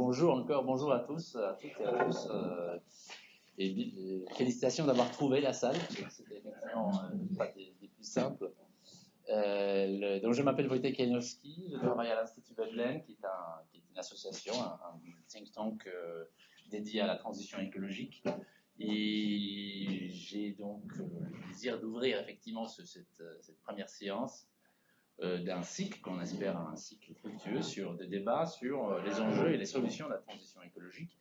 bonjour encore, bonjour à tous, à toutes et à tous. Félicitations d'avoir trouvé la salle. C'était effectivement pas des plus simples. Donc je m'appelle Wojtek Janowski, je travaille à l'Institut Veblen, qui est une association, un think tank dédié à la transition écologique. Et j'ai donc le plaisir d'ouvrir effectivement cette première séance d'un cycle qu'on espère un cycle fructueux sur des débats sur les enjeux et les solutions de la transition écologique.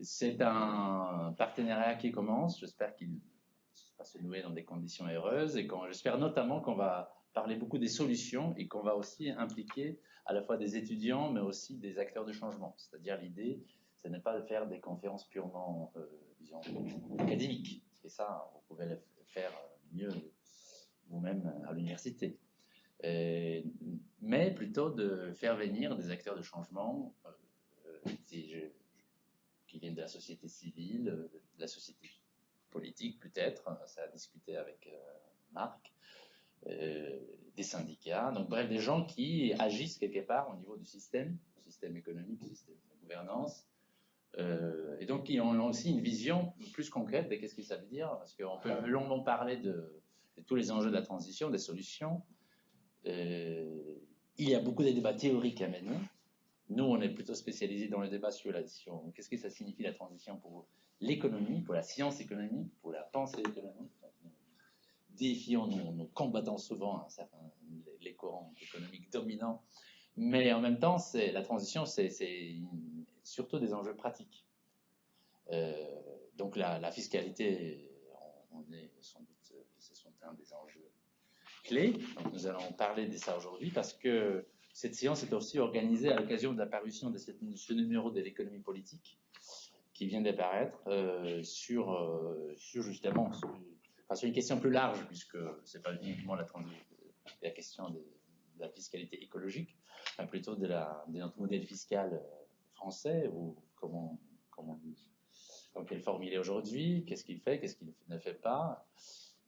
C'est un partenariat qui commence, j'espère qu'il va se nouer dans des conditions heureuses et j'espère notamment qu'on va parler beaucoup des solutions et qu'on va aussi impliquer à la fois des étudiants mais aussi des acteurs de changement. C'est-à-dire l'idée, ce n'est pas de faire des conférences purement, disons, académiques. Et ça, vous pouvez le faire mieux vous-même à l'université. Mais plutôt de faire venir des acteurs de changement qui viennent de la société civile, de la société politique peut-être, ça a discuté avec Marc, des syndicats, donc bref, des gens qui agissent quelque part au niveau du système économique, du système de gouvernance, et donc qui ont aussi une vision plus concrète de qu'est-ce que ça veut dire, parce qu'on peut longuement parler de tous les enjeux de la transition, des solutions. Il y a beaucoup de débats théoriques à mener. Nous, on est plutôt spécialisés dans le débat sur qu'est-ce que ça signifie la transition pour l'économie, pour la science économique, pour la pensée économique. Nous défions, nous combattons souvent les courants économiques dominants, mais en même temps, la transition, c'est surtout des enjeux pratiques. Donc la fiscalité, on est sans doute, c'est un des enjeux clés. Donc nous allons parler de ça aujourd'hui parce que cette séance est aussi organisée à l'occasion de la parution de ce numéro de l'économie politique qui vient d'apparaître sur justement sur une question plus large, puisque ce n'est pas uniquement la question de la fiscalité écologique, mais plutôt de notre modèle fiscal français, ou quelle forme il est aujourd'hui, qu'est-ce qu'il fait, qu'est-ce qu'il ne fait pas.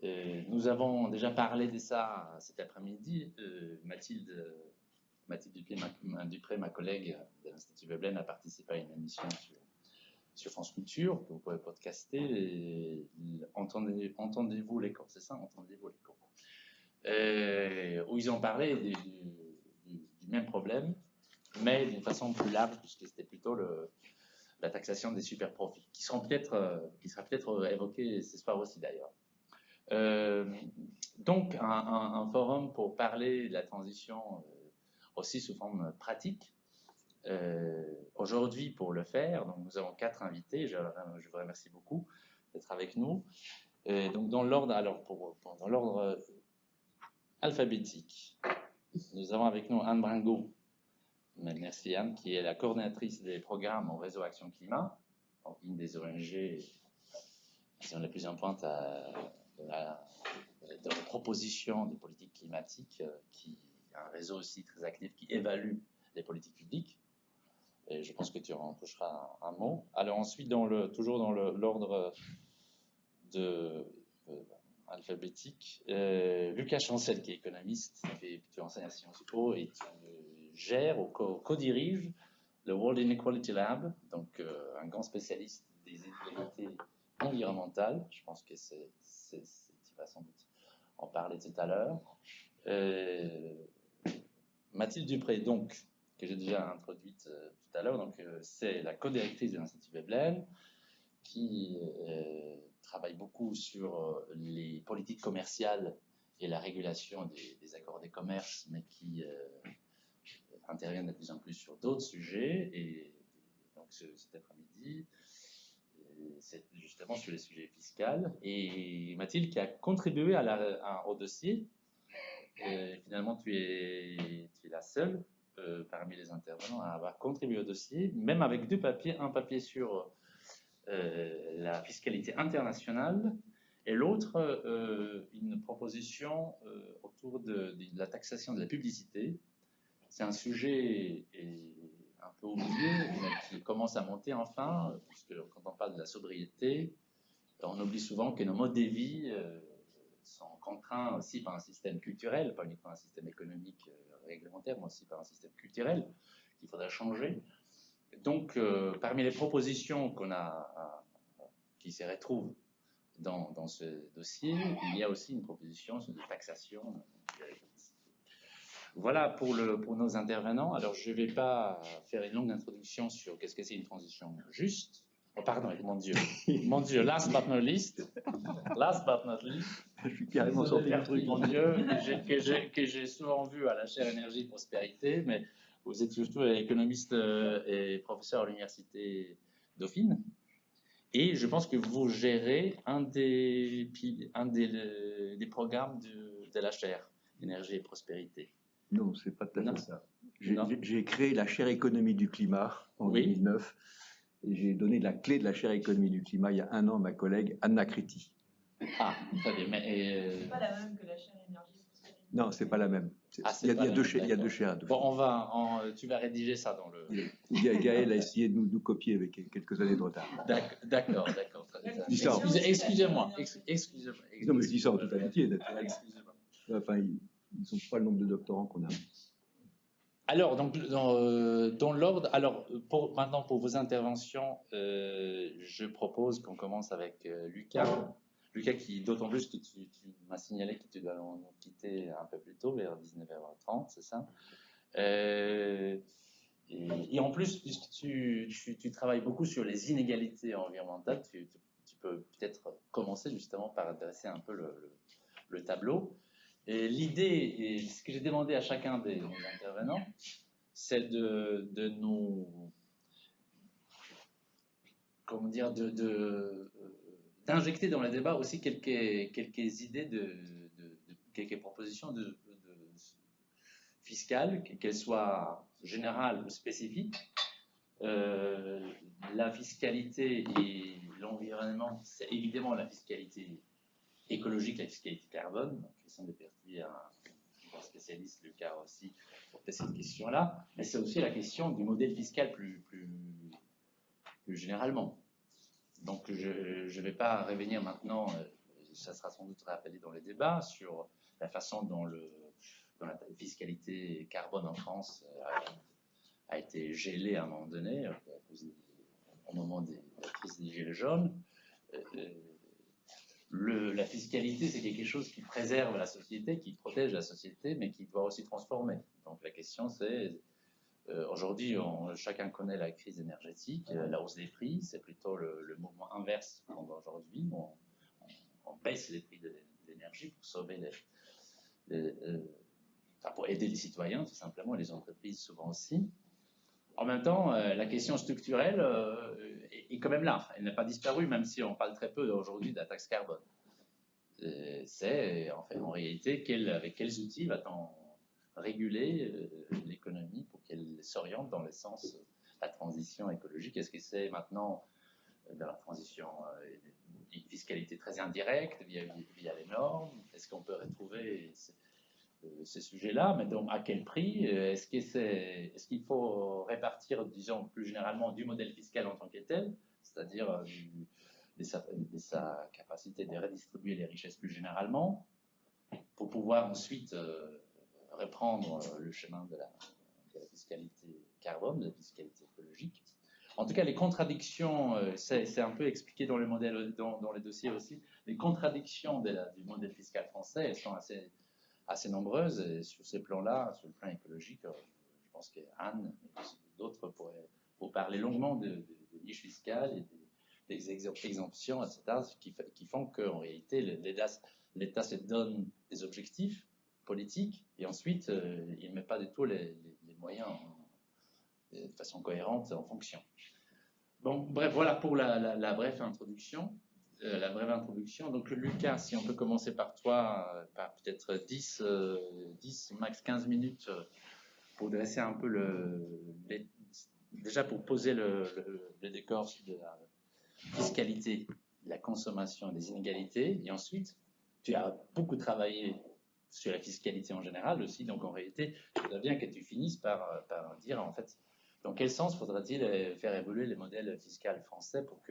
Nous avons déjà parlé de ça cet après-midi. Mathilde Dupré, ma collègue de l'Institut Veblen, a participé à une émission sur France Culture, que vous pouvez podcaster. Entendez-vous l'écho, c'est ça, Entendez-vous l'écho, où ils ont parlé du même problème, mais d'une façon plus large, puisque c'était plutôt la taxation des super profits, qui sera peut-être évoqué ce soir aussi d'ailleurs. Donc un forum pour parler de la transition aussi sous forme pratique. Aujourd'hui, pour le faire, donc nous avons 4 invités. Je vous remercie beaucoup d'être avec nous. Donc dans l'ordre, dans l'ordre alphabétique, nous avons avec nous Anne Bringot. Merci Anne, qui est la coordinatrice des programmes au réseau Action Climat, donc une des ONG qui sont les plus en pointe dans la proposition de politique climatique, qui a un réseau aussi très actif qui évalue les politiques publiques. Et je pense que tu en toucheras un mot. Alors ensuite, toujours dans l'ordre alphabétique, Lucas Chancel, qui est économiste, tu enseignes à Sciences Po et tu gères ou co-diriges le World Inequality Lab, donc un grand spécialiste des inégalités environnementales. Je pense que tu vas sans doute en parler tout à l'heure. Mathilde Dupré, donc, que j'ai déjà introduite tout à l'heure, donc c'est la co-directrice de l'Institut Veblen, qui travaille beaucoup sur les politiques commerciales et la régulation des accords de commerce, mais qui intervient de plus en plus sur d'autres sujets. Et donc cet après-midi, c'est justement sur les sujets fiscaux. Et Mathilde, qui a contribué au dossier, finalement tu es la seule parmi les intervenants à avoir contribué au dossier, même avec deux papiers, un papier sur la fiscalité internationale et l'autre une proposition autour de la taxation de la publicité. C'est un sujet un peu oublié, mais qui commence à monter enfin, puisque quand on parle de la sobriété, on oublie souvent que nos modes de vie sont contraints aussi par un système culturel, pas uniquement un système économique réglementaire, mais aussi par un système culturel qu'il faudra changer. Donc, parmi les propositions qui se retrouvent dans ce dossier, il y a aussi une proposition sur de taxation. Voilà pour nos intervenants. Alors, je ne vais pas faire une longue introduction sur qu'est-ce que c'est une transition juste. Oh, pardon, mon Dieu, last but not least. Je suis carrément sorti du truc. Mon Dieu, que j'ai souvent vu à la chaire Énergie et Prospérité, mais vous êtes surtout économiste et professeur à l'université Dauphine. Et je pense que vous gérez un des programmes de la chaire Énergie et Prospérité. Non, c'est pas tout à fait ça. J'ai créé la chaire économie du climat en 2009 et j'ai donné la clé de la chaire économie du climat il y a 1 an à ma collègue Anna Kriti. Ah, très bien. Mais c'est pas la même que la chaire énergie et prospérité. Non, c'est pas la même. Il y a deux chaires. Bon, tu vas rédiger ça dans le. Gaël a essayé de nous copier avec quelques années de retard. D'accord. Excusez-moi. Non, mais je dis ça en toute amitié, naturellement. Excusez-moi. Enfin, ils n'ont pas le nombre de doctorants qu'on a. Alors, donc, dans l'ordre, maintenant pour vos interventions, je propose qu'on commence avec Lucas. Lucas, d'autant plus que tu m'as signalé que tu dois nous quitter un peu plus tôt, vers 19h30, c'est ça? Et en plus, puisque tu travailles beaucoup sur les inégalités environnementales, tu peux peut-être commencer justement par adresser un peu le tableau. Et l'idée, et ce que j'ai demandé à chacun des intervenants, c'est d'injecter dans le débat aussi quelques idées quelques propositions fiscales, qu'elles soient générales ou spécifiques. La fiscalité et l'environnement, c'est évidemment la fiscalité écologique, la fiscalité carbone, donc qui sont des parties un spécialiste, Lucas aussi, pour cette question-là, mais c'est aussi la question du modèle fiscal plus généralement. Donc je ne vais pas revenir maintenant, ça sera sans doute rappelé dans les débats, sur la façon dont la fiscalité carbone en France a été gelée à un moment donné, au moment de la crise des Gilets jaunes. La fiscalité, c'est quelque chose qui préserve la société, qui protège la société, mais qui doit aussi transformer. Donc la question, c'est, aujourd'hui, chacun connaît la crise énergétique, la hausse des prix, c'est plutôt le mouvement inverse qu'on voit aujourd'hui. On baisse les prix de l'énergie pour sauver pour aider les citoyens, tout simplement, et les entreprises souvent aussi. En même temps, la question structurelle est quand même là. Elle n'a pas disparu, même si on parle très peu aujourd'hui de la taxe carbone. C'est en réalité avec quels outils va-t-on réguler l'économie pour qu'elle s'oriente dans le sens de la transition écologique? Est-ce que c'est maintenant dans la transition une fiscalité très indirecte via les normes? Est-ce qu'on peut retrouver ces sujets-là, mais donc à quel prix? Est-ce qu'il faut répartir, disons plus généralement, du modèle fiscal en tant que tel, c'est-à-dire de sa capacité de redistribuer les richesses plus généralement, pour pouvoir ensuite reprendre le chemin de la fiscalité carbone, de la fiscalité écologique? En tout cas, les contradictions, c'est un peu expliqué dans le modèle, dans les dossiers aussi, les contradictions du modèle fiscal français, elles sont assez nombreuses, et sur ces plans-là, sur le plan écologique, je pense qu'Anne et d'autres pourraient vous parler longuement de niches fiscales et des exemptions, etc., qui font qu'en réalité, l'État se donne des objectifs politiques et ensuite, il ne met pas du tout les moyens de façon cohérente en fonction. Bon, bref, voilà pour la brève introduction. Donc, Lucas, si on peut commencer par toi, par peut-être 10, max 15 minutes pour dresser un peu déjà pour poser le décor de la fiscalité, de la consommation, des inégalités. Et ensuite, tu as beaucoup travaillé sur la fiscalité en général aussi. Donc, en réalité, je voudrais bien que tu finisses par dire, en fait, dans quel sens faudra-t-il faire évoluer les modèles fiscaux français pour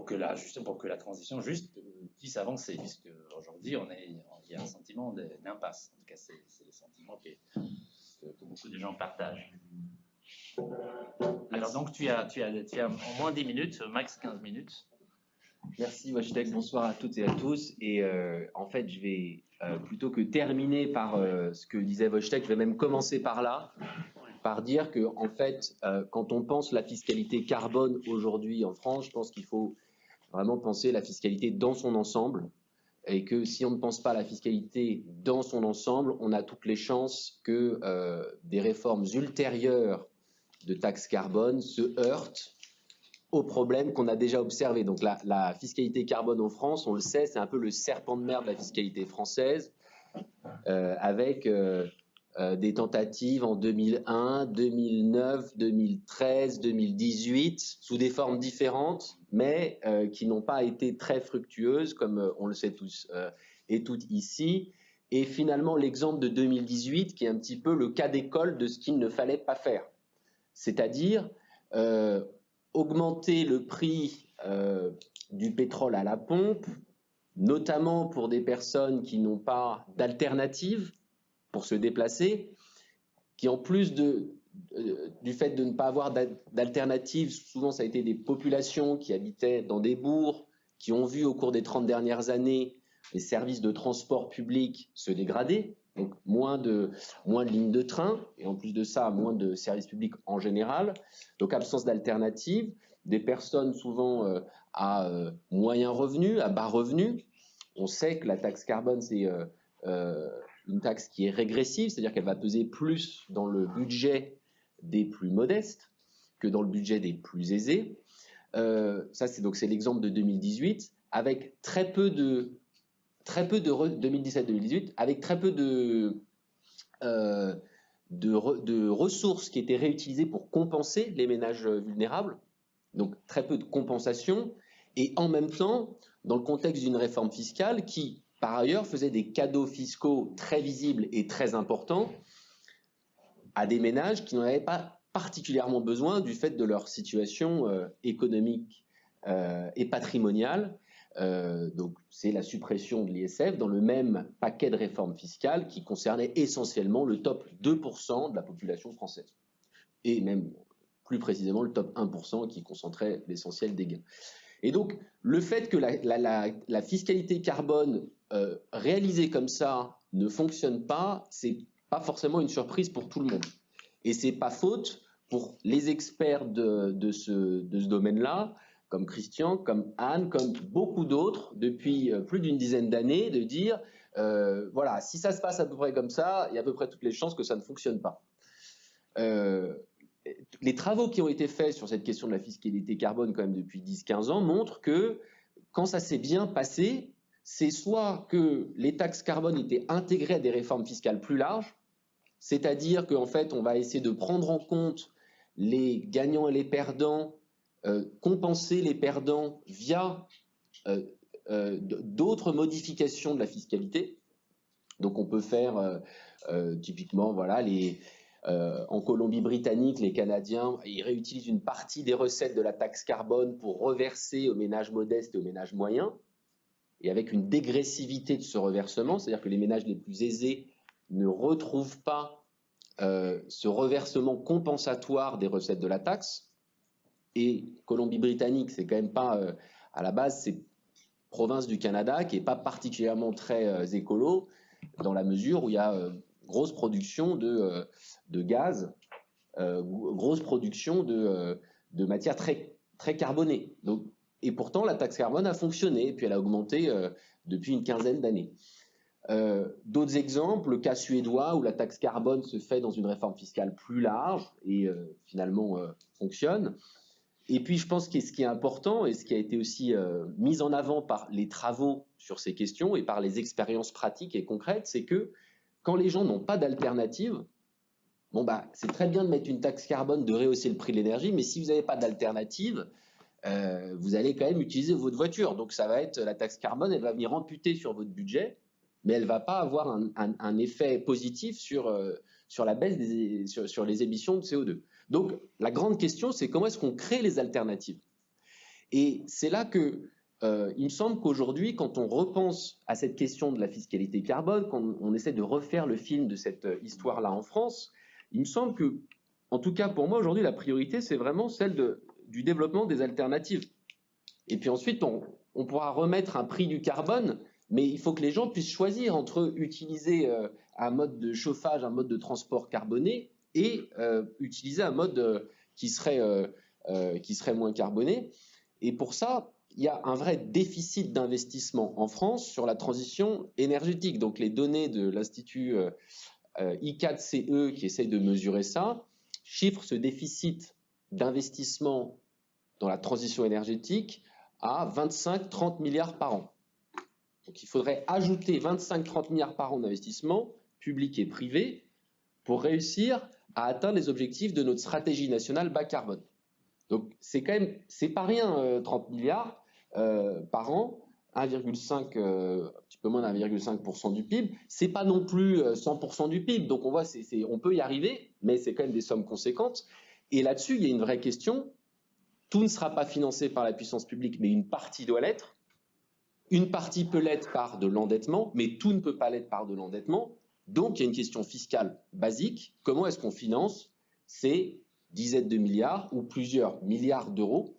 que la transition juste puisse avancer, puisque aujourd'hui il y a un sentiment d'impasse. En tout cas, c'est le sentiment que beaucoup de gens partagent. Alors donc tu as au moins 10 minutes, max 15 minutes. Merci Wojtek, bonsoir à toutes et à tous. Et en fait, je vais, plutôt que terminer par ce que disait Wojtek, je vais même commencer par là, par dire que en fait, quand on pense la fiscalité carbone aujourd'hui en France, je pense qu'il faut vraiment penser la fiscalité dans son ensemble. Et que si on ne pense pas la fiscalité dans son ensemble, on a toutes les chances que des réformes ultérieures de taxes carbone se heurtent aux problèmes qu'on a déjà observés. Donc la fiscalité carbone en France, on le sait, c'est un peu le serpent de mer de la fiscalité française, avec des tentatives en 2001, 2009, 2013, 2018, sous des formes différentes, mais qui n'ont pas été très fructueuses, comme on le sait tous et toutes ici. Et finalement, l'exemple de 2018, qui est un petit peu le cas d'école de ce qu'il ne fallait pas faire. C'est-à-dire augmenter le prix du pétrole à la pompe, notamment pour des personnes qui n'ont pas d'alternative pour se déplacer, qui en plus du fait de ne pas avoir d'alternative, souvent ça a été des populations qui habitaient dans des bourgs, qui ont vu au cours des 30 dernières années les services de transport public se dégrader, donc moins de lignes de train, et en plus de ça, moins de services publics en général, donc absence d'alternative, des personnes souvent à moyens revenus, à bas revenus. On sait que la taxe carbone, c'est une taxe qui est régressive, c'est-à-dire qu'elle va peser plus dans le budget des plus modestes que dans le budget des plus aisés. Ça, c'est l'exemple de 2018, avec très peu de 2017-2018, avec très peu de ressources qui étaient réutilisées pour compenser les ménages vulnérables, donc très peu de compensation, et en même temps, dans le contexte d'une réforme fiscale qui, par ailleurs, faisait des cadeaux fiscaux très visibles et très importants à des ménages qui n'en avaient pas particulièrement besoin du fait de leur situation économique et patrimoniale. Donc c'est la suppression de l'ISF dans le même paquet de réformes fiscales qui concernait essentiellement le top 2% de la population française, et même plus précisément le top 1% qui concentrait l'essentiel des gains. Et donc le fait que la fiscalité carbone réalisée comme ça ne fonctionne pas, c'est pas forcément une surprise pour tout le monde. Et c'est pas faute pour les experts de ce domaine-là, comme Christian, comme Anne, comme beaucoup d'autres, depuis plus d'une dizaine d'années, de dire, voilà, si ça se passe à peu près comme ça, il y a à peu près toutes les chances que ça ne fonctionne pas. Les travaux qui ont été faits sur cette question de la fiscalité carbone quand même depuis 10-15 ans montrent que quand ça s'est bien passé, c'est soit que les taxes carbone étaient intégrées à des réformes fiscales plus larges, c'est-à-dire qu'en fait on va essayer de prendre en compte les gagnants et les perdants, compenser les perdants via d'autres modifications de la fiscalité. Donc on peut faire typiquement, voilà, en Colombie-Britannique, les Canadiens, ils réutilisent une partie des recettes de la taxe carbone pour reverser aux ménages modestes et aux ménages moyens, et avec une dégressivité de ce reversement, c'est-à-dire que les ménages les plus aisés ne retrouvent pas ce reversement compensatoire des recettes de la taxe. Et Colombie-Britannique, c'est quand même pas, à la base, c'est province du Canada qui n'est pas particulièrement très écolo, dans la mesure où il y a grosse production de gaz, grosse production de matières très, très carbonées. Donc, et pourtant, la taxe carbone a fonctionné, et puis elle a augmenté depuis une quinzaine d'années. D'autres exemples, le cas suédois, où la taxe carbone se fait dans une réforme fiscale plus large et finalement fonctionne. Et puis, je pense que ce qui est important, et ce qui a été aussi mis en avant par les travaux sur ces questions et par les expériences pratiques et concrètes, c'est que quand les gens n'ont pas d'alternative, bon bah, c'est très bien de mettre une taxe carbone, de rehausser le prix de l'énergie, mais si vous n'avez pas d'alternative, vous allez quand même utiliser votre voiture. Donc ça va être, la taxe carbone, elle va venir amputer sur votre budget, mais elle ne va pas avoir un effet positif sur la baisse sur les émissions de CO2. Donc la grande question, c'est comment est-ce qu'on crée les alternatives? Et c'est là que il me semble qu'aujourd'hui, quand on repense à cette question de la fiscalité carbone, quand on essaie de refaire le film de cette histoire-là en France, il me semble que en tout cas pour moi aujourd'hui, la priorité, c'est vraiment celle du développement des alternatives. Et puis ensuite, on pourra remettre un prix du carbone, mais il faut que les gens puissent choisir entre utiliser un mode de chauffage, un mode de transport carboné, et utiliser un mode qui serait moins carboné. Et pour ça, il y a un vrai déficit d'investissement en France sur la transition énergétique. Donc les données de l'Institut I4CE qui essaye de mesurer ça chiffrent ce déficit d'investissement dans la transition énergétique à 25-30 milliards par an. Donc il faudrait ajouter 25-30 milliards par an d'investissement public et privé pour réussir à atteindre les objectifs de notre stratégie nationale bas carbone. Donc c'est pas rien 30 milliards par an, 1,5, un petit peu moins d'1,5% du PIB. C'est pas non plus 100% du PIB. Donc on voit, on peut y arriver, mais c'est quand même des sommes conséquentes. Et là-dessus, il y a une vraie question. Tout ne sera pas financé par la puissance publique, mais une partie doit l'être. Une partie peut l'être par de l'endettement, mais tout ne peut pas l'être par de l'endettement. Donc, il y a une question fiscale basique. Comment est-ce qu'on finance ces dizaines de milliards ou plusieurs milliards d'euros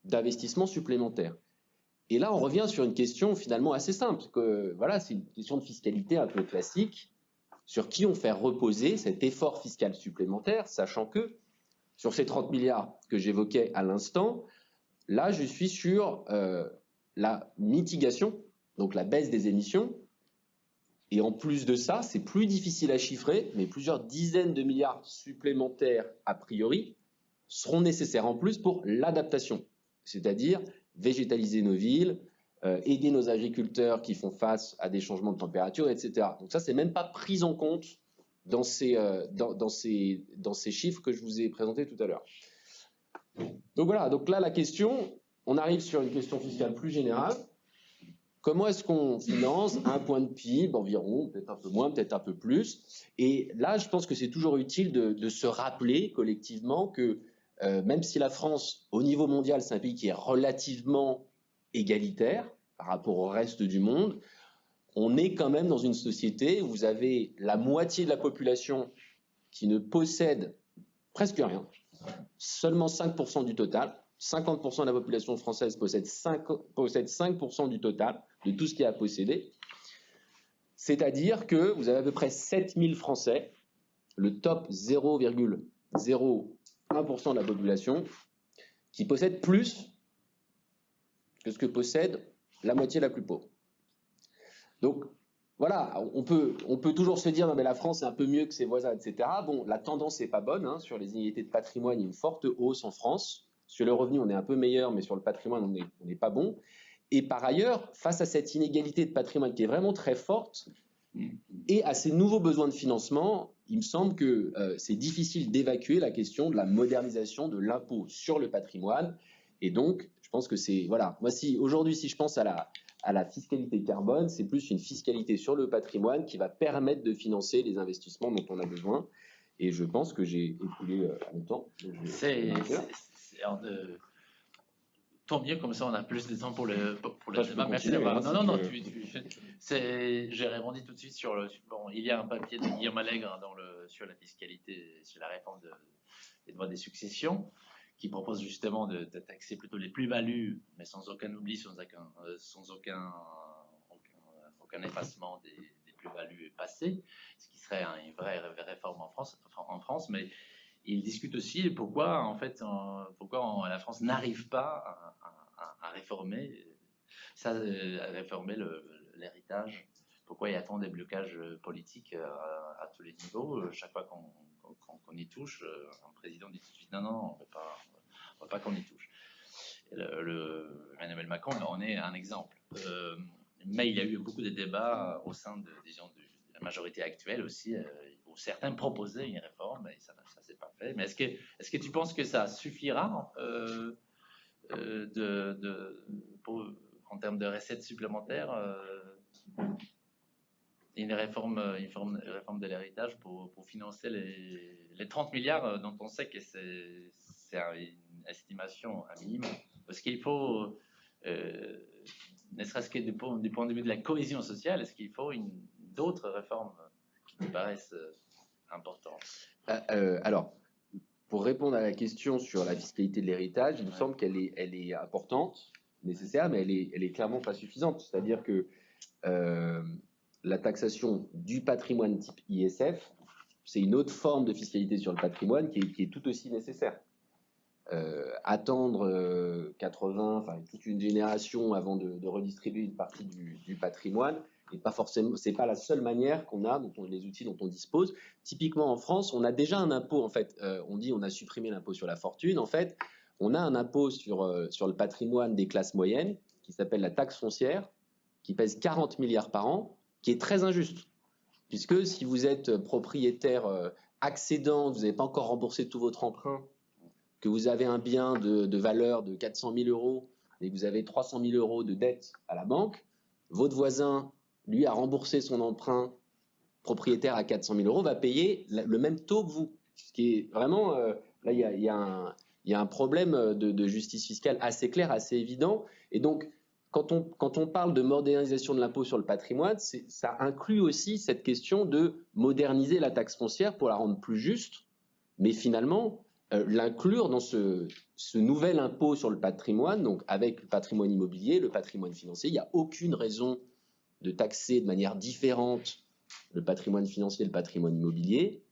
d'investissement supplémentaires? Et là, on revient sur une question finalement assez simple. Voilà, c'est une question de fiscalité un peu classique. Sur qui on fait reposer cet effort fiscal supplémentaire, sachant que sur ces 30 milliards que j'évoquais à l'instant, là, je suis sur la mitigation, donc la baisse des émissions. Et en plus de ça, c'est plus difficile à chiffrer, mais plusieurs dizaines de milliards supplémentaires, a priori, seront nécessaires en plus pour l'adaptation, c'est-à-dire végétaliser nos villes, aider nos agriculteurs qui font face à des changements de température, etc. Donc ça, c'est même pas pris en compte dans ces chiffres que je vous ai présentés tout à l'heure. Donc voilà, donc là, la question, on arrive sur une question fiscale plus générale. Comment est-ce qu'on finance un point de PIB environ, peut-être un peu moins, peut-être un peu plus? Et là, je pense que c'est toujours utile de se rappeler collectivement que même si la France, au niveau mondial, c'est un pays qui est relativement égalitaire par rapport au reste du monde, on est quand même dans une société où vous avez la moitié de la population qui ne possède presque rien, seulement 5% du total. 50% de la population française possède 5% du total de tout ce qu'il y a à posséder. C'est-à-dire que vous avez à peu près 7000 Français, le top 0,01% de la population, qui possèdent plus que ce que possède la moitié la plus pauvre. Donc voilà, on peut toujours se dire non mais la France est un peu mieux que ses voisins, etc. Bon, la tendance n'est pas bonne, hein. Sur les inégalités de patrimoine, il y a une forte hausse en France. Sur le revenu, on est un peu meilleur, mais sur le patrimoine, on n'est pas bon. Et par ailleurs, face à cette inégalité de patrimoine qui est vraiment très forte, et à ces nouveaux besoins de financement, il me semble que c'est difficile d'évacuer la question de la modernisation de l'impôt sur le patrimoine. Et donc, je pense que c'est... Voilà, moi, aujourd'hui, si je pense à la fiscalité carbone, c'est plus une fiscalité sur le patrimoine qui va permettre de financer les investissements dont on a besoin. Et je pense que j'ai écoulé mon temps. Tant mieux, comme ça on a plus de temps pour le débat. Merci d'avoir. Non, j'ai rebondi tout de suite sur le. Bon, il y a un papier de Guillaume Allègre sur la fiscalité, sur la réforme des droits des successions, qui propose justement de taxer plutôt les plus-values, mais sans aucun oubli, sans aucun effacement des plus-values passées, ce qui serait une vraie réforme en France, mais il discute aussi pourquoi la France n'arrive pas à réformer l'héritage. Pourquoi il y a tant de blocages politiques à tous les niveaux. Chaque fois qu'on y touche, un président dit tout de suite non, on ne veut pas qu'on y touche. Emmanuel Macron en est un exemple. Mais il y a eu beaucoup de débats au sein de la majorité actuelle aussi, où certains proposaient une réforme, et ça s'est pas fait. Mais est-ce que tu penses que ça suffira en termes de recettes supplémentaires, une réforme de l'héritage pour financer les 30 milliards dont on sait que c'est une estimation à minimum? Parce qu'il faut, ne serait-ce que du point de vue de la cohésion sociale, est-ce qu'il faut d'autres réformes qui te paraissent importantes? Alors, pour répondre à la question sur la fiscalité de l'héritage, il me semble qu'elle est importante, nécessaire, mais elle est clairement pas suffisante. C'est-à-dire que la taxation du patrimoine type ISF, c'est une autre forme de fiscalité sur le patrimoine qui est tout aussi nécessaire. Attendre 80, enfin toute une génération avant de redistribuer une partie du patrimoine, et pas forcément, c'est pas la seule manière qu'on a, les outils dont on dispose. Typiquement en France, on a déjà un impôt, en fait, on dit on a supprimé l'impôt sur la fortune, en fait, on a un impôt sur le patrimoine des classes moyennes qui s'appelle la taxe foncière, qui pèse 40 milliards par an, qui est très injuste. Puisque si vous êtes propriétaire accédant, vous n'avez pas encore remboursé tout votre emprunt, que vous avez un bien de valeur de 400 000 euros et que vous avez 300 000 euros de dette à la banque, votre voisin, lui, a remboursé son emprunt propriétaire à 400 000 euros, va payer le même taux que vous. Ce qui est vraiment, là, il y a un problème de justice fiscale assez clair, assez évident. Et donc, quand on parle de modernisation de l'impôt sur le patrimoine, ça inclut aussi cette question de moderniser la taxe foncière pour la rendre plus juste, mais finalement, l'inclure dans ce nouvel impôt sur le patrimoine, donc avec le patrimoine immobilier, le patrimoine financier. Il n'y a aucune raison de taxer de manière différente le patrimoine financier et le patrimoine immobilier,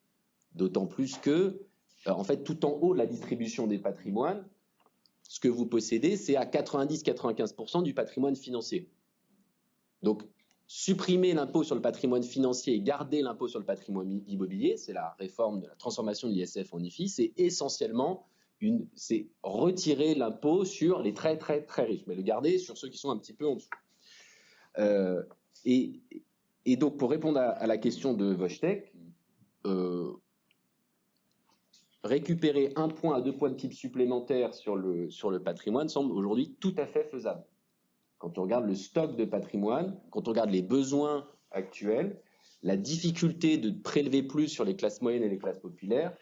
d'autant plus que, en fait, tout en haut de la distribution des patrimoines, ce que vous possédez, c'est à 90-95% du patrimoine financier. Donc, supprimer l'impôt sur le patrimoine financier et garder l'impôt sur le patrimoine immobilier, c'est la réforme de la transformation de l'ISF en IFI, c'est essentiellement c'est retirer l'impôt sur les très très très riches, mais le garder sur ceux qui sont un petit peu en dessous. Et donc, pour répondre à la question de Vostek, récupérer 1 point à 2 points de PIB supplémentaires sur le patrimoine semble aujourd'hui tout à fait faisable. Quand on regarde le stock de patrimoine, quand on regarde les besoins actuels, la difficulté de prélever plus sur les classes moyennes et les classes populaires,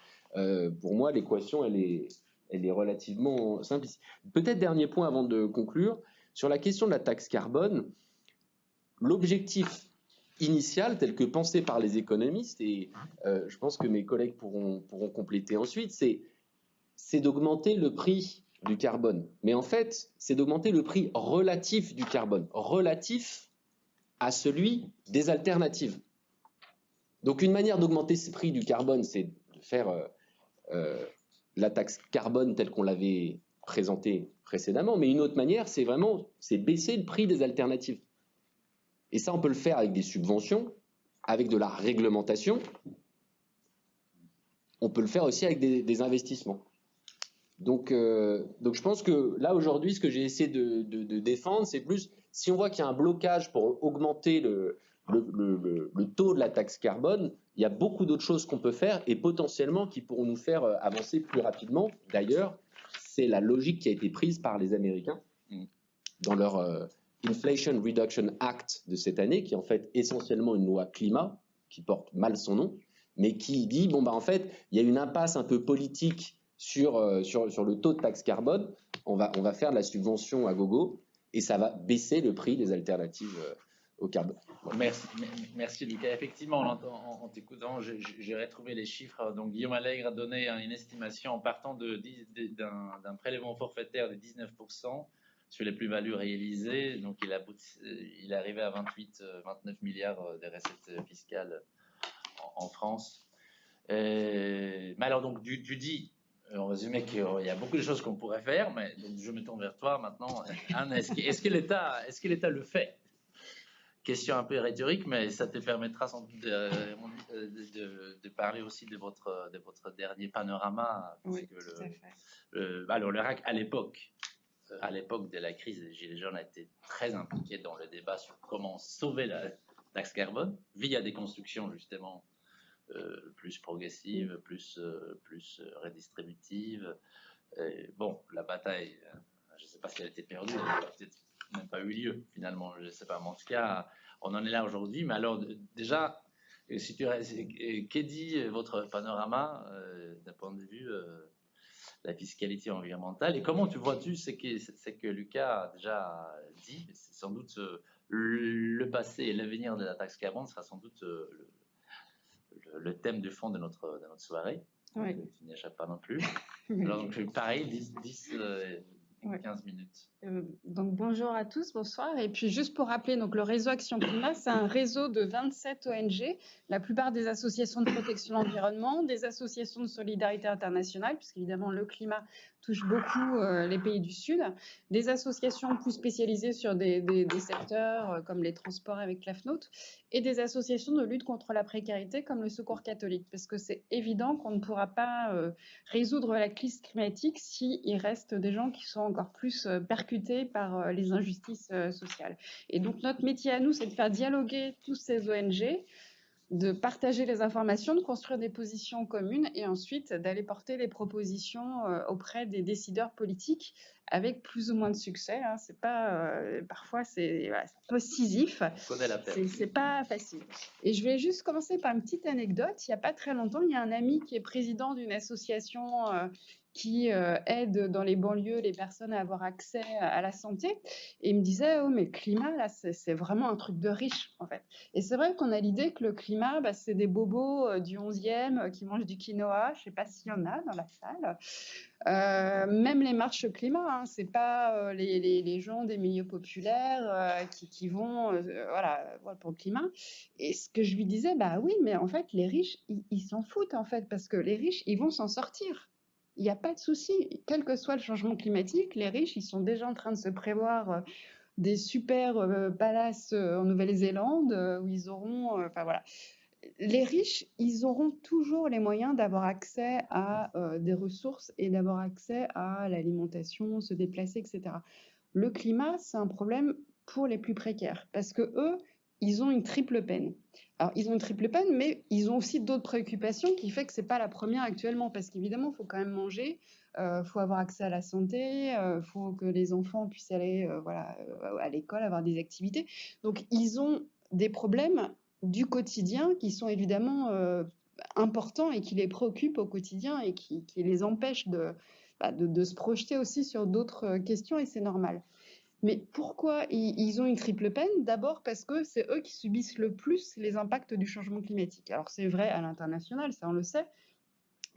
pour moi, l'équation, elle est relativement simple. Peut-être dernier point avant de conclure, sur la question de la taxe carbone, l'objectif initial, tel que pensé par les économistes, et je pense que mes collègues pourront compléter ensuite, c'est d'augmenter le prix du carbone. Mais en fait, c'est d'augmenter le prix relatif du carbone, relatif à celui des alternatives. Donc une manière d'augmenter ce prix du carbone, c'est de faire la taxe carbone telle qu'on l'avait présentée précédemment, mais une autre manière, c'est baisser le prix des alternatives. Et ça, on peut le faire avec des subventions, avec de la réglementation. On peut le faire aussi avec des investissements. Donc je pense que là, aujourd'hui, ce que j'ai essayé de défendre, c'est plus, si on voit qu'il y a un blocage pour augmenter le taux de la taxe carbone, il y a beaucoup d'autres choses qu'on peut faire et potentiellement qui pourront nous faire avancer plus rapidement. D'ailleurs, c'est la logique qui a été prise par les Américains dans leur Inflation Reduction Act de cette année, qui est en fait essentiellement une loi climat, qui porte mal son nom, mais qui dit, bon, bah, en fait, il y a une impasse un peu politique sur le taux de taxe carbone, on va faire de la subvention à gogo, et ça va baisser le prix des alternatives au carbone. Voilà. Merci Lucas. Effectivement, en t'écoutant, j'ai retrouvé les chiffres. Donc Guillaume Allègre a donné une estimation en partant d'un prélèvement forfaitaire de 19%, sur les plus-values réalisées. Donc, il est arrivé à 29 milliards de recettes fiscales en France. Mais alors, donc, tu dis, en résumé, qu'il y a beaucoup de choses qu'on pourrait faire, mais donc, je me tourne vers toi maintenant. Anne, est-ce que l'État le fait? Question un peu rhétorique, mais ça te permettra sans doute de parler aussi de votre dernier panorama. Oui, tout à fait. Alors, le RAC, à l'époque de la crise des Gilets jaunes, a été très impliqué dans le débat sur comment sauver la taxe carbone via des constructions justement plus progressives, plus redistributives. Bon, la bataille, je ne sais pas si elle a été perdue, elle n'a peut-être même pas eu lieu finalement, je ne sais pas. Mais en tout cas, on en est là aujourd'hui. Mais alors déjà, que dit votre panorama d'un point de vue la fiscalité environnementale, et comment tu vois-tu ce que Lucas a déjà dit, c'est sans doute le passé et l'avenir de la taxe carbone sera sans doute le thème de fond de notre soirée. Ouais. Je n'y échappe pas non plus. Alors, donc, pareil, 15 minutes. Donc bonjour à tous, bonsoir. Et puis juste pour rappeler, donc le réseau Action Climat, c'est un réseau de 27 ONG, la plupart des associations de protection de l'environnement, des associations de solidarité internationale, puisqu'évidemment le climat touche beaucoup les pays du Sud, des associations plus spécialisées sur des secteurs comme les transports avec l'AFNOT, et des associations de lutte contre la précarité comme le Secours catholique, parce que c'est évident qu'on ne pourra pas résoudre la crise climatique s'il reste des gens qui sont encore plus percutés par les injustices sociales. Et donc notre métier à nous, c'est de faire dialoguer tous ces ONG, de partager les informations, de construire des positions communes et ensuite d'aller porter les propositions auprès des décideurs politiques avec plus ou moins de succès. Hein. C'est pas, parfois, c'est un peu scisif. C'est pas facile. Et je vais juste commencer par une petite anecdote. Il n'y a pas très longtemps, il y a un ami qui est président d'une association qui aide dans les banlieues les personnes à avoir accès à la santé. Et il me disait, oh, mais le climat, là, c'est vraiment un truc de riche, en fait. Et c'est vrai qu'on a l'idée que le climat, bah, c'est des bobos du 11e qui mangent du quinoa. Je ne sais pas s'il y en a dans la salle. Même les marches climat, hein, ce n'est pas les gens des milieux populaires qui vont voilà, pour le climat. Et ce que je lui disais, bah oui, mais en fait, les riches, ils s'en foutent, en fait, parce que les riches, ils vont s'en sortir. Il n'y a pas de souci. Quel que soit le changement climatique, les riches, ils sont déjà en train de se prévoir des super palaces en Nouvelle-Zélande où ils auront... Enfin, voilà. Les riches, ils auront toujours les moyens d'avoir accès à des ressources et d'avoir accès à l'alimentation, se déplacer, etc. Le climat, c'est un problème pour les plus précaires parce que eux, ils ont une triple peine. Alors, ils ont une triple peine, mais ils ont aussi d'autres préoccupations qui fait que c'est pas la première actuellement parce qu'évidemment, il faut quand même manger, faut avoir accès à la santé, faut que les enfants puissent aller à l'école, avoir des activités. Donc, ils ont des problèmes du quotidien qui sont évidemment importants et qui les préoccupent au quotidien et qui les empêchent de se projeter aussi sur d'autres questions et c'est normal. Mais pourquoi ils ont une triple peine? D'abord parce que c'est eux qui subissent le plus les impacts du changement climatique. Alors c'est vrai à l'international, ça on le sait,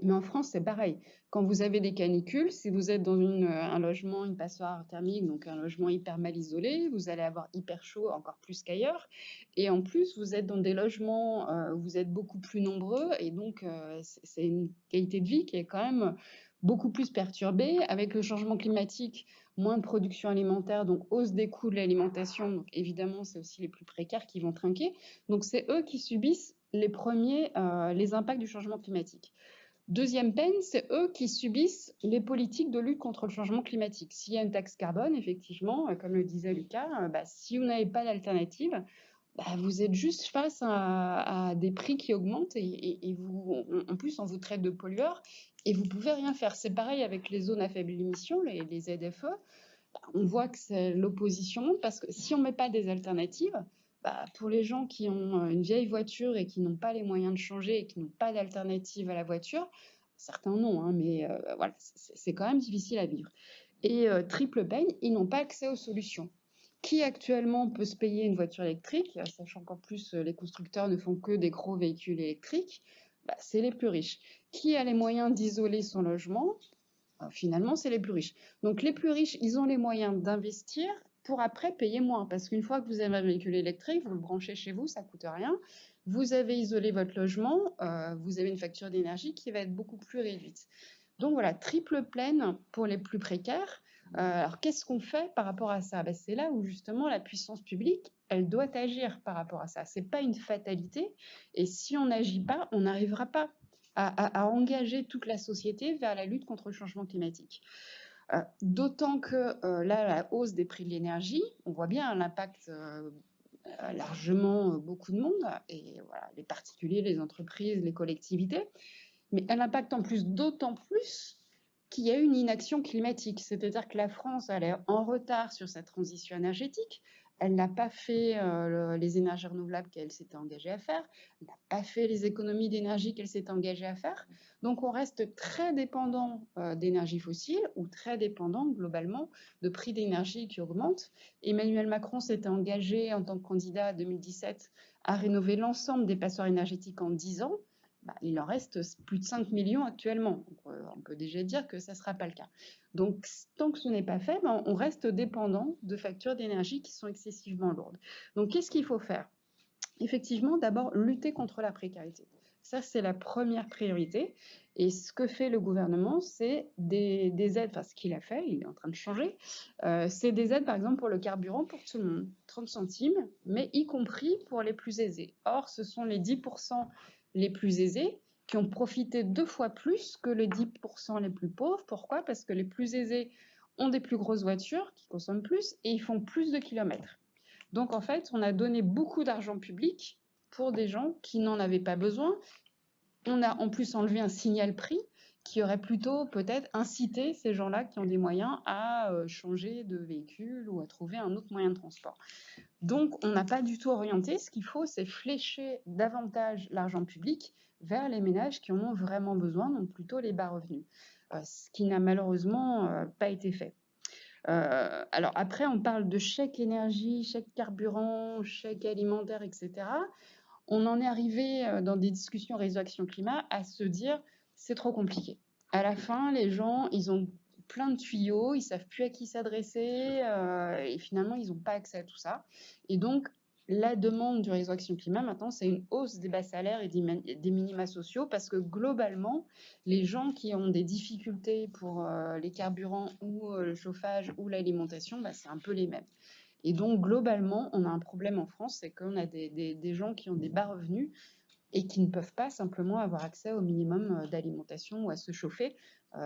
mais en France c'est pareil. Quand vous avez des canicules, si vous êtes dans un logement, une passoire thermique, donc un logement hyper mal isolé, vous allez avoir hyper chaud encore plus qu'ailleurs. Et en plus, vous êtes dans des logements où vous êtes beaucoup plus nombreux et donc c'est une qualité de vie qui est quand même beaucoup plus perturbée. Avec le changement climatique, moins de production alimentaire, donc hausse des coûts de l'alimentation. Donc évidemment, c'est aussi les plus précaires qui vont trinquer. Donc c'est eux qui subissent les premiers les impacts du changement climatique. Deuxième peine, c'est eux qui subissent les politiques de lutte contre le changement climatique. S'il y a une taxe carbone, effectivement, comme le disait Lucas, si vous n'avez pas d'alternative, vous êtes juste face à des prix qui augmentent et vous, en plus, on vous traite de pollueurs et vous ne pouvez rien faire. C'est pareil avec les zones à faible émission, les ZFE. On voit que c'est l'opposition parce que si on ne met pas des alternatives, pour les gens qui ont une vieille voiture et qui n'ont pas les moyens de changer et qui n'ont pas d'alternative à la voiture, certains non, hein, mais voilà, c'est quand même difficile à vivre. Et triple peine, ils n'ont pas accès aux solutions. Qui actuellement peut se payer une voiture électrique, sachant qu'en plus les constructeurs ne font que des gros véhicules électriques, c'est les plus riches. Qui a les moyens d'isoler son logement? Finalement, c'est les plus riches. Donc les plus riches, ils ont les moyens d'investir pour après payer moins. Parce qu'une fois que vous avez un véhicule électrique, vous le branchez chez vous, ça ne coûte rien. Vous avez isolé votre logement, vous avez une facture d'énergie qui va être beaucoup plus réduite. Donc voilà, triple peine pour les plus précaires. Alors qu'est-ce qu'on fait par rapport à ça? C'est là où justement la puissance publique, elle doit agir par rapport à ça. Ce n'est pas une fatalité. Et si on n'agit pas, on n'arrivera pas à engager toute la société vers la lutte contre le changement climatique. D'autant que là, la hausse des prix de l'énergie, on voit bien l'impact largement beaucoup de monde, et voilà, les particuliers, les entreprises, les collectivités, mais elle impacte en plus d'autant plus qu'il y a une inaction climatique, c'est-à-dire que la France, elle est en retard sur sa transition énergétique. Elle n'a pas fait les énergies renouvelables qu'elle s'était engagée à faire. Elle n'a pas fait les économies d'énergie qu'elle s'était engagée à faire. Donc, on reste très dépendant d'énergie fossile ou très dépendant globalement de prix d'énergie qui augmentent. Emmanuel Macron s'était engagé en tant que candidat à 2017 à rénover l'ensemble des passoires énergétiques en 10 ans. il en reste plus de 5 millions actuellement. Donc, on peut déjà dire que ça ne sera pas le cas. Donc, tant que ce n'est pas fait, on reste dépendant de factures d'énergie qui sont excessivement lourdes. Donc, qu'est-ce qu'il faut faire? Effectivement, d'abord, lutter contre la précarité. Ça, c'est la première priorité. Et ce que fait le gouvernement, c'est des aides, enfin ce qu'il a fait, il est en train de changer, c'est des aides par exemple pour le carburant pour tout le monde, 30 centimes, mais y compris pour les plus aisés. Or, ce sont les 10% les plus aisés qui ont profité 2 fois plus que les 10% les plus pauvres. Pourquoi? Parce que les plus aisés ont des plus grosses voitures qui consomment plus et ils font plus de kilomètres. Donc en fait, on a donné beaucoup d'argent public pour des gens qui n'en avaient pas besoin. On a en plus enlevé un signal prix qui aurait plutôt peut-être incité ces gens-là qui ont des moyens à changer de véhicule ou à trouver un autre moyen de transport. Donc on n'a pas du tout orienté. Ce qu'il faut, c'est flécher davantage l'argent public vers les ménages qui en ont vraiment besoin, donc plutôt les bas revenus, ce qui n'a malheureusement pas été fait. Alors après, on parle de chèque énergie, chèque carburant, chèque alimentaire, etc. On en est arrivé dans des discussions Réseau Action Climat à se dire c'est trop compliqué. À la fin, les gens, ils ont plein de tuyaux, ils savent plus à qui s'adresser et finalement, ils n'ont pas accès à tout ça. Et donc, la demande du Réseau Action Climat, maintenant, c'est une hausse des bas salaires et des minima sociaux parce que globalement, les gens qui ont des difficultés pour les carburants ou le chauffage ou l'alimentation, c'est un peu les mêmes. Et donc, globalement, on a un problème en France, c'est qu'on a des gens qui ont des bas revenus et qui ne peuvent pas simplement avoir accès au minimum d'alimentation ou à se chauffer.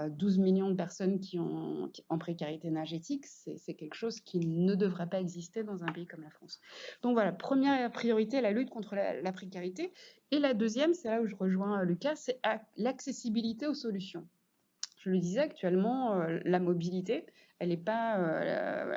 12 millions de personnes qui ont en précarité énergétique, c'est quelque chose qui ne devrait pas exister dans un pays comme la France. Donc voilà, première priorité, la lutte contre la précarité. Et la deuxième, c'est là où je rejoins Lucas, c'est l'accessibilité aux solutions. Je le disais, actuellement, la mobilité, elle n'est pas,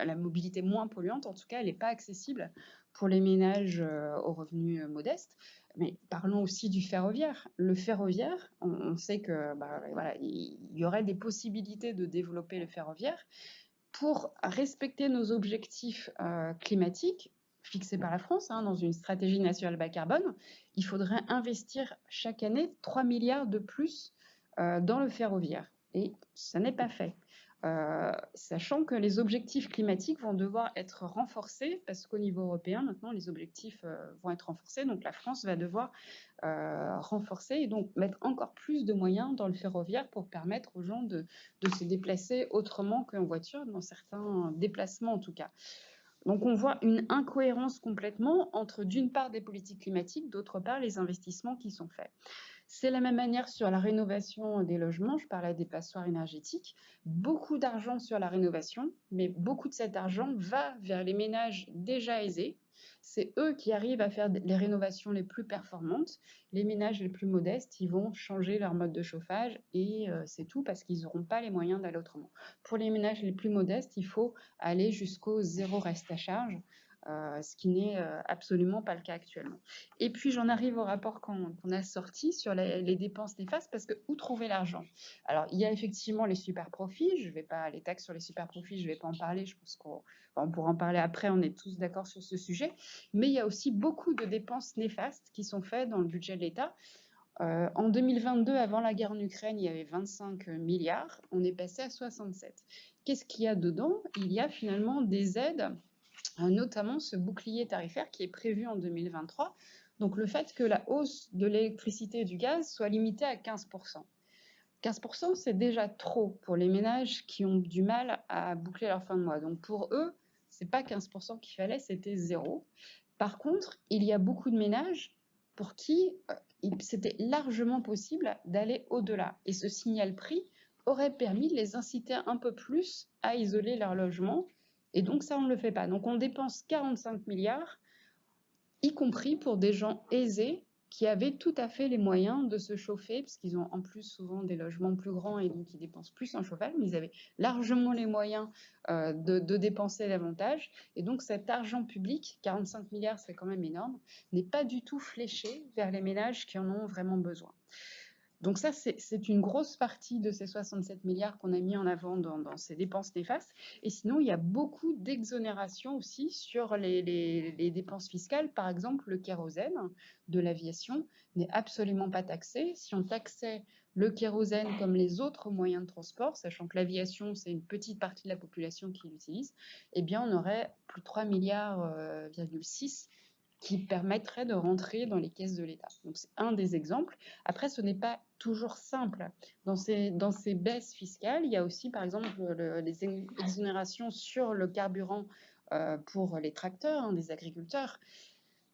la mobilité moins polluante, en tout cas, elle n'est pas accessible pour les ménages aux revenus modestes. Mais parlons aussi du ferroviaire. Le ferroviaire, on sait que voilà, il y aurait des possibilités de développer le ferroviaire pour respecter nos objectifs climatiques fixés par la France dans une stratégie nationale bas carbone. Il faudrait investir chaque année 3 milliards de plus dans le ferroviaire. Et ça n'est pas fait. Sachant que les objectifs climatiques vont devoir être renforcés parce qu'au niveau européen, maintenant, les objectifs vont être renforcés. Donc, la France va devoir renforcer et donc mettre encore plus de moyens dans le ferroviaire pour permettre aux gens de se déplacer autrement qu'en voiture, dans certains déplacements en tout cas. Donc, on voit une incohérence complètement entre, d'une part, des politiques climatiques, d'autre part, les investissements qui sont faits. C'est la même manière sur la rénovation des logements. Je parlais des passoires énergétiques. Beaucoup d'argent sur la rénovation, mais beaucoup de cet argent va vers les ménages déjà aisés. C'est eux qui arrivent à faire les rénovations les plus performantes. Les ménages les plus modestes, ils vont changer leur mode de chauffage et c'est tout parce qu'ils n'auront pas les moyens d'aller autrement. Pour les ménages les plus modestes, il faut aller jusqu'au zéro reste à charge. Ce qui n'est absolument pas le cas actuellement. Et puis, j'en arrive au rapport qu'on a sorti sur les dépenses néfastes, parce que où trouver l'argent? Alors, il y a effectivement les super profits, les taxes sur les super profits, je ne vais pas en parler, je pense qu'on pourra en parler après, on est tous d'accord sur ce sujet, mais il y a aussi beaucoup de dépenses néfastes qui sont faites dans le budget de l'État. En 2022, avant la guerre en Ukraine, il y avait 25 milliards, on est passé à 67. Qu'est-ce qu'il y a dedans? Il y a finalement des aides, notamment ce bouclier tarifaire qui est prévu en 2023. Donc le fait que la hausse de l'électricité et du gaz soit limitée à 15%. 15%, c'est déjà trop pour les ménages qui ont du mal à boucler leur fin de mois. Donc pour eux, ce n'est pas 15% qu'il fallait, c'était 0. Par contre, il y a beaucoup de ménages pour qui c'était largement possible d'aller au-delà. Et ce signal prix aurait permis de les inciter un peu plus à isoler leur logement. Et donc ça, on ne le fait pas. Donc on dépense 45 milliards, y compris pour des gens aisés qui avaient tout à fait les moyens de se chauffer, parce qu'ils ont en plus souvent des logements plus grands et donc ils dépensent plus en chauffage, mais ils avaient largement les moyens de dépenser davantage. Et donc cet argent public, 45 milliards, c'est quand même énorme, n'est pas du tout fléché vers les ménages qui en ont vraiment besoin. Donc ça, c'est une grosse partie de ces 67 milliards qu'on a mis en avant dans ces dépenses néfastes. Et sinon, il y a beaucoup d'exonérations aussi sur les dépenses fiscales. Par exemple, le kérosène de l'aviation n'est absolument pas taxé. Si on taxait le kérosène comme les autres moyens de transport, sachant que l'aviation, c'est une petite partie de la population qui l'utilise, eh bien, on aurait plus de 3,6 milliards qui permettrait de rentrer dans les caisses de l'État. Donc, c'est un des exemples. Après, ce n'est pas toujours simple. Dans ces baisses fiscales, il y a aussi, par exemple, les exonérations sur le carburant pour les tracteurs, des agriculteurs.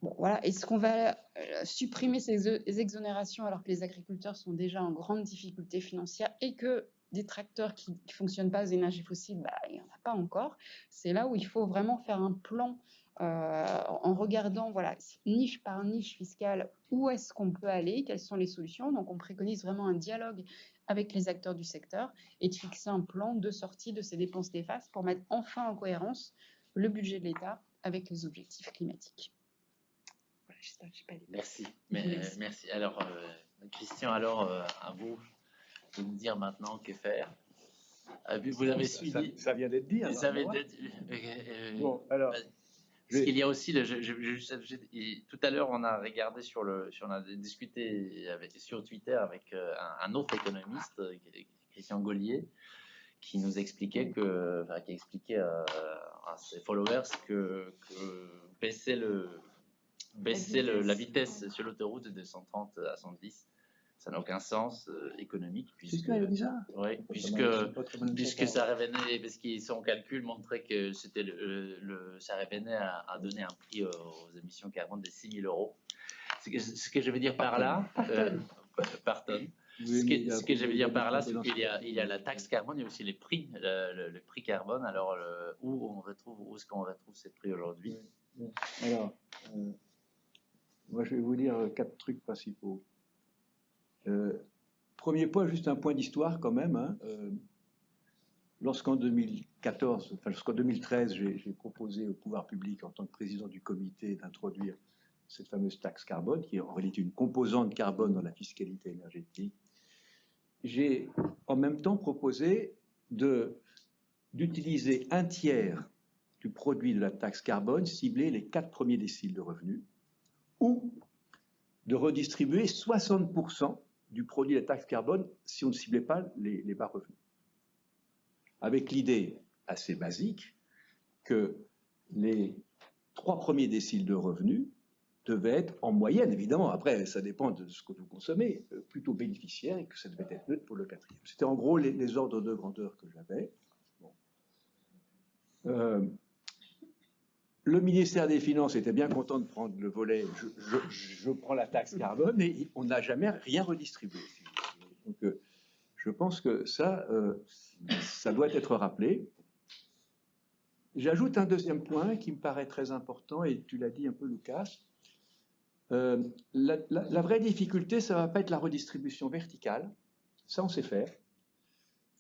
Bon, voilà. Est-ce qu'on va supprimer ces exonérations alors que les agriculteurs sont déjà en grande difficulté financière et que des tracteurs qui ne fonctionnent pas aux énergies fossiles, il n'y en a pas encore. C'est là où il faut vraiment faire un plan en regardant, voilà, niche par niche fiscale, où est-ce qu'on peut aller, quelles sont les solutions. Donc, on préconise vraiment un dialogue avec les acteurs du secteur et de fixer un plan de sortie de ces dépenses néfastes pour mettre enfin en cohérence le budget de l'État avec les objectifs climatiques. Voilà, j'espère que je n'ai pas dit. Merci. Merci. Alors, Christian, à vous de nous dire maintenant que faire. Vous avez suivi. Ça vient d'être dit. Ça vient d'être. Bon, alors. Parce qu'il y a aussi, tout à l'heure, on a regardé on a discuté sur Twitter avec un autre économiste, Christian Gaulier, qui nous expliquait qui expliquait à ses followers que baisser la vitesse sur l'autoroute de 130 à 110, ça n'a aucun sens économique. C'est ce qu'il a dit ça. Oui, puisque ça revenait, parce que son calcul montrait que ça revenait à donner un prix aux émissions carbone de 6 000 euros. Ce que je veux dire par là, par tonne. Ce que je veux dire par là, c'est qu'il y a la taxe carbone, il y a aussi les prix, le prix carbone. Alors, où est-ce qu'on retrouve ces prix aujourd'hui? Alors, moi, je vais vous dire 4 trucs principaux. Premier point, juste un point d'histoire quand même. Hein. Lorsqu'en 2013, j'ai proposé au pouvoir public, en tant que président du comité, d'introduire cette fameuse taxe carbone, qui est en réalité une composante carbone dans la fiscalité énergétique, j'ai en même temps proposé d'utiliser un tiers du produit de la taxe carbone, cibler les 4 premiers déciles de revenus, ou de redistribuer 60% du produit de la taxe carbone si on ne ciblait pas les bas revenus. Avec l'idée assez basique que les 3 premiers déciles de revenus devaient être en moyenne, évidemment, après ça dépend de ce que vous consommez, plutôt bénéficiaires, et que ça devait être neutre pour le 4e. C'était en gros les ordres de grandeur que j'avais. Bon. Le ministère des Finances était bien content de prendre le volet je prends la taxe carbone, et on n'a jamais rien redistribué. Donc je pense que ça doit être rappelé. J'ajoute un deuxième point qui me paraît très important, et tu l'as dit un peu, Lucas. La vraie difficulté, ça ne va pas être la redistribution verticale, ça on sait faire.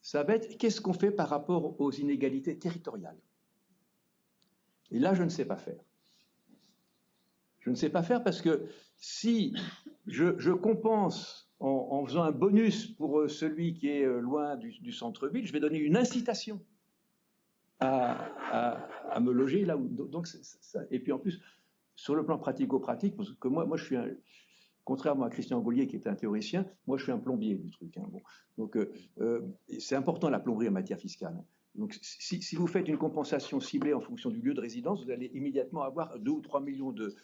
Ça va être qu'est-ce qu'on fait par rapport aux inégalités territoriales. Et là, je ne sais pas faire. Je ne sais pas faire parce que si je compense en faisant un bonus pour celui qui est loin du centre-ville, je vais donner une incitation à me loger là où. Donc, et puis en plus, sur le plan pratico-pratique, parce que moi je suis contrairement à Christian Gaulier qui est un théoricien, moi je suis un plombier du truc. Hein, bon. Donc c'est important la plomberie en matière fiscale. Donc, si vous faites une compensation ciblée en fonction du lieu de résidence, vous allez immédiatement avoir 2 ou 3 millions de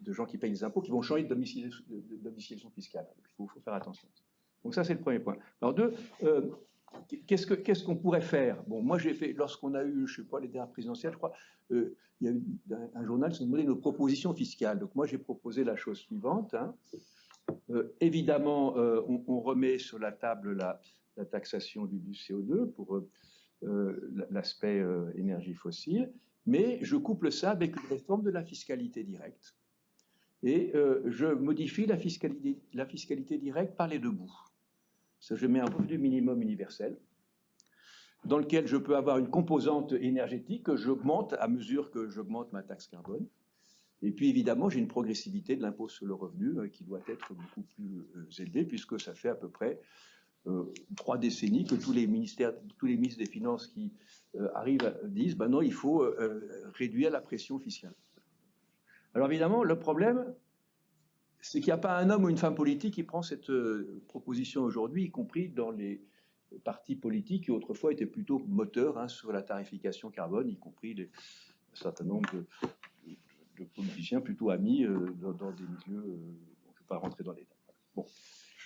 gens qui payent des impôts qui vont changer de domiciliation fiscale. Il faut faire attention. Donc ça, c'est le premier point. Alors qu'est-ce qu'on pourrait faire? Bon, moi j'ai fait, lorsqu'on a eu, je ne sais pas, les dernières présidentielles, je crois, il y a eu un journal qui nous demandait nos propositions fiscales. Donc moi j'ai proposé la chose suivante. Hein. Évidemment, on remet sur la table la taxation du CO2 pour l'aspect énergie fossile, mais je couple ça avec une réforme de la fiscalité directe. Et je modifie la fiscalité directe par les deux bouts. Je mets un revenu minimum universel, dans lequel je peux avoir une composante énergétique que j'augmente à mesure que j'augmente ma taxe carbone. Et puis évidemment, j'ai une progressivité de l'impôt sur le revenu qui doit être beaucoup plus élevée, puisque ça fait à peu près 3 décennies que tous les ministres des Finances qui arrivent disent ben non, il faut réduire la pression fiscale. Alors évidemment, le problème, c'est qu'il n'y a pas un homme ou une femme politique qui prend cette proposition aujourd'hui, y compris dans les partis politiques qui autrefois étaient plutôt moteurs sur la tarification carbone, y compris un certain nombre de politiciens plutôt amis dans des milieux, je ne vais pas rentrer dans les détails. Bon.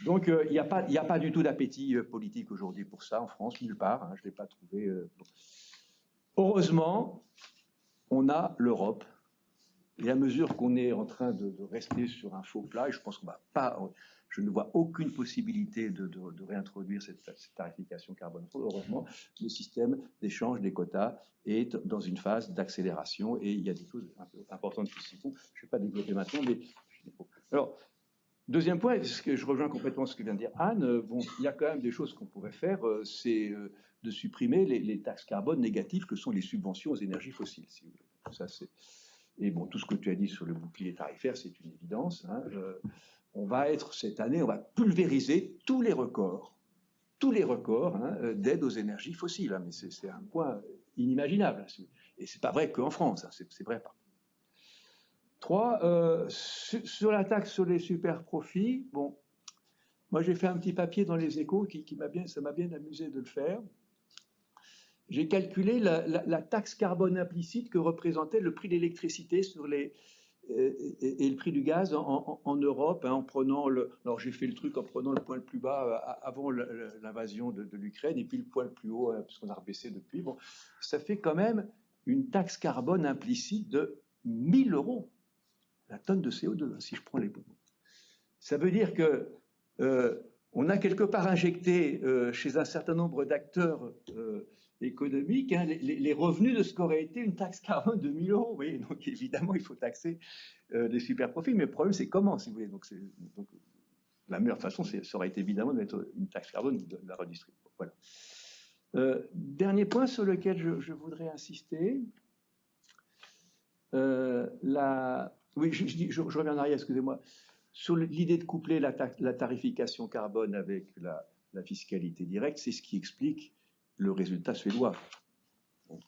Donc il n'y a pas du tout d'appétit politique aujourd'hui pour ça en France, nulle part, je ne l'ai pas trouvé. Bon. Heureusement, on a l'Europe. Et à mesure qu'on est en train de rester sur un faux plat, et je pense qu'on va pas, je ne vois aucune possibilité de réintroduire cette tarification carbone. Heureusement, le système d'échange des quotas est dans une phase d'accélération et il y a des choses un peu importantes qui s'y font. Je ne vais pas développer maintenant, mais alors, deuxième point, ce que je rejoins complètement ce que vient de dire Anne. Bon, il y a quand même des choses qu'on pourrait faire, c'est de supprimer les taxes carbone négatives que sont les subventions aux énergies fossiles. Si vous voulez. Ça, c'est... Et bon, tout ce que tu as dit sur le bouclier tarifaire, c'est une évidence. On va être, cette année, on va pulvériser tous les records d'aide aux énergies fossiles. Mais c'est un point inimaginable. Et c'est pas vrai qu'en France, c'est vrai partout. 3, sur la taxe sur les super profits, bon, moi j'ai fait un petit papier dans les Échos ça m'a bien amusé de le faire. J'ai calculé la taxe carbone implicite que représentait le prix de l'électricité et le prix du gaz en Europe, en prenant alors j'ai fait le truc en prenant le point le plus bas avant l'invasion de l'Ukraine et puis le point le plus haut, parce qu'on a rebaissé depuis. Bon, ça fait quand même une taxe carbone implicite de 1 000 € la tonne de CO2, si je prends les points. Ça veut dire que on a quelque part injecté chez un certain nombre d'acteurs économiques les revenus de ce qu'aurait été une taxe carbone de 1 000 €. Vous voyez, donc évidemment, il faut taxer les super profits, mais le problème, c'est comment, si vous voulez. Donc la meilleure façon, ça aurait été évidemment de mettre une taxe carbone, de la redistribuer. Voilà. Dernier point sur lequel je voudrais insister. Oui, je reviens en arrière, excusez-moi. Sur l'idée de coupler la tarification carbone avec la fiscalité directe, c'est ce qui explique le résultat suédois.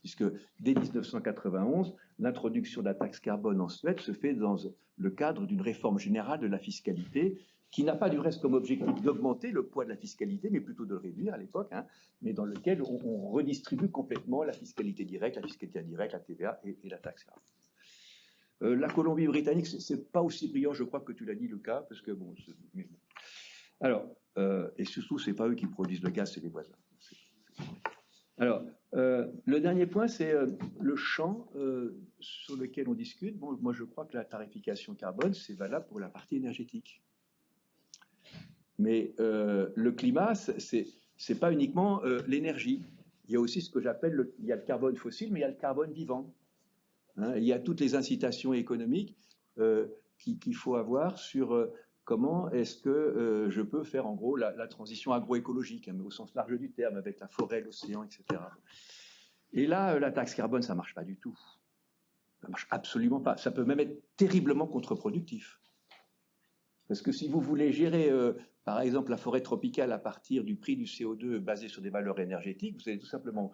Puisque dès 1991, l'introduction de la taxe carbone en Suède se fait dans le cadre d'une réforme générale de la fiscalité qui n'a pas du reste comme objectif d'augmenter le poids de la fiscalité, mais plutôt de le réduire à l'époque, mais dans lequel on redistribue complètement la fiscalité directe, la TVA et la taxe carbone. La Colombie-Britannique, c'est pas aussi brillant, je crois, que tu l'as dit, Lucas, parce que bon. Alors, et surtout, c'est pas eux qui produisent le gaz, c'est les voisins. Alors, le dernier point, c'est le champ sur lequel on discute. Bon, moi, je crois que la tarification carbone, c'est valable pour la partie énergétique. Mais le climat, c'est pas uniquement l'énergie. Il y a aussi ce que j'appelle, il y a le carbone fossile, mais il y a le carbone vivant. Il y a toutes les incitations économiques qu'il faut avoir sur comment est-ce que je peux faire en gros la transition agroécologique, mais au sens large du terme, avec la forêt, l'océan, etc. Et là, la taxe carbone, ça ne marche pas du tout. Ça ne marche absolument pas. Ça peut même être terriblement contre-productif. Parce que si vous voulez gérer, par exemple, la forêt tropicale à partir du prix du CO2 basé sur des valeurs énergétiques, vous allez tout simplement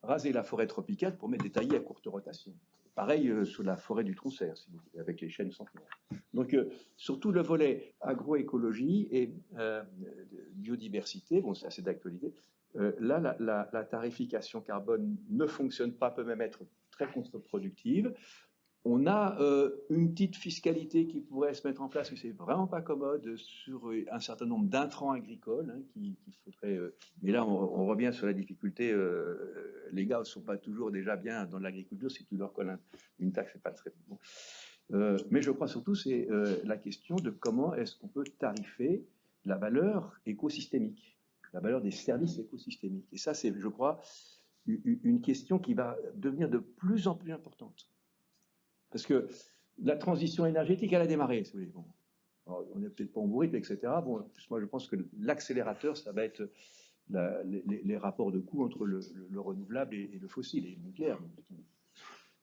raser la forêt tropicale pour mettre des taillis à courte rotation. Pareil sur la forêt du Tronçaire, si vous voulez, avec les chênes centenaires. Donc, surtout le volet agroécologie et biodiversité, bon, c'est assez d'actualité. Là, la tarification carbone ne fonctionne pas, peut même être très contre-productive. On a une petite fiscalité qui pourrait se mettre en place, mais c'est vraiment pas commode, sur un certain nombre d'intrants agricoles qu'il faudrait. Mais là, on revient sur la difficulté. Les gars ne sont pas toujours déjà bien dans l'agriculture. Si tu leur colles une taxe, c'est pas très bon. Mais je crois surtout c'est la question de comment est-ce qu'on peut tarifer la valeur écosystémique, la valeur des services écosystémiques. Et ça, c'est, je crois, une question qui va devenir de plus en plus importante. Parce que la transition énergétique, elle a démarré, si vous voulez. Bon, alors, on n'est peut-être pas en bourrique, etc. Bon, moi, je pense que l'accélérateur, ça va être les rapports de coût entre le renouvelable et le fossile, et le nucléaire.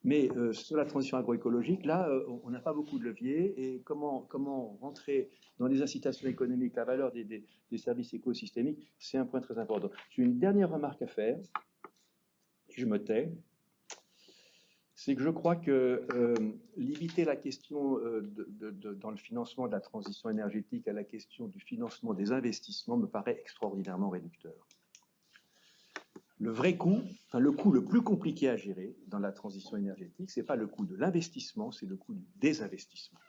Mais sur la transition agroécologique, là, on n'a pas beaucoup de leviers. Et comment rentrer dans les incitations économiques, la valeur des services écosystémiques, c'est un point très important. J'ai une dernière remarque à faire, et je me tais. C'est que je crois que limiter la question dans le financement de la transition énergétique à la question du financement des investissements me paraît extraordinairement réducteur. Le vrai coût, enfin le coût le plus compliqué à gérer dans la transition énergétique, ce n'est pas le coût de l'investissement, c'est le coût du désinvestissement.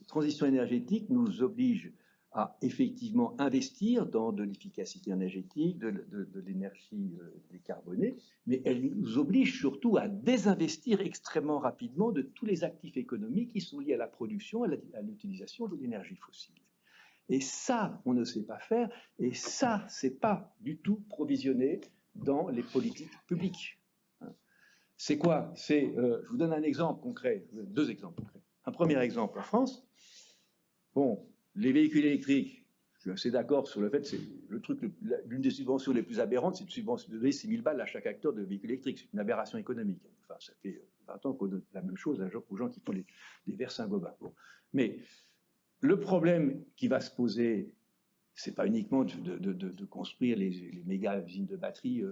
La transition énergétique nous oblige à effectivement investir dans de l'efficacité énergétique, de l'énergie décarbonée, mais elle nous oblige surtout à désinvestir extrêmement rapidement de tous les actifs économiques qui sont liés à la production, à l'utilisation de l'énergie fossile. Et ça, on ne sait pas faire, et ça, c'est pas du tout provisionné dans les politiques publiques. C'est quoi? Je vous donne un exemple concret, deux exemples concrets. Un premier exemple en France. Bon, les véhicules électriques, je suis assez d'accord sur le fait que l'une des subventions les plus aberrantes, c'est de donner 6 000 balles à chaque acteur de véhicule électrique. C'est une aberration économique. Enfin, ça fait 20 ans qu'on donne la même chose aux gens qui font des verres Saint-Gobain. Bon. Mais le problème qui va se poser, c'est pas uniquement de construire les méga usines de batteries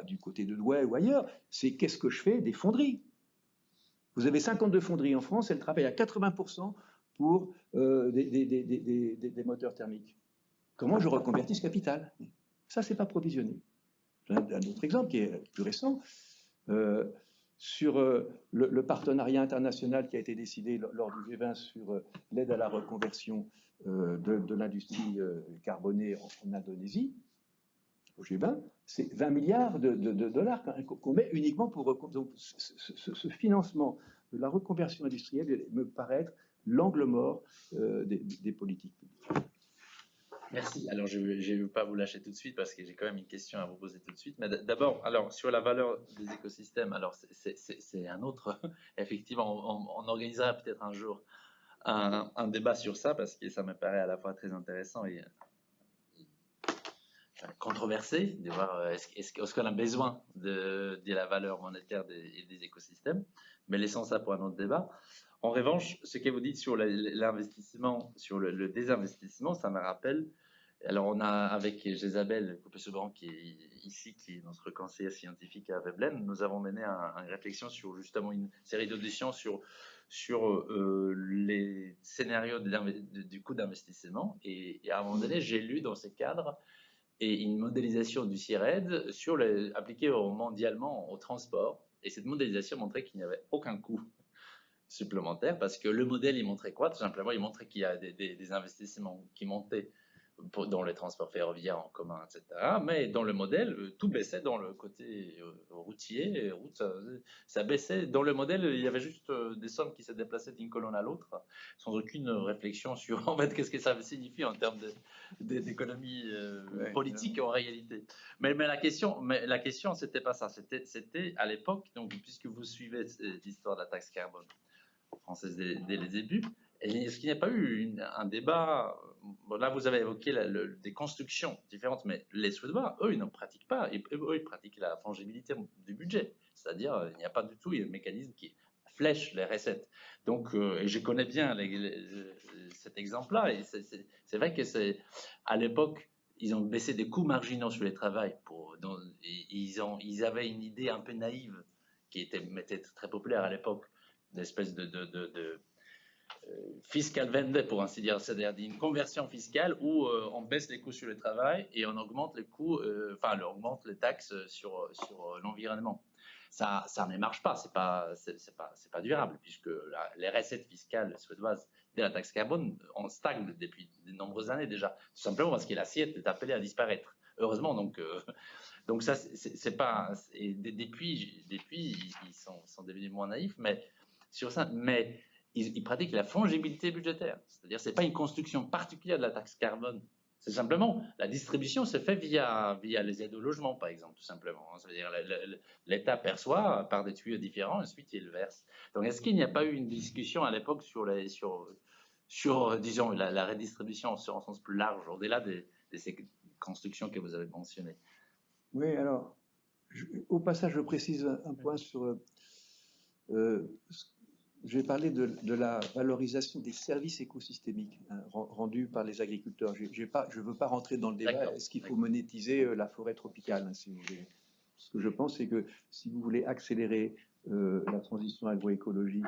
du côté de Douai ou ailleurs, c'est qu'est-ce que je fais des fonderies. Vous avez 52 fonderies en France, elles travaillent à 80% pour des moteurs thermiques. Comment je reconvertis ce capital? Ça, c'est pas provisionné. J'ai un autre exemple qui est plus récent. Sur le partenariat international qui a été décidé lors du G20 sur l'aide à la reconversion de l'industrie carbonée en Indonésie, au G20, c'est 20 milliards de dollars qu'on met uniquement pour... Donc, ce financement de la reconversion industrielle me paraît être l'angle mort des politiques publiques. Merci. Alors, je ne vais pas vous lâcher tout de suite parce que j'ai quand même une question à vous poser tout de suite. Mais d'abord, alors sur la valeur des écosystèmes, alors c'est un autre. Effectivement, on organisera peut-être un jour un débat sur ça parce que ça me paraît à la fois très intéressant et controversé de voir est-ce qu'on a besoin de la valeur monétaire des écosystèmes. Mais laissons ça pour un autre débat. En revanche, ce que vous dites sur l'investissement, sur le désinvestissement, ça me rappelle. Alors, on a avec Jésabel Coupé-Sebran, qui est ici, qui est notre conseillère scientifique à Veblen, nous avons mené une réflexion sur justement une série d'auditions sur les scénarios du coût d'investissement. Et à un moment donné, j'ai lu dans ces cadres et une modélisation du CIRED appliquée mondialement au transport. Et cette modélisation montrait qu'il n'y avait aucun coût supplémentaire parce que le modèle, il montrait quoi? Tout simplement, il montrait qu'il y a des investissements qui montaient dans les transports ferroviaires en commun, etc. Mais dans le modèle, tout baissait dans le côté routier, ça baissait. Dans le modèle, il y avait juste des sommes qui se déplaçaient d'une colonne à l'autre, sans aucune réflexion sur en fait qu'est-ce que ça signifie en termes d'économie politique en réalité. Mais la question, c'était pas ça. C'était à l'époque, donc puisque vous suivez l'histoire de la taxe carbone française dès les débuts, est-ce qu'il n'y a pas eu un débat? Bon, là, vous avez évoqué des constructions différentes, mais les Suédois, eux, ils ne pratiquent pas. Eux, ils pratiquent la fongibilité du budget. C'est-à-dire, il n'y a pas du tout un mécanisme qui flèche les recettes. Donc, et je connais bien cet exemple-là. Et c'est vrai que à l'époque, ils ont baissé des coûts marginaux sur les travails. Ils avaient une idée un peu naïve qui était très populaire à l'époque, d'espèce de fiscal vende, pour ainsi dire, c'est-à-dire une conversion fiscale où on baisse les coûts sur le travail et on augmente les coûts, on augmente les taxes sur l'environnement. Ça ne marche pas, c'est pas durable puisque les recettes fiscales suédoises de la taxe carbone on stagne depuis de nombreuses années déjà, tout simplement parce que l'assiette est appelée à disparaître. Heureusement, donc ça c'est pas. Et depuis ils sont devenus moins naïfs, mais sur ça, mais ils pratiquent la fongibilité budgétaire. C'est-à-dire, ce n'est pas une construction particulière de la taxe carbone. C'est simplement, la distribution se fait via les aides au logement, par exemple, tout simplement. C'est-à-dire, l'État perçoit par des tuyaux différents, ensuite il verse. Donc, est-ce qu'il n'y a pas eu une discussion à l'époque sur disons, la redistribution sur un sens plus large, au-delà de ces constructions que vous avez mentionnées? Oui, alors, Au passage, je précise un point sur... je vais parler de la valorisation des services écosystémiques rendus par les agriculteurs. Je ne veux pas rentrer dans le débat, est-ce qu'il faut monétiser la forêt tropicale, si vous voulez. Ce que je pense, c'est que si vous voulez accélérer la transition agroécologique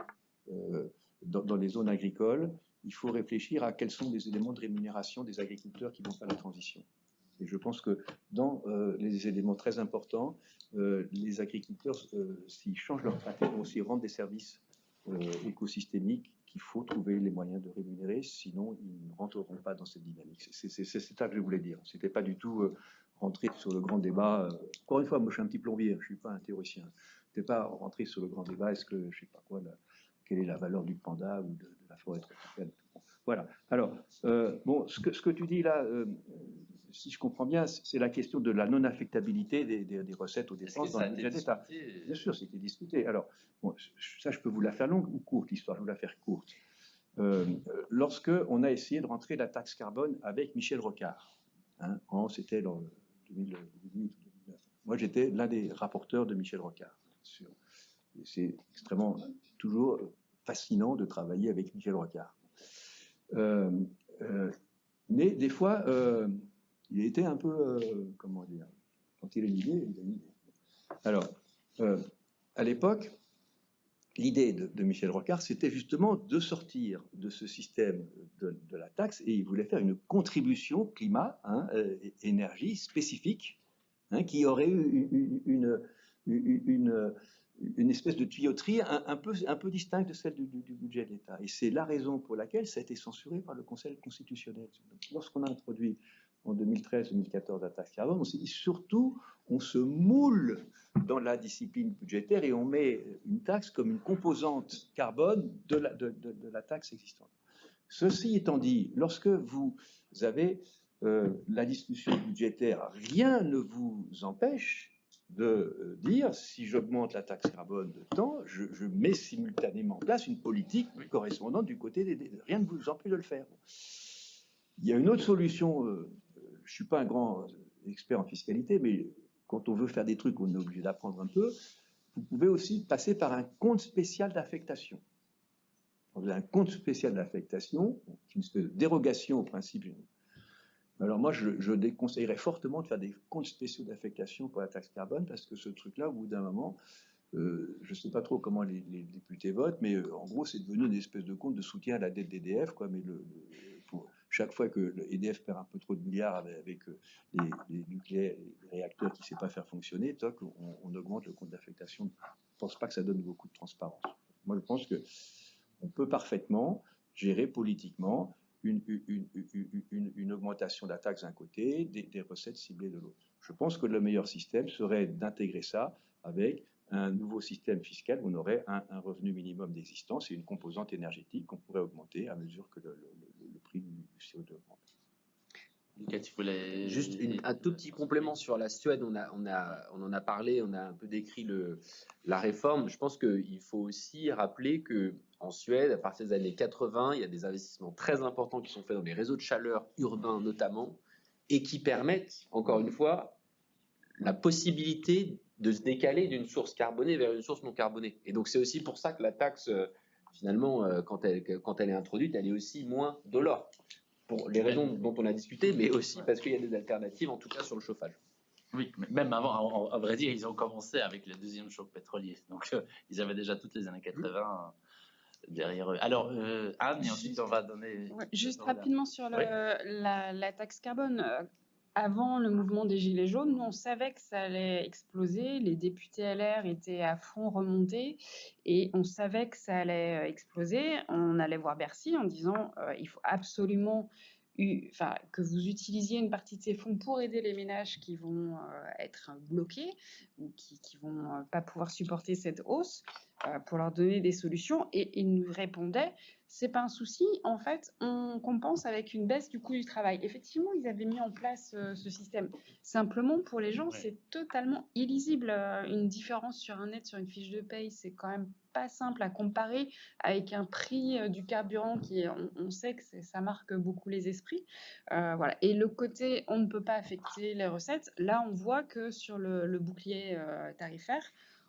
dans les zones agricoles, il faut réfléchir à quels sont les éléments de rémunération des agriculteurs qui vont faire la transition. Et je pense que dans les éléments très importants, les agriculteurs, s'ils changent leur pratique, vont aussi rendre des services écosystémiques qu'il faut trouver les moyens de rémunérer, sinon ils ne rentreront pas dans cette dynamique. C'est ça que je voulais dire. C'était pas du tout rentrer sur le grand débat. Encore une fois, moi je suis un petit plombier, je suis pas un théoricien. C'était pas rentrer sur le grand débat. Est-ce que je sais pas quoi, quelle est la valeur du panda ou de la forêt tropicale. Voilà. Alors bon, ce que tu dis là. Si je comprends bien, c'est la question de la non-affectabilité des recettes aux dépenses dans le budget d'État. Bien sûr, c'était discuté. Alors, bon, ça, je peux vous la faire longue ou courte, l'histoire, je vais vous la faire courte. Lorsque on a essayé de rentrer la taxe carbone avec Michel Rocard, hein, c'était en 2008 ou 2009. Moi, j'étais l'un des rapporteurs de Michel Rocard. C'est extrêmement, toujours fascinant de travailler avec Michel Rocard. Mais des fois... il était un peu, comment dire, quand il a une idée, il a une idée. Alors, à l'époque, l'idée de Michel Rocard, c'était justement de sortir de ce système de la taxe, et il voulait faire une contribution climat, énergie spécifique, qui aurait eu une espèce de tuyauterie un peu distincte de celle du budget de l'État. Et c'est la raison pour laquelle ça a été censuré par le Conseil constitutionnel. Donc, lorsqu'on a introduit en 2013-2014 la taxe carbone, on s'est dit surtout, on se moule dans la discipline budgétaire et on met une taxe comme une composante carbone de la taxe existante. Ceci étant dit, lorsque vous avez la discussion budgétaire, rien ne vous empêche de dire, si j'augmente la taxe carbone de temps, je mets simultanément en place une politique correspondante du côté des... Rien ne vous empêche de le faire. Il y a une autre solution... je ne suis pas un grand expert en fiscalité, mais quand on veut faire des trucs, on est obligé d'apprendre un peu. Vous pouvez aussi passer par un compte spécial d'affectation. Vous avez un compte spécial d'affectation, une espèce de dérogation au principe. Alors moi, je déconseillerais fortement de faire des comptes spéciaux d'affectation pour la taxe carbone, parce que ce truc-là, au bout d'un moment, je ne sais pas trop comment les députés votent, mais en gros, c'est devenu une espèce de compte de soutien à la dette d'EDF, quoi, mais chaque fois que l'EDF perd un peu trop de milliards avec les nucléaires, les réacteurs qui ne savent pas faire fonctionner, toc, on augmente le compte d'affectation. Je ne pense pas que ça donne beaucoup de transparence. Moi, je pense qu'on peut parfaitement gérer politiquement une augmentation de la taxe d'un côté, des recettes ciblées de l'autre. Je pense que le meilleur système serait d'intégrer ça avec un nouveau système fiscal où on aurait un revenu minimum d'existence et une composante énergétique qu'on pourrait augmenter à mesure que le prix du CO2 augmente. Lucas, tu voulais... Juste un tout petit complément sur la Suède. On en a parlé, on a un peu décrit la réforme. Je pense qu'il faut aussi rappeler qu'en Suède, à partir des années 80, il y a des investissements très importants qui sont faits dans les réseaux de chaleur urbains notamment, et qui permettent, encore une fois, la possibilité de se décaler d'une source carbonée vers une source non carbonée. Et donc c'est aussi pour ça que la taxe, finalement, quand elle est introduite, elle est aussi moins dolore. Pour les raisons dont on a discuté, mais aussi parce qu'il y a des alternatives, en tout cas sur le chauffage. Oui, mais même avant, à vrai dire, ils ont commencé avec le deuxième choc pétrolier. Donc, ils avaient déjà toutes les années 80 derrière eux. Alors, Anne, et ensuite, on va donner... Ouais, juste rapidement sur la taxe carbone. Avant le mouvement des Gilets jaunes, nous, on savait que ça allait exploser. Les députés LR étaient à fond remontés et on savait que ça allait exploser. On allait voir Bercy en disant il faut absolument que vous utilisiez une partie de ces fonds pour aider les ménages qui vont être bloqués ou qui vont pas pouvoir supporter cette hausse. pour leur donner des solutions. Et ils nous répondaient, c'est pas un souci, en fait, on compense avec une baisse du coût du travail. Effectivement, ils avaient mis en place ce système. Simplement, pour les gens, c'est totalement illisible. Une différence sur un net, sur une fiche de paye, c'est quand même pas simple à comparer avec un prix du carburant qui, on sait que ça marque beaucoup les esprits. Voilà. Et le côté, on ne peut pas affecter les recettes, là, on voit que sur le bouclier tarifaire,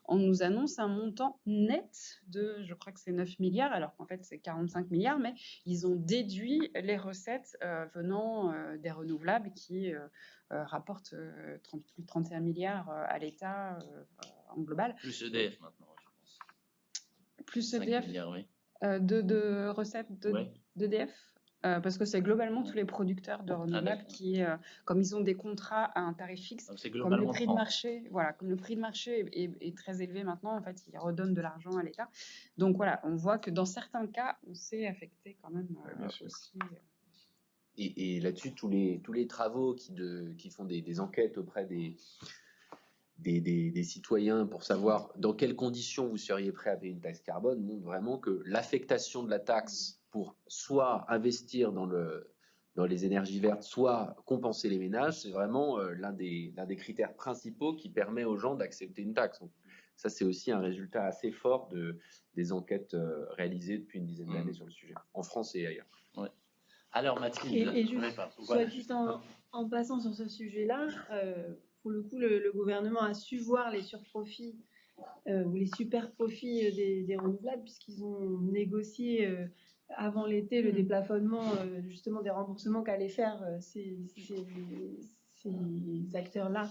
on nous annonce un montant net de, je crois que c'est 9 milliards, alors qu'en fait c'est 45 milliards, mais ils ont déduit les recettes venant des renouvelables qui rapportent plus de 31 milliards à l'État en global. Plus EDF maintenant, je pense. Plus 5 EDF milliards, oui. de recettes d'EDF parce que c'est globalement tous les producteurs de renouvelables qui, comme ils ont des contrats à un tarif fixe, comme le prix de marché, voilà, comme le prix de marché est très élevé maintenant, en fait, ils redonnent de l'argent à l'État. Donc voilà, on voit que dans certains cas, on s'est affecté quand même aussi. Et là-dessus, tous les travaux qui font des enquêtes auprès des citoyens pour savoir dans quelles conditions vous seriez prêt à payer une taxe carbone montrent vraiment que l'affectation de la taxe pour soit investir dans les énergies vertes, soit compenser les ménages, c'est vraiment l'un des critères principaux qui permet aux gens d'accepter une taxe. Donc, ça, c'est aussi un résultat assez fort des enquêtes réalisées depuis une dizaine d'années sur le sujet, en France et ailleurs. Ouais. Alors Mathilde, juste en passant sur ce sujet-là, pour le coup, le gouvernement a su voir les surprofits ou les super profits des renouvelables, puisqu'ils ont négocié avant l'été le déplafonnement justement des remboursements qu'allaient faire ces acteurs-là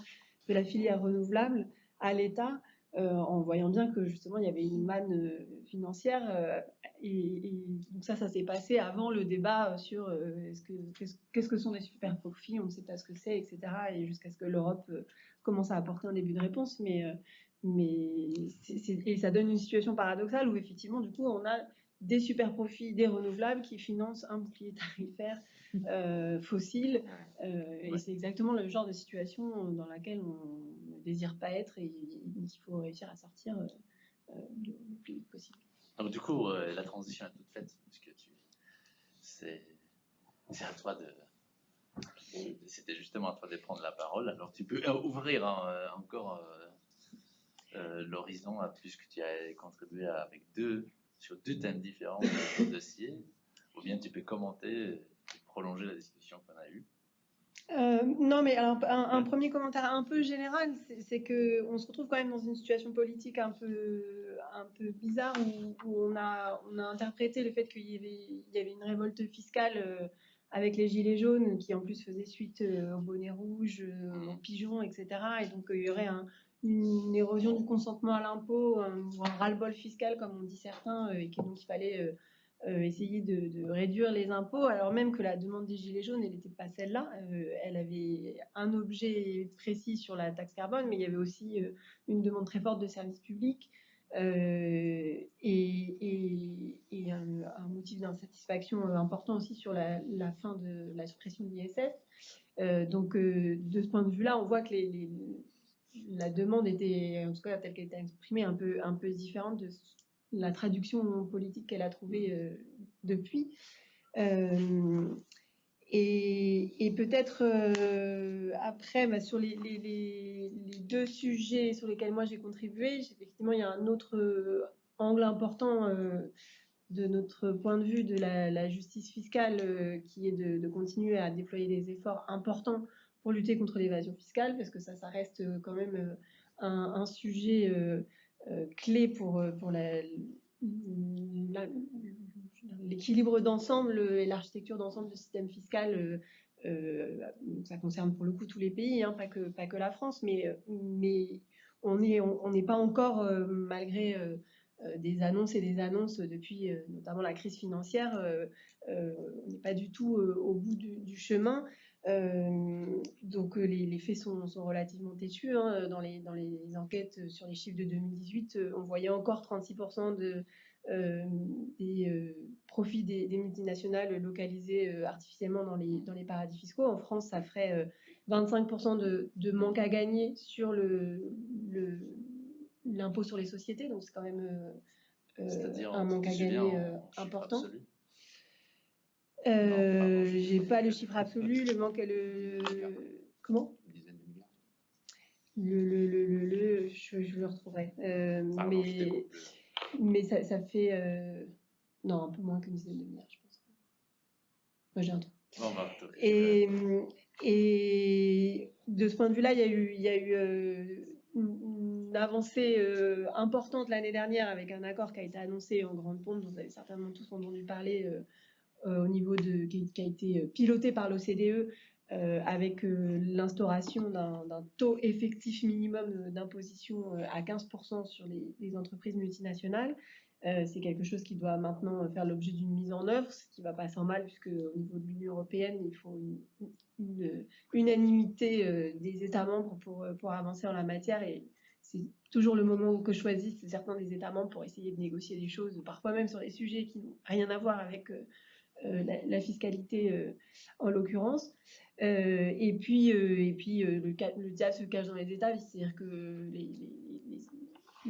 de la filière renouvelable à l'État, en voyant bien que justement il y avait une manne financière. Et donc ça s'est passé avant le débat sur qu'est-ce que sont les super profits, on ne sait pas ce que c'est, etc. Et jusqu'à ce que l'Europe commence à apporter un début de réponse. Et ça donne une situation paradoxale où effectivement, du coup, on a des super profits des renouvelables qui financent un bouclier tarifaire fossile. Et c'est exactement le genre de situation dans laquelle on ne désire pas être et qu'il faut réussir à sortir le plus vite possible. Donc du coup, la transition est toute faite, puisque c'est à toi c'était justement à toi de prendre la parole. Alors tu peux ouvrir encore l'horizon puisque tu as contribué sur deux thèmes différents au dossier, ou bien tu peux commenter et prolonger la discussion qu'on a eue. Non, mais alors un premier commentaire un peu général, c'est que on se retrouve quand même dans une situation politique un peu bizarre où on a interprété le fait qu'il y avait une révolte fiscale avec les gilets jaunes qui en plus faisait suite aux bonnets rouges, aux pigeons, etc. Et donc il y aurait une érosion du consentement à l'impôt, ou un ras-le-bol fiscal comme on dit certains, et donc il fallait essayer de réduire les impôts, alors même que la demande des Gilets jaunes, elle n'était pas celle-là. Elle avait un objet précis sur la taxe carbone, mais il y avait aussi une demande très forte de services publics et un motif d'insatisfaction important aussi sur la fin de la suppression de l'ISF. Donc, de ce point de vue-là, on voit que la demande était, en tout cas telle qu'elle était exprimée, un peu différente de la traduction politique qu'elle a trouvée depuis. Et peut-être après, sur les deux sujets sur lesquels moi j'ai contribué, effectivement, il y a un autre angle important de notre point de vue de la justice fiscale qui est de continuer à déployer des efforts importants pour lutter contre l'évasion fiscale, parce que ça reste quand même un sujet clé pour l'équilibre d'ensemble et l'architecture d'ensemble du système fiscal. Ça concerne pour le coup tous les pays, hein, pas que la France, mais on n'est pas encore, malgré des annonces et des annonces depuis notamment la crise financière, on n'est pas du tout au bout du chemin. Donc les faits sont relativement têtus, hein. Dans les enquêtes sur les chiffres de 2018, on voyait encore 36% des profits des multinationales localisés artificiellement dans les paradis fiscaux. En France, ça ferait 25% de manque à gagner sur l'impôt sur les sociétés, donc c'est quand même C'est-à-dire un manque à Julien, gagner en chiffre important. absolu. J'ai pas le chiffre absolu, le manque est comment? Une dizaine de milliards. Je le retrouverai. Pardon, je t'ai coupé. Mais ça fait non, un peu moins qu'une dizaine de milliards, je pense. Moi, j'ai un truc. Bon, bah, je vais- Et de ce point de vue-là, il y a eu une avancée importante l'année dernière avec un accord qui a été annoncé en grande pompe, dont vous avez certainement tous entendu parler, au niveau qui a été piloté par l'OCDE, avec l'instauration d'un taux effectif minimum d'imposition à 15% sur les entreprises multinationales. C'est quelque chose qui doit maintenant faire l'objet d'une mise en œuvre, ce qui ne va pas sans mal, puisque au niveau de l'Union européenne, il faut une unanimité des États membres pour avancer en la matière. Et c'est toujours le moment que choisissent certains des États membres pour essayer de négocier des choses, parfois même sur des sujets qui n'ont rien à voir avec la fiscalité en l'occurrence. Et puis le diable se cache dans les détails, c'est-à-dire que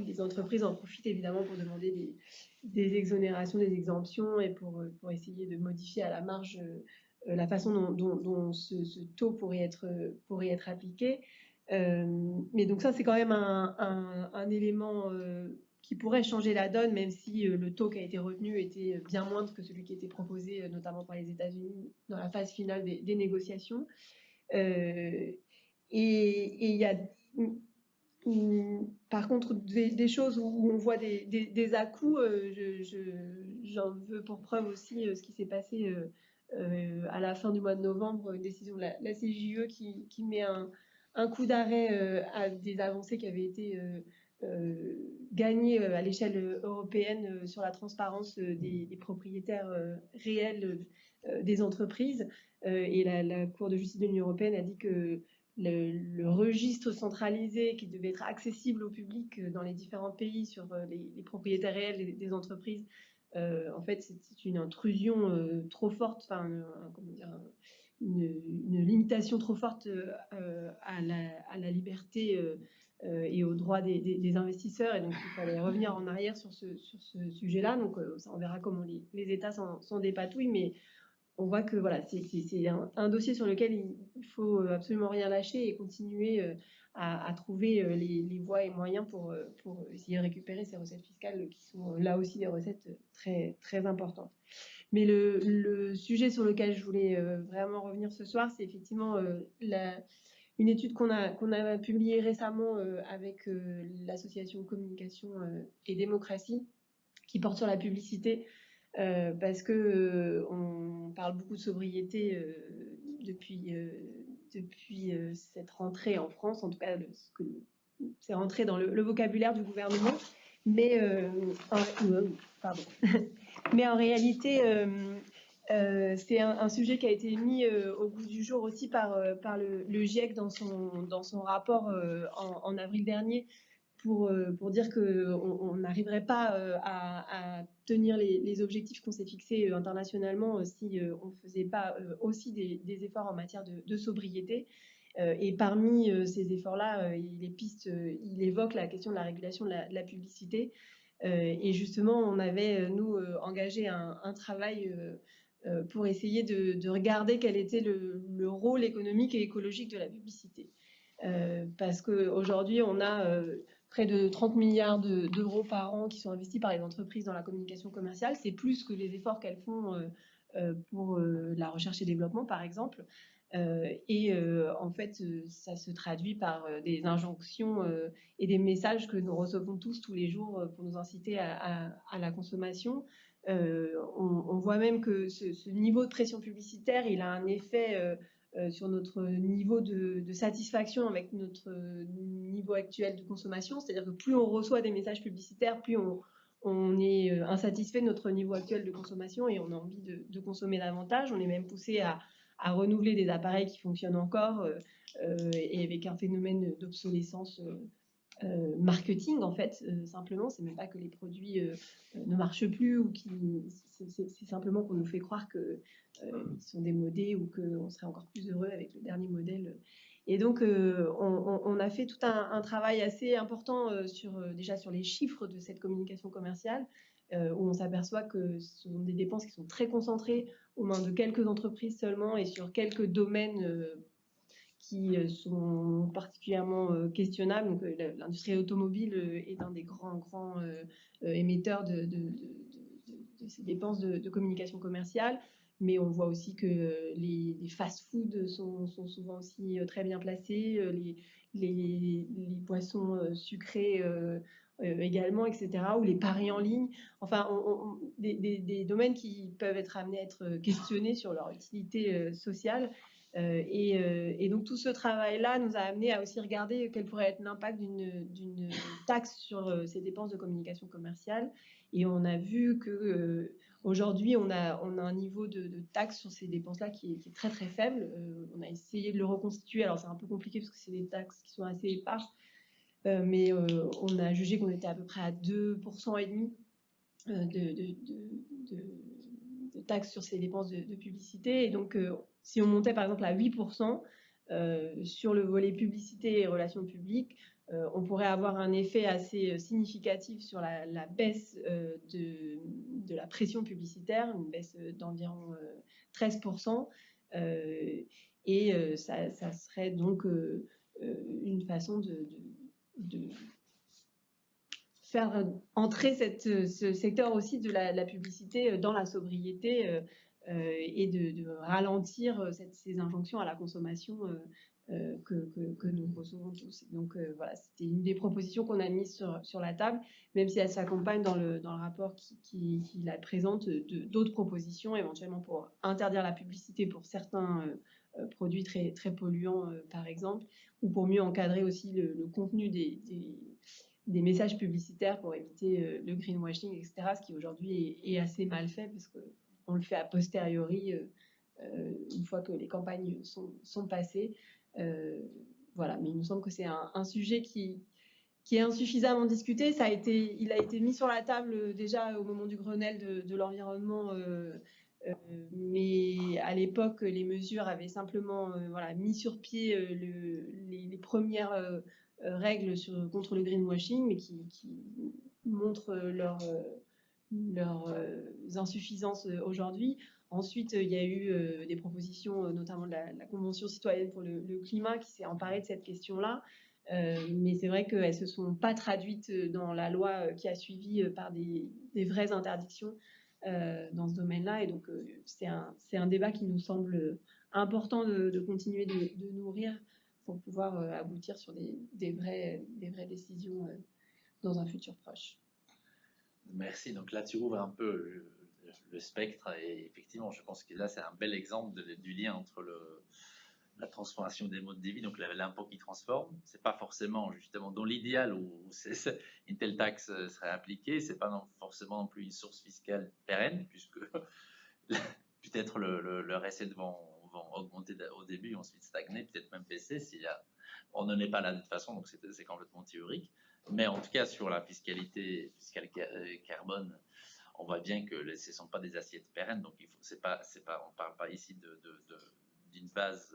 les entreprises en profitent évidemment pour demander des exonérations, des exemptions et pour essayer de modifier à la marge la façon dont ce taux pourrait être appliqué. Mais donc ça, c'est quand même un élément qui pourrait changer la donne, même si le taux qui a été retenu était bien moindre que celui qui était proposé, notamment par les États-Unis, dans la phase finale des négociations. Et il y a par contre des choses où on voit des à-coups. J'en veux pour preuve aussi ce qui s'est passé à la fin du mois de novembre, une décision de la CJUE qui met un coup d'arrêt à des avancées qui avaient été gagnées à l'échelle européenne sur la transparence des propriétaires réels des entreprises. Et la Cour de justice de l'Union européenne a dit que le registre centralisé qui devait être accessible au public dans les différents pays sur les propriétaires réels des entreprises, en fait, c'est une intrusion trop forte, enfin, comment dire, une limitation trop forte à la liberté et aux droits des investisseurs. Et donc, il fallait revenir en arrière sur ce sujet-là. Donc, ça, on verra comment les États s'en dépatouillent, mais on voit que voilà, c'est un dossier sur lequel il faut absolument rien lâcher et continuer à trouver les voies et moyens pour essayer de récupérer ces recettes fiscales qui sont là aussi des recettes très, très importantes. Mais le sujet sur lequel je voulais vraiment revenir ce soir, c'est effectivement une étude qu'on a publiée récemment avec l'association Communication et Démocratie, qui porte sur la publicité. Parce que on parle beaucoup de sobriété depuis cette rentrée en France, en tout cas c'est rentré dans le vocabulaire du gouvernement, mais mais en réalité c'est un sujet qui a été mis au goût du jour aussi par le GIEC dans son rapport en avril dernier, pour dire qu'on n'arriverait pas à tenir les objectifs qu'on s'est fixés internationalement si on ne faisait pas aussi des efforts en matière de sobriété. Et parmi ces efforts-là, il évoque la question de la régulation de la publicité. Et justement, on avait, nous, engagé un travail pour essayer de regarder quel était le rôle économique et écologique de la publicité. Parce qu'aujourd'hui, on a près de 30 milliards d'euros par an qui sont investis par les entreprises dans la communication commerciale. C'est plus que les efforts qu'elles font pour la recherche et développement, par exemple. En fait, ça se traduit par des injonctions et des messages que nous recevons tous les jours pour nous inciter à la consommation. On voit même que ce niveau de pression publicitaire, il a un effet sur notre niveau de satisfaction avec notre niveau actuel de consommation. C'est-à-dire que plus on reçoit des messages publicitaires, plus on est insatisfait de notre niveau actuel de consommation et on a envie de consommer davantage. On est même poussé à renouveler des appareils qui fonctionnent encore et avec un phénomène d'obsolescence marketing, en fait, simplement. C'est même pas que les produits ne marchent plus ou c'est simplement qu'on nous fait croire qu'ils sont démodés ou qu'on serait encore plus heureux avec le dernier modèle. Et donc, on a fait tout un travail assez important déjà sur les chiffres de cette communication commerciale, où on s'aperçoit que ce sont des dépenses qui sont très concentrées aux mains de quelques entreprises seulement et sur quelques domaines qui sont particulièrement questionnables. Donc, l'industrie automobile est un des grands émetteurs de ces dépenses de communication commerciale. Mais on voit aussi que les fast-foods sont souvent aussi très bien placés, les boissons sucrées également, etc., ou les paris en ligne. Enfin, des domaines qui peuvent être amenés à être questionnés sur leur utilité sociale. Et donc tout ce travail-là nous a amené à aussi regarder quel pourrait être l'impact d'une taxe sur ces dépenses de communication commerciale. Et on a vu que aujourd'hui, on a un niveau de taxe sur ces dépenses-là qui est très très faible. On a essayé de le reconstituer. Alors c'est un peu compliqué parce que c'est des taxes qui sont assez éparses, mais on a jugé qu'on était à peu près à 2,5% de taxes sur ces dépenses de publicité. Et donc, si on montait par exemple à 8% sur le volet publicité et relations publiques, on pourrait avoir un effet assez significatif sur la baisse de la pression publicitaire, une baisse d'environ 13%. Et ça serait donc une façon de faire entrer ce secteur aussi de la publicité dans la sobriété et de ralentir ces injonctions à la consommation que nous recevons tous. Donc voilà, c'était une des propositions qu'on a mises sur la table, même si elle s'accompagne dans le rapport qui la présente d'autres propositions, éventuellement pour interdire la publicité pour certains produits très, très polluants, par exemple, ou pour mieux encadrer aussi le contenu des messages publicitaires pour éviter le greenwashing, etc., ce qui aujourd'hui est assez mal fait parce qu'on le fait a posteriori une fois que les campagnes sont passées. Voilà, mais il me semble que c'est un sujet qui est insuffisamment discuté. Il a été mis sur la table déjà au moment du Grenelle de l'environnement, mais à l'époque, les mesures avaient simplement mis sur pied les premières règles contre le greenwashing, mais qui montrent leurs insuffisances aujourd'hui. Ensuite, il y a eu des propositions, notamment de la Convention citoyenne pour le climat, qui s'est emparée de cette question-là. Mais c'est vrai qu'elles ne se sont pas traduites dans la loi qui a suivi par des vraies interdictions dans ce domaine-là. Et donc, c'est un débat qui nous semble important de continuer de nourrir pour pouvoir aboutir sur des vraies décisions dans un futur proche. Merci. Donc là, tu ouvres un peu le spectre et effectivement, je pense que là, c'est un bel exemple du lien entre la transformation des modes de vie, donc l'impôt qui transforme. C'est pas forcément justement dans l'idéal où une telle taxe serait appliquée. C'est pas forcément non plus une source fiscale pérenne, puisque peut-être le recette vont augmenter au début, ensuite stagner, peut-être même baisser on n'en est pas là de toute façon, donc c'est complètement théorique. Mais en tout cas, sur la fiscale carbone, on voit bien que ce ne sont pas des assiettes pérennes, donc on ne parle pas ici d'une base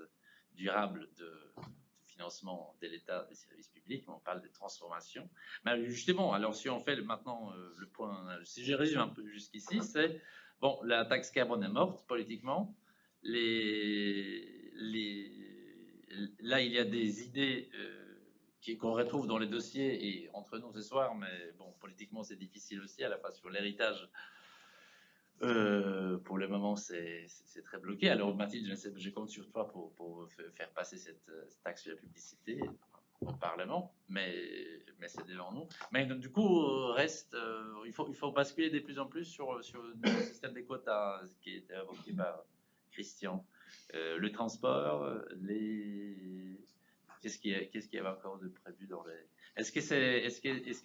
durable de financement de l'État des services publics, mais on parle de transformation. Mais justement, alors si on fait maintenant le point, si je résume un peu jusqu'ici, c'est, bon, la taxe carbone est morte politiquement, là il y a des idées qu'on retrouve dans les dossiers et entre nous ce soir, mais bon, politiquement c'est difficile aussi, à la fois sur l'héritage. Pour le moment, c'est très bloqué. Alors, Mathilde, je compte sur toi pour faire passer cette taxe sur la publicité au Parlement, mais c'est devant nous. Mais donc, du coup, il faut basculer de plus en plus sur le système des quotas qui était évoqué par Christian. Le transport, qu'est-ce qu'il y avait encore de prévu dans les... Est-ce que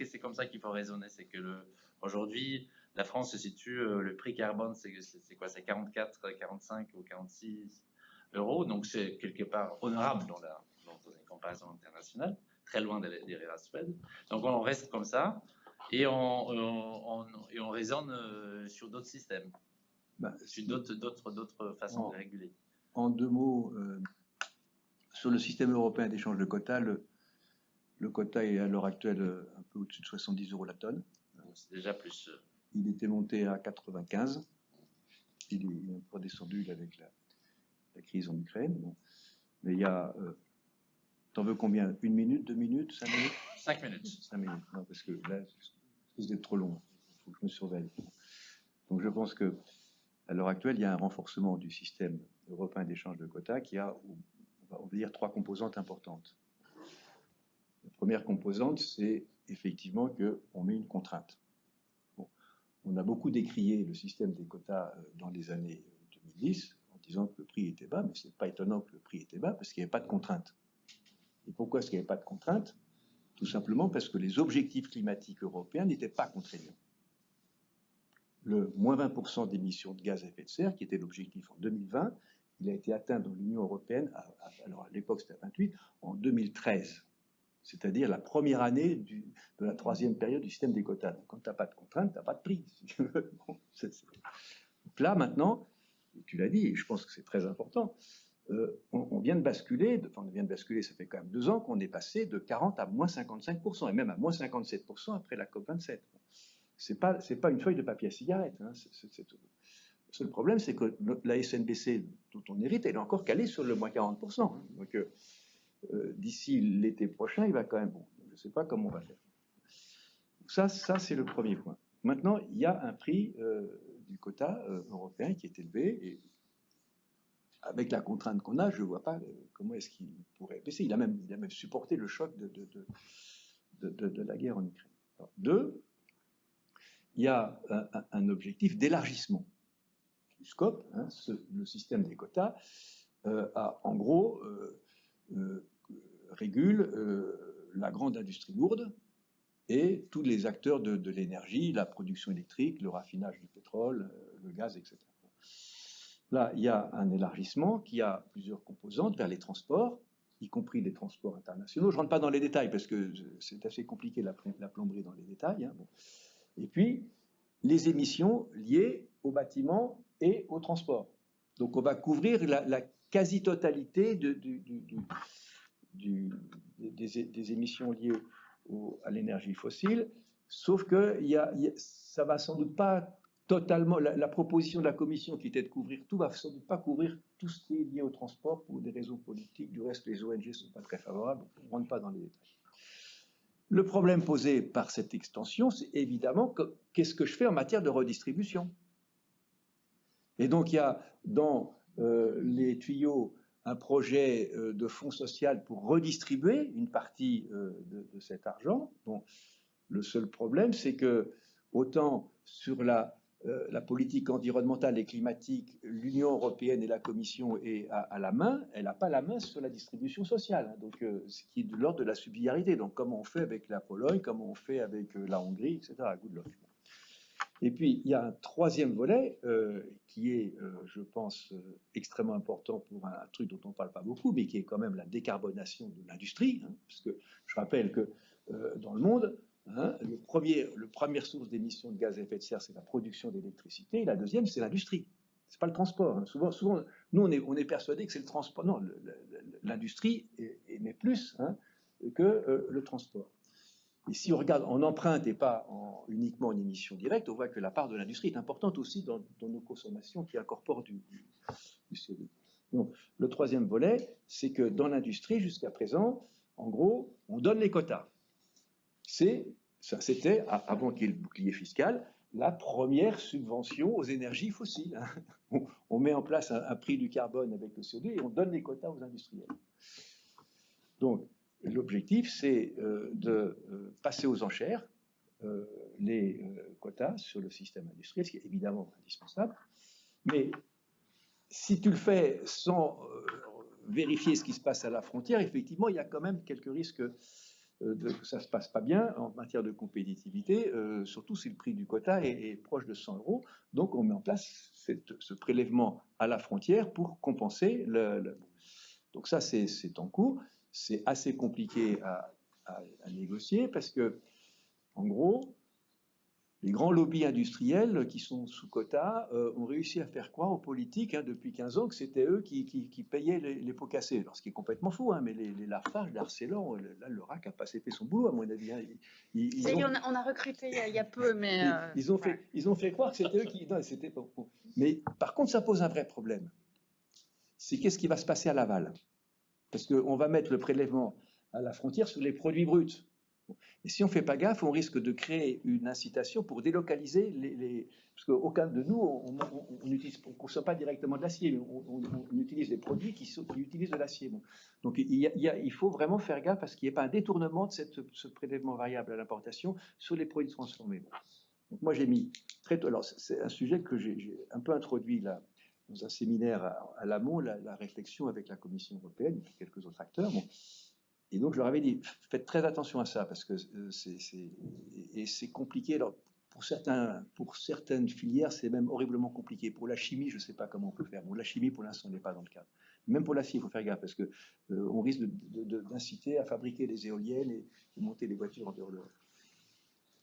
c'est comme ça qu'il faut raisonner? C'est que aujourd'hui, la France se situe, le prix carbone, c'est quoi? C'est 44, 45 ou 46 euros. Donc, c'est quelque part honorable dans une comparaison internationale, très loin des Suède. Donc, on reste comme ça et on raisonne sur d'autres systèmes, sur d'autres façons de réguler. En deux mots, Sur le système européen d'échange de quotas, le quota est à l'heure actuelle un peu au-dessus de 70 € la tonne. C'est déjà plus. Il était monté à 95. Il est un peu descendu avec la crise en Ukraine. Bon. Mais il y a... t'en veux combien? 1 minute, 2 minutes, 5 minutes? 5 minutes. 5 minutes. Non, parce que là, c'est d'être trop long. Il faut que je me surveille. Donc je pense que à l'heure actuelle, il y a un renforcement du système européen d'échange de quotas qui a, on va dire, 3 composantes importantes. La première composante, c'est effectivement qu'on met une contrainte. Bon. On a beaucoup décrié le système des quotas dans les années 2010 en disant que le prix était bas, mais ce n'est pas étonnant que le prix était bas parce qu'il n'y avait pas de contrainte. Et pourquoi est-ce qu'il n'y avait pas de contrainte? Tout simplement parce que les objectifs climatiques européens n'étaient pas contraignants. Le moins 20% d'émissions de gaz à effet de serre, qui était l'objectif en 2020, il a été atteint dans l'Union européenne, alors à l'époque c'était à 28, en 2013. C'est-à-dire la première année de la 3e période du système des quotas. Donc, quand tu n'as pas de contrainte, tu n'as pas de prix. Bon, donc là, maintenant, tu l'as dit, et je pense que c'est très important, on vient de basculer, ça fait quand même 2 ans qu'on est passé de 40 à moins 55%, et même à moins 57% après la COP27. C'est pas une feuille de papier à cigarette. Hein, le seul problème, c'est que la SNBC dont on hérite, elle est encore calée sur le moins 40%. Donc, d'ici l'été prochain, il va quand même... Bon, je ne sais pas comment on va faire. Ça c'est le premier point. Maintenant, il y a un prix du quota européen qui est élevé, et avec la contrainte qu'on a, je ne vois pas comment est-ce qu'il pourrait baisser. Il a même supporté le choc de la guerre en Ukraine. Alors, 2, il y a un objectif d'élargissement du scope. Hein, le système des quotas en gros, régule la grande industrie lourde et tous les acteurs de l'énergie, la production électrique, le raffinage du pétrole, le gaz, etc. Là, il y a un élargissement qui a plusieurs composantes vers les transports, y compris les transports internationaux. Je ne rentre pas dans les détails parce que c'est assez compliqué la plomberie dans les détails. Hein. Bon. Et puis, les émissions liées aux bâtiments et au transport. Donc, on va couvrir la quasi-totalité des émissions liées à l'énergie fossile, sauf que ça va sans doute pas totalement, la proposition de la Commission qui était de couvrir tout, va sans doute pas couvrir tout ce qui est lié au transport pour des raisons politiques. Du reste, les ONG ne sont pas très favorables, donc on ne rentre pas dans les détails. Le problème posé par cette extension, c'est évidemment qu'est-ce que je fais en matière de redistribution? Et donc, il y a dans les tuyaux un projet de fonds social pour redistribuer une partie de cet argent. Bon, le seul problème, c'est que autant sur la politique environnementale et climatique, l'Union européenne et la Commission est à la main, elle n'a pas la main sur la distribution sociale, hein, donc ce qui est de l'ordre de la subsidiarité. Donc, comment on fait avec la Pologne, comment on fait avec la Hongrie, etc. Good luck. Et puis, il y a un troisième volet qui est, je pense, extrêmement important pour un truc dont on ne parle pas beaucoup, mais qui est quand même la décarbonation de l'industrie. Hein, parce que je rappelle que dans le monde, hein, le première source d'émissions de gaz à effet de serre, c'est la production d'électricité, et la deuxième, c'est l'industrie. Ce n'est pas le transport. Hein. Souvent, nous, on est persuadés que c'est le transport. Non, l'industrie émet plus hein, que le transport. Et si on regarde en empreinte et pas uniquement en émission directe, on voit que la part de l'industrie est importante aussi dans nos consommations qui incorporent du CO2. Donc, le troisième volet, c'est que dans l'industrie, jusqu'à présent, en gros, on donne les quotas. C'était, avant qu'il y ait le bouclier fiscal, la première subvention aux énergies fossiles. On met en place un prix du carbone avec le CO2 et on donne les quotas aux industriels. Donc, l'objectif, c'est de passer aux enchères les quotas sur le système industriel, ce qui est évidemment indispensable. Mais si tu le fais sans vérifier ce qui se passe à la frontière, effectivement, il y a quand même quelques risques que ça ne se passe pas bien en matière de compétitivité, surtout si le prix du quota est proche de 100 €. Donc, on met en place ce prélèvement à la frontière pour compenser Donc ça, c'est en cours. C'est assez compliqué à négocier parce que, en gros, les grands lobbies industriels qui sont sous quota ont réussi à faire croire aux politiques depuis 15 ans que c'était eux qui payaient les pots cassés. Alors, ce qui est complètement faux, mais les Lafarge, l'Arcelor, là, le RAC n'a pas fait son boulot, à mon avis. On a recruté il y a peu, mais... Ils ont fait croire que c'était eux qui... Non, c'était pas... Mais par contre, ça pose un vrai problème. C'est qu'est-ce qui va se passer à l'aval? Parce qu'on va mettre le prélèvement à la frontière sur les produits bruts. Et si on ne fait pas gaffe, on risque de créer une incitation pour délocaliser parce qu'aucun de nous, on ne consomme pas directement de l'acier, mais on utilise des produits qui utilisent de l'acier. Bon. Donc il faut vraiment faire gaffe à ce qu'il n'y ait pas un détournement de ce prélèvement variable à l'importation sur les produits transformés. Donc moi j'ai mis très tôt, alors c'est un sujet que j'ai un peu introduit là, dans un séminaire à l'amont, la réflexion avec la Commission européenne et quelques autres acteurs. Bon. Et donc, je leur avais dit, faites très attention à ça, parce que c'est compliqué. Alors, pour certaines filières, c'est même horriblement compliqué. Pour la chimie, je ne sais pas comment on peut faire. Bon, la chimie, pour l'instant, n'est pas dans le cadre. Même pour l'acier, il faut faire gaffe, parce qu'on risque d'inciter à fabriquer des éoliennes et monter des voitures en dehors de...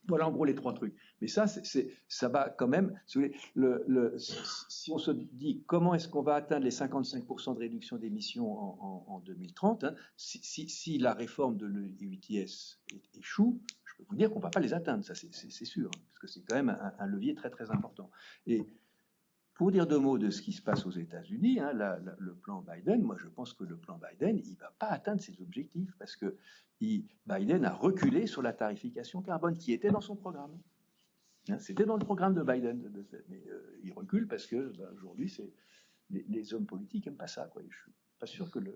Voilà en gros les trois trucs. Mais ça va quand même. Si on se dit comment est-ce qu'on va atteindre les 55% de réduction d'émissions en 2030, si la réforme de l'ETS échoue, je peux vous dire qu'on ne va pas les atteindre, ça c'est sûr, parce que c'est quand même un levier très très important. Et pour dire deux mots de ce qui se passe aux États-Unis, le plan Biden, moi je pense que le plan Biden, il ne va pas atteindre ses objectifs parce que Biden a reculé sur la tarification carbone qui était dans son programme. C'était dans le programme de Biden, mais il recule parce que aujourd'hui, les hommes politiques n'aiment pas ça. Quoi. Je ne suis pas sûr que le...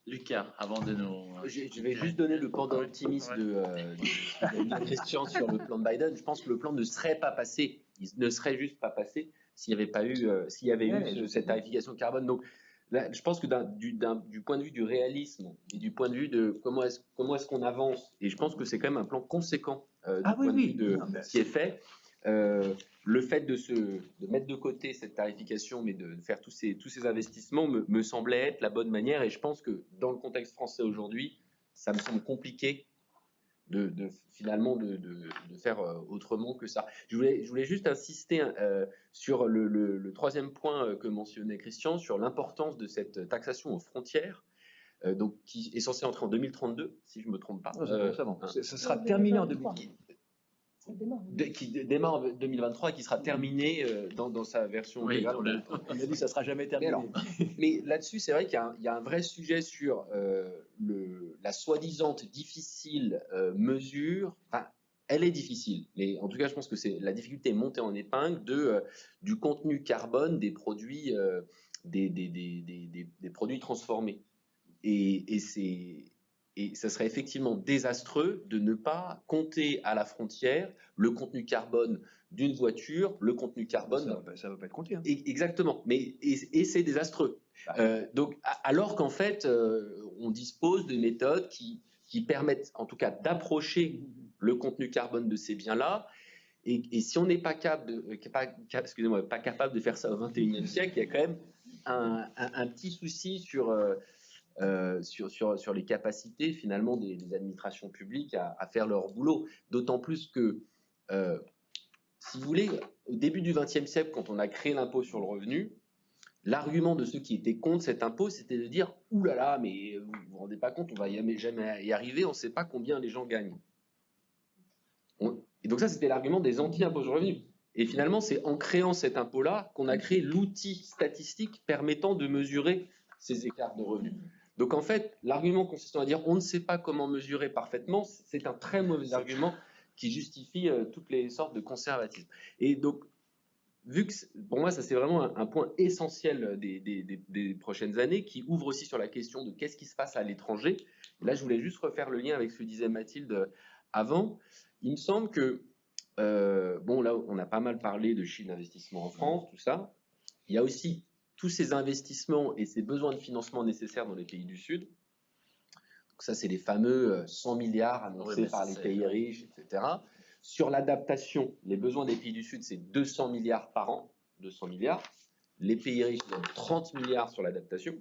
Lucas, avant de nous... Je vais juste donner le pendant optimiste de Christian sur le plan de Biden. Je pense que le plan ne serait pas passé, il ne serait juste pas passé s'il n'y avait pas eu, cette tarification carbone. Donc, là, je pense que du point de vue du réalisme et du point de vue de comment est-ce qu'on avance, et je pense que c'est quand même un plan conséquent point de vue de ce qui est fait. Le fait de mettre de côté cette tarification, mais de faire tous ces investissements me semblait être la bonne manière. Et je pense que dans le contexte français aujourd'hui, ça me semble compliqué finalement de faire autrement que ça. Je voulais juste insister sur le troisième point que mentionnait Christian, sur l'importance de cette taxation aux frontières. Donc, qui est censée entrer en 2032, si je ne me trompe pas. Ça sera terminé en 2030. Qui démarre en 2023 et qui sera terminé dans sa version intégrale. On a dit que ça ne sera jamais terminé. Mais là-dessus, c'est vrai qu'il y a un vrai sujet sur la soi-disant difficile mesure. Enfin, elle est difficile, mais en tout cas, je pense que la difficulté est montée en épingle du contenu carbone des produits, des produits transformés. Et ça serait effectivement désastreux de ne pas compter à la frontière le contenu carbone d'une voiture, le contenu carbone... Ça ne va pas être compté. Hein. Exactement, et c'est désastreux. Donc, alors qu'en fait, on dispose de méthodes qui permettent en tout cas d'approcher le contenu carbone de ces biens-là. Et si on n'est pas capable de faire ça au XXIe siècle, il y a quand même un petit souci sur les capacités finalement des administrations publiques à faire leur boulot. D'autant plus que, si vous voulez, au début du XXe siècle, quand on a créé l'impôt sur le revenu, l'argument de ceux qui étaient contre cet impôt, c'était de dire « Ouh là là, mais vous ne vous rendez pas compte, on ne va jamais y arriver, on ne sait pas combien les gens gagnent. » Et donc ça, c'était l'argument des anti-impôts sur le revenu. Et finalement, c'est en créant cet impôt-là qu'on a créé l'outil statistique permettant de mesurer ces écarts de revenus. Donc en fait, l'argument consistant à dire on ne sait pas comment mesurer parfaitement, c'est un très mauvais argument qui justifie toutes les sortes de conservatisme. Et donc, vu que pour moi, ça c'est vraiment un point essentiel des prochaines années, qui ouvre aussi sur la question de qu'est-ce qui se passe à l'étranger. Là, je voulais juste refaire le lien avec ce que disait Mathilde avant. Il me semble que, là, on a pas mal parlé de chiffre d'investissement en France, tout ça. Il y a aussi tous ces investissements et ces besoins de financement nécessaires dans les pays du Sud. Donc ça, c'est les fameux 100 milliards annoncés par les pays riches, etc. Sur l'adaptation, les besoins des pays du Sud, c'est 200 milliards par an, 200 milliards. Les pays riches, ils ont 30 milliards sur l'adaptation.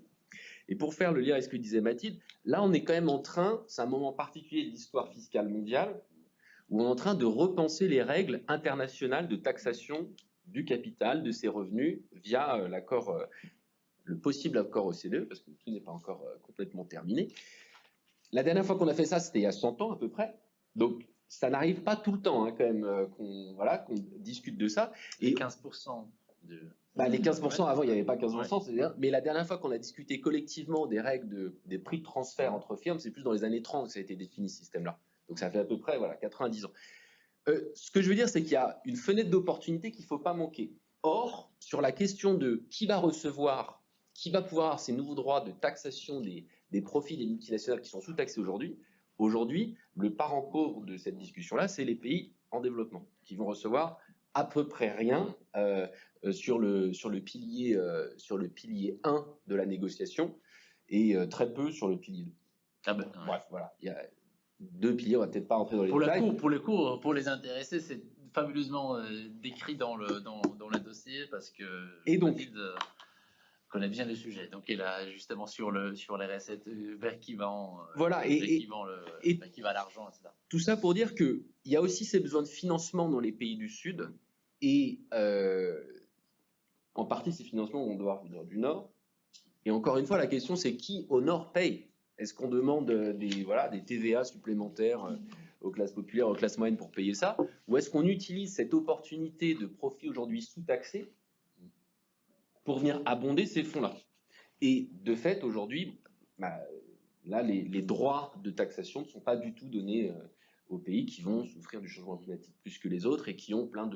Et pour faire le lien avec ce que disait Mathilde, là, on est quand même en train, c'est un moment particulier de l'histoire fiscale mondiale, où on est en train de repenser les règles internationales de taxation du capital, de ses revenus, via l'accord, le possible accord OCDE, parce que tout n'est pas encore complètement terminé. La dernière fois qu'on a fait ça, c'était il y a 100 ans à peu près. Donc, ça n'arrive pas tout le temps, hein, quand même, qu'on discute de ça. Et 15% de... les 15% avant, il n'y avait pas 15%, c'est-à-dire, mais la dernière fois qu'on a discuté collectivement des règles des prix de transfert entre firmes, c'est plus dans les années 30 que ça a été défini, ce système-là. Donc, ça fait à peu près 90 ans. Ce que je veux dire, c'est qu'il y a une fenêtre d'opportunité qu'il ne faut pas manquer. Or, sur la question de qui va recevoir, qui va pouvoir avoir ces nouveaux droits de taxation des profits des multinationales qui sont sous-taxés aujourd'hui, le parent pauvre de cette discussion-là, c'est les pays en développement, qui vont recevoir à peu près rien sur le pilier 1 de la négociation et très peu sur le pilier 2. Ah ben, Bref, voilà. Il y a 2 piliers, on va peut-être pas rentrer dans les détails. Pour les intéressés, c'est fabuleusement décrit dans le dossier parce que Mathilde connaît bien le sujet. Donc, il a justement sur les recettes vers qui va l'argent, etc. Tout ça pour dire qu'il y a aussi ces besoins de financement dans les pays du Sud et en partie ces financements vont devoir venir du Nord. Et encore une fois, la question c'est qui au Nord paye? Est-ce qu'on demande des TVA supplémentaires aux classes populaires, aux classes moyennes pour payer ça? Ou est-ce qu'on utilise cette opportunité de profit aujourd'hui sous-taxé pour venir abonder ces fonds-là? Et de fait, aujourd'hui, là, les droits de taxation ne sont pas du tout donnés aux pays qui vont souffrir du changement climatique plus que les autres et qui ont quand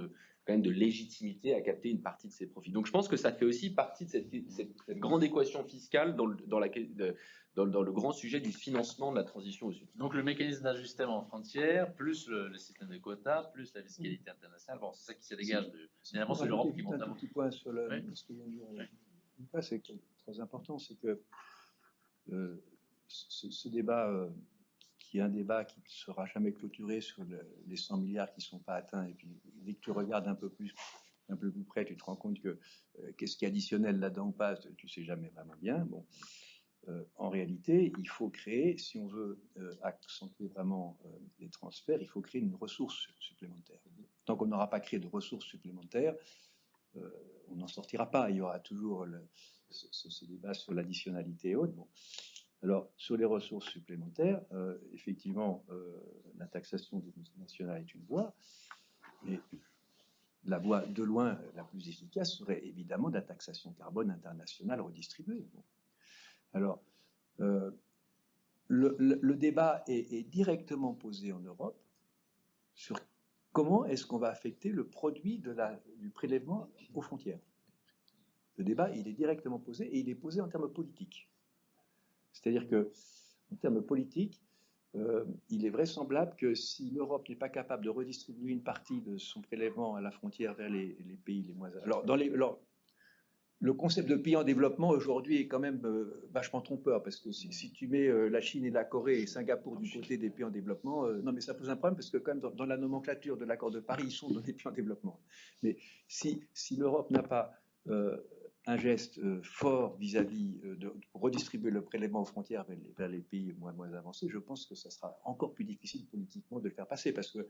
même de légitimité à capter une partie de ces profits. Donc je pense que ça fait aussi partie de cette grande équation fiscale dans le grand sujet du financement de la transition au Sud. Donc le mécanisme d'ajustement en frontières, plus le système de quotas, plus la fiscalité internationale, bon, c'est ça qui se dégage finalement c'est l'Europe qui monte un petit point sur ce que vient de dire Lucas, c'est très important, c'est que ce débat qui est un débat qui ne sera jamais clôturé sur les 100 milliards qui ne sont pas atteints, et puis dès que tu regardes un peu plus près, tu te rends compte que qu'est-ce qui est additionnel là-dedans ou pas, tu ne sais jamais vraiment bien. Bon. En réalité, il faut créer, si on veut accentuer vraiment les transferts, il faut créer une ressource supplémentaire. Tant qu'on n'aura pas créé de ressources supplémentaires, on n'en sortira pas. Il y aura toujours ce débat sur l'additionnalité et autres. Bon. Alors, sur les ressources supplémentaires, effectivement, la taxation des multinationales est une voie, mais la voie de loin la plus efficace serait évidemment de la taxation carbone internationale redistribuée. Bon. Alors, le débat est directement posé en Europe sur comment est-ce qu'on va affecter le produit du prélèvement aux frontières. Le débat, il est directement posé et il est posé en termes politiques. C'est-à-dire qu'en termes politiques, il est vraisemblable que si l'Europe n'est pas capable de redistribuer une partie de son prélèvement à la frontière vers les pays les moins... Alors, le concept de pays en développement aujourd'hui est quand même vachement trompeur, parce que si tu mets la Chine et la Corée et Singapour du côté des pays en développement, non mais ça pose un problème, parce que quand même dans la nomenclature de l'accord de Paris, ils sont dans les pays en développement. Mais si l'Europe n'a pas un geste fort vis-à-vis de redistribuer le prélèvement aux frontières vers les pays moins avancés, je pense que ça sera encore plus difficile politiquement de le faire passer, parce qu'il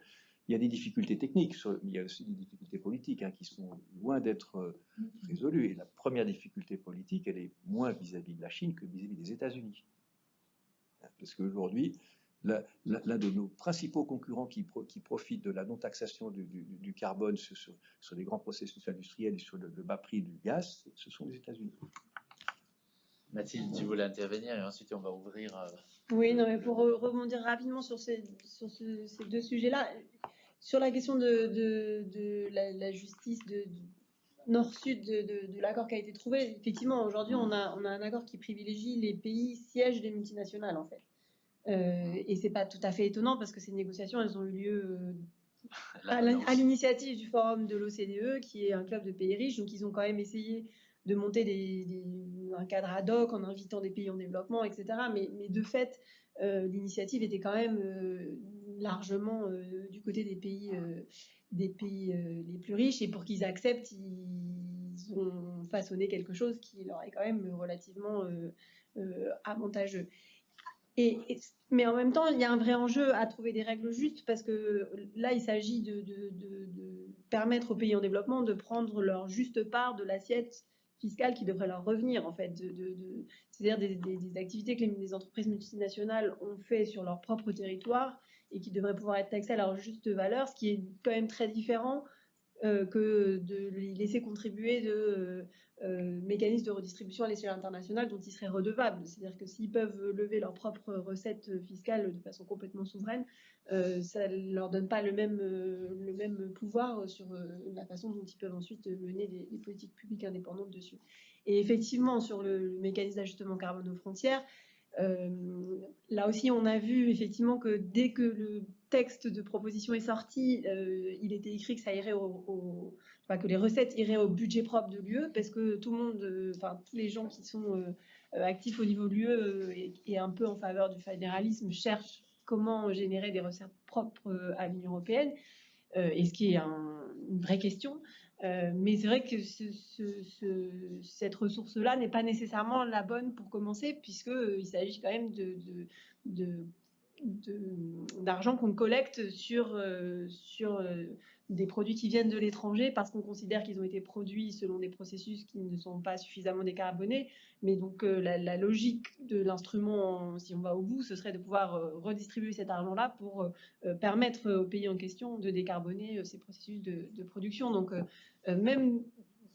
y a des difficultés techniques, mais il y a aussi des difficultés politiques qui sont loin d'être résolues. Et la première difficulté politique, elle est moins vis-à-vis de la Chine que vis-à-vis des États-Unis. Parce qu'aujourd'hui, l'un de nos principaux concurrents qui profitent de la non-taxation du carbone sur les grands processus industriels et sur le bas prix du gaz, ce sont les États-Unis. Mathilde, tu voulais intervenir et ensuite on va ouvrir. Oui, non, mais pour rebondir rapidement sur ces deux sujets-là, sur la question de la justice nord-sud de l'accord qui a été trouvé, effectivement, aujourd'hui, on a un accord qui privilégie les pays sièges des multinationales, en fait. Et c'est pas tout à fait étonnant parce que ces négociations, elles ont eu lieu à l'initiative du forum de l'OCDE, qui est un club de pays riches. Donc, ils ont quand même essayé de monter un cadre ad hoc en invitant des pays en développement, etc. Mais de fait, l'initiative était quand même largement du côté des pays les plus riches. Et pour qu'ils acceptent, ils ont façonné quelque chose qui leur est quand même relativement avantageux. Mais en même temps, il y a un vrai enjeu à trouver des règles justes parce que là, il s'agit de permettre aux pays en développement de prendre leur juste part de l'assiette fiscale qui devrait leur revenir, en fait. C'est-à-dire des activités que les entreprises multinationales ont fait sur leur propre territoire et qui devraient pouvoir être taxées à leur juste valeur, ce qui est quand même très différent que de les laisser contribuer de mécanismes de redistribution à l'échelle internationale dont ils seraient redevables. C'est-à-dire que s'ils peuvent lever leurs propres recettes fiscales de façon complètement souveraine, ça ne leur donne pas le même pouvoir sur la façon dont ils peuvent ensuite mener des politiques publiques indépendantes dessus. Et effectivement, sur le mécanisme d'ajustement carbone aux frontières, là aussi, on a vu effectivement que dès que le texte de proposition est sorti, il était écrit que ça irait que les recettes iraient au budget propre de l'UE, parce que tout le monde, tous les gens qui sont actifs au niveau de l'UE et un peu en faveur du fédéralisme cherchent comment générer des recettes propres à l'Union européenne, et ce qui est une vraie question. Mais c'est vrai que cette ressource-là n'est pas nécessairement la bonne pour commencer, puisqu'il s'agit quand même d'argent qu'on collecte sur des produits qui viennent de l'étranger parce qu'on considère qu'ils ont été produits selon des processus qui ne sont pas suffisamment décarbonés. Mais donc la logique de l'instrument, si on va au bout, ce serait de pouvoir redistribuer cet argent-là pour permettre aux pays en question de décarboner ces processus de production. Donc même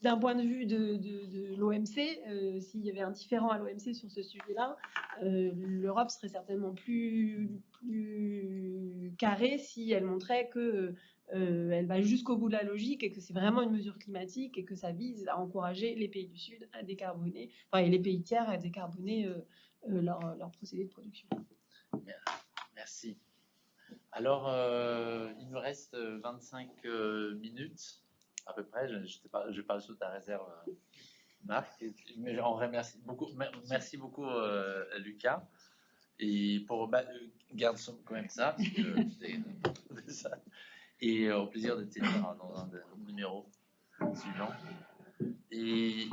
d'un point de vue de l'OMC, s'il y avait un différent à l'OMC sur ce sujet-là, l'Europe serait certainement plus carrée si elle montrait que elle va jusqu'au bout de la logique et que c'est vraiment une mesure climatique et que ça vise à encourager les pays du Sud à décarboner, et les pays tiers à décarboner leur procédé de production. Merci. Alors, il nous reste 25 minutes à peu près. Je parle sous ta réserve, Marc. Mais j'en remercie beaucoup. Merci beaucoup, Lucas. Et garde quand même ça, parce que ça. Et au plaisir de t'aider dans un numéro suivant. Et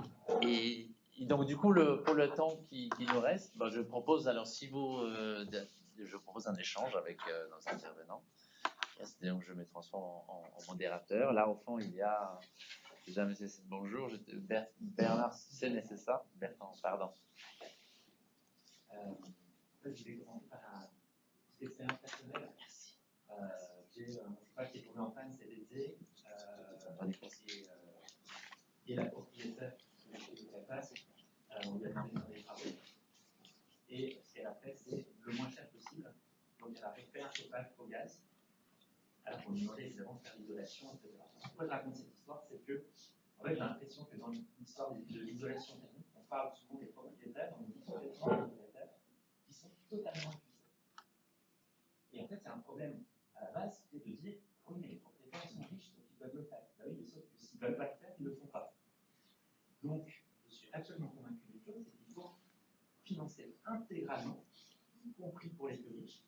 donc, du coup, pour le temps qui nous reste, je propose, alors, si vous, je propose un échange avec nos intervenants. Donc, je me transforme en modérateur. Là, au fond, il y a, déjà, monsieur, bonjour, Bernard Séné, c'est ça? Bertrand, pardon. Je vais commencer par une petite expérience personnelle. Merci. J'ai un cheval qui est tombé en panne cet été, et la propriétaire de la place, on lui a demandé de faire des travaux. Et ce qu'elle a fait, c'est le moins cher possible. Donc elle a refait un chauffage au gaz. Alors on lui demandait évidemment de faire l'isolation, etc. Pourquoi je raconte cette histoire, c'est que en fait, j'ai l'impression que dans l'histoire de l'isolation thermique, on parle souvent des propriétaires, on dit complètement des propriétaires qui sont totalement épuisés. Et en fait, c'est un problème à la base, c'est de dire oui, mais les propriétaires sont riches, donc ils peuvent le faire. Bah oui, mais sauf que s'ils ne veulent pas le faire, ils ne le font pas. Donc, je suis absolument convaincu d'une chose, c'est qu'il faut financer intégralement, y compris pour les plus riches,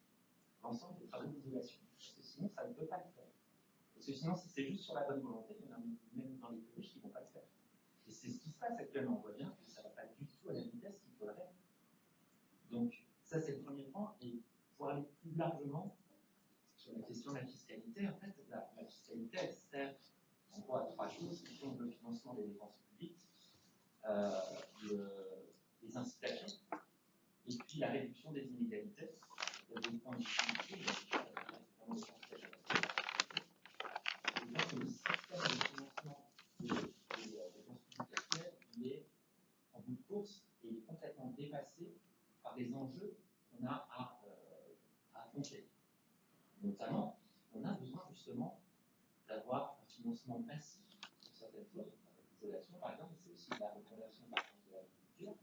l'ensemble des travaux d'isolation. Parce que sinon, ça ne peut pas le faire. Parce que sinon, si c'est juste sur la bonne volonté, il y en a même dans les plus riches qui ne vont pas le faire. Et c'est ce qui se passe actuellement. On voit bien que ça ne va pas du tout à la vitesse qu'il faudrait. Donc, ça, c'est le premier point. Et pour aller plus largement sur la question de la fiscalité, en fait, la fiscalité, elle sert en gros à trois choses, qui sont le financement des dépenses publiques, les incitations, et puis la réduction des inégalités. Il y a des points de difficulté, vraiment le conseil à la je pense que le système de financement des dépenses publiques actuelles, il est en bout de course et il est complètement dépassé par les enjeux qu'on a à affronter. Notamment, on a besoin justement d'avoir un financement massif pour certaines choses. L'isolation, par exemple, c'est aussi la reconversion par exemple de l'agriculture.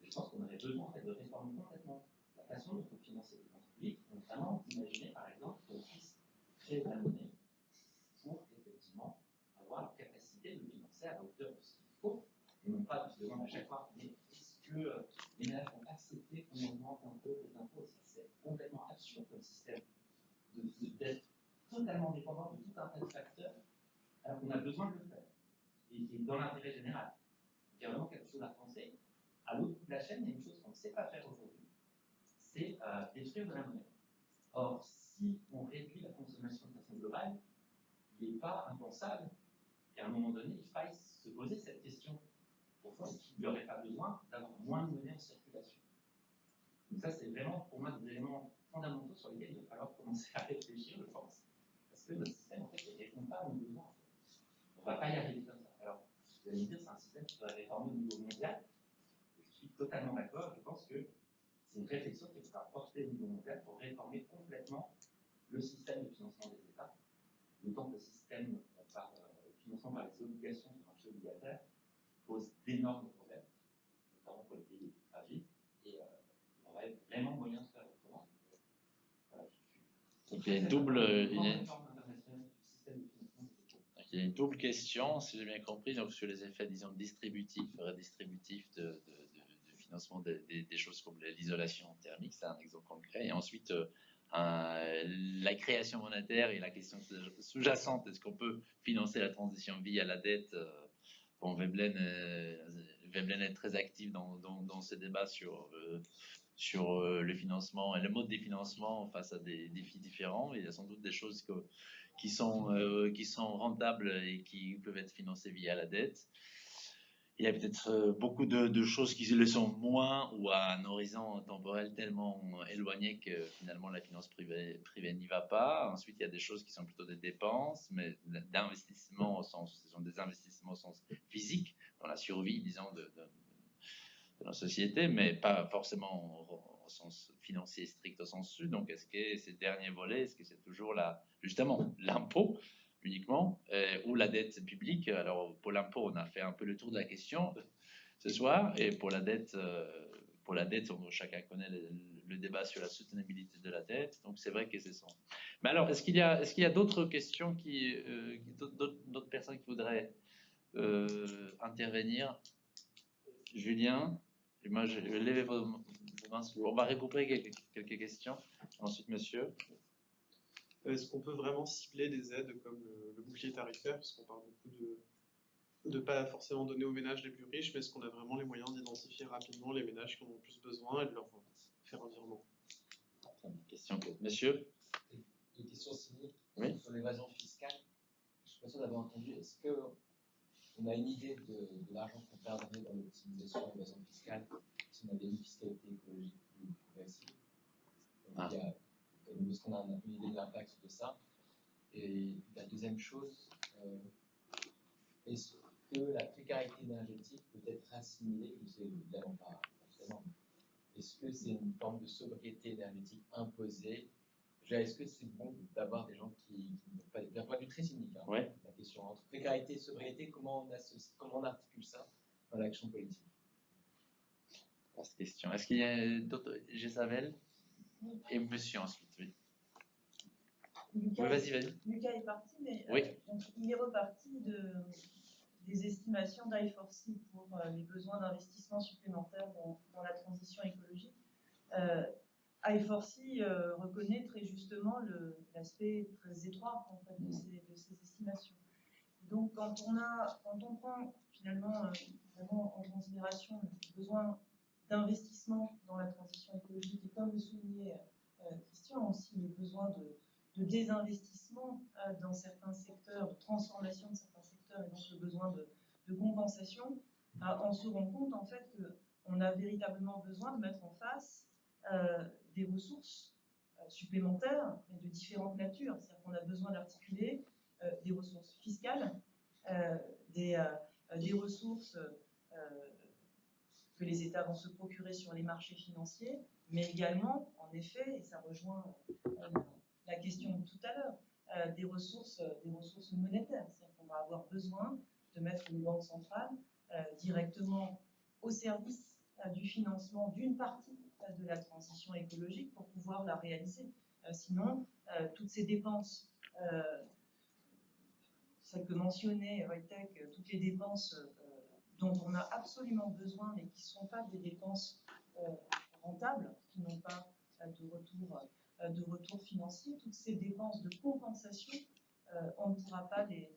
Je pense qu'on aurait besoin de réformer complètement la façon dont on finance les dépenses publiques, notamment d'imaginer par exemple qu'on puisse créer de la monnaie pour effectivement avoir la capacité de financer à la hauteur de ce qu'il faut, et non pas de se demander à chaque fois, mais est-ce que les ménages vont accepter qu'on augmente un peu les impôts? C'est complètement absurde comme système d'être totalement dépendant de tout un tas de facteurs, alors qu'on a besoin de le faire, et dans l'intérêt général. Il y a vraiment quelque chose à penser. À l'autre bout de la chaîne, il y a une chose qu'on ne sait pas faire aujourd'hui, c'est détruire de la monnaie. Or, si on réduit la consommation de façon globale, il n'est pas impensable qu'à un moment donné, il faille se poser cette question. Au fond, est-ce qu'il n'y aurait pas besoin d'avoir moins de monnaie en circulation? Donc ça, c'est vraiment pour moi des éléments fondamentaux sur lesquels il va falloir commencer à réfléchir, je pense. Parce que notre système, en fait, il ne répond pas aux besoins. En fait. On ne va pas y arriver comme ça. Alors, vous allez me dire, c'est un système qui doit réformer au niveau mondial. Je suis totalement d'accord. Je pense que c'est une réflexion qui sera portée au niveau mondial pour réformer complètement le système de financement des États. D'autant que le système par financement par les obligations du marché obligataire pose d'énormes problèmes, notamment pour les pays les plus fragiles. Et il y aurait vraiment moyen de faire autrement. Voilà, donc il y a une double, il y a une double question, si j'ai bien compris, donc sur les effets, disons, distributifs, redistributifs de financement des choses comme l'isolation thermique, c'est un exemple concret. Et ensuite, la création monétaire et la question sous-jacente, est-ce qu'on peut financer la transition via la dette? Bon, Veblen est très actif dans ces débats sur le financement et le mode des financements face à des défis différents. Il y a sans doute des choses qui sont rentables et qui peuvent être financées via la dette. Il y a peut-être beaucoup de choses qui le sont moins ou à un horizon temporel tellement éloigné que finalement la finance privée n'y va pas. Ensuite, il y a des choses qui sont plutôt des dépenses, mais d'investissement ce sont des investissements au sens physique, dans la survie, disons, de nos sociétés, mais pas forcément au sens financier strict au sens sud. Donc, est-ce que ces derniers volets, est-ce que c'est toujours justement l'impôt uniquement ou la dette publique? Alors, pour l'impôt, on a fait un peu le tour de la question ce soir, et pour la dette, chacun connaît le débat sur la soutenabilité de la dette. Donc, c'est vrai que c'est ça. Mais alors, est-ce qu'il y a d'autres questions d'autres personnes qui voudraient intervenir? Julien? Et moi, je vais lever vos mains. On va regrouper quelques questions. Ensuite, monsieur. Est-ce qu'on peut vraiment cibler des aides comme le bouclier tarifaire, parce qu'on parle beaucoup de pas forcément donner aux ménages les plus riches, mais est-ce qu'on a vraiment les moyens d'identifier rapidement les ménages qui en ont le plus besoin et de leur faire un virement? Question, monsieur. Deux questions signées sur l'évasion fiscale. Je suis pas sûr d'avoir entendu. Est-ce qu'on a une idée de l'argent qu'on perdrait dans l'optimisation de l'évasion fiscale si on avait une fiscalité écologique plus progressive? Est-ce qu'on a une idée de l'impact de ça? Et la deuxième chose, est-ce que la précarité énergétique peut être assimilée, je ne sais évidemment pas forcément, est-ce que c'est une forme de sobriété énergétique imposée? Est-ce que c'est bon d'avoir des gens qui d'un point de vue très cynique, hein, ouais. La question entre précarité et sobriété, comment on articule ça dans l'action politique? Cette question. Est-ce qu'il y a d'autres? Jézabel et monsieur ensuite, oui. Lucas, oui, vas-y. Lucas est parti, mais oui. Donc, il est reparti des estimations d'I4C pour les besoins d'investissement supplémentaires dans la transition écologique. I4C reconnaît très justement l'aspect très étroit en fait, de ces estimations. Et donc, quand on prend finalement vraiment en considération le besoin d'investissement dans la transition écologique, et comme le soulignait Christian aussi, le besoin de désinvestissement dans certains secteurs, de transformation de certains secteurs, et donc le besoin de compensation, on se rend compte en fait qu'on a véritablement besoin de mettre en face des ressources supplémentaires et de différentes natures. C'est-à-dire qu'on a besoin d'articuler des ressources fiscales, des ressources que les États vont se procurer sur les marchés financiers, mais également, en effet, et ça rejoint la question de tout à l'heure, des ressources monétaires. C'est-à-dire qu'on va avoir besoin de mettre les banques centrales directement au service du financement d'une partie de la transition écologique pour pouvoir la réaliser. Sinon, toutes ces dépenses, celles que mentionnait Wojtek, toutes les dépenses dont on a absolument besoin, mais qui ne sont pas des dépenses rentables, qui n'ont pas de retour financier, toutes ces dépenses de compensation, on ne pourra pas les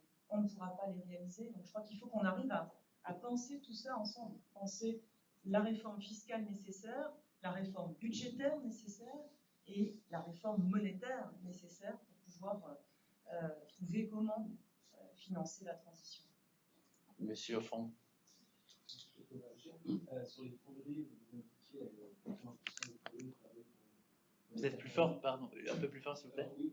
réaliser. Donc je crois qu'il faut qu'on arrive à penser tout ça ensemble, penser la réforme fiscale nécessaire, la réforme budgétaire nécessaire et la réforme monétaire nécessaire pour pouvoir trouver comment financer la transition. Monsieur au fond. Sur les fonderies, vous indiquiez Vous êtes plus fort, pardon, un peu plus fort s'il vous plaît. Oui,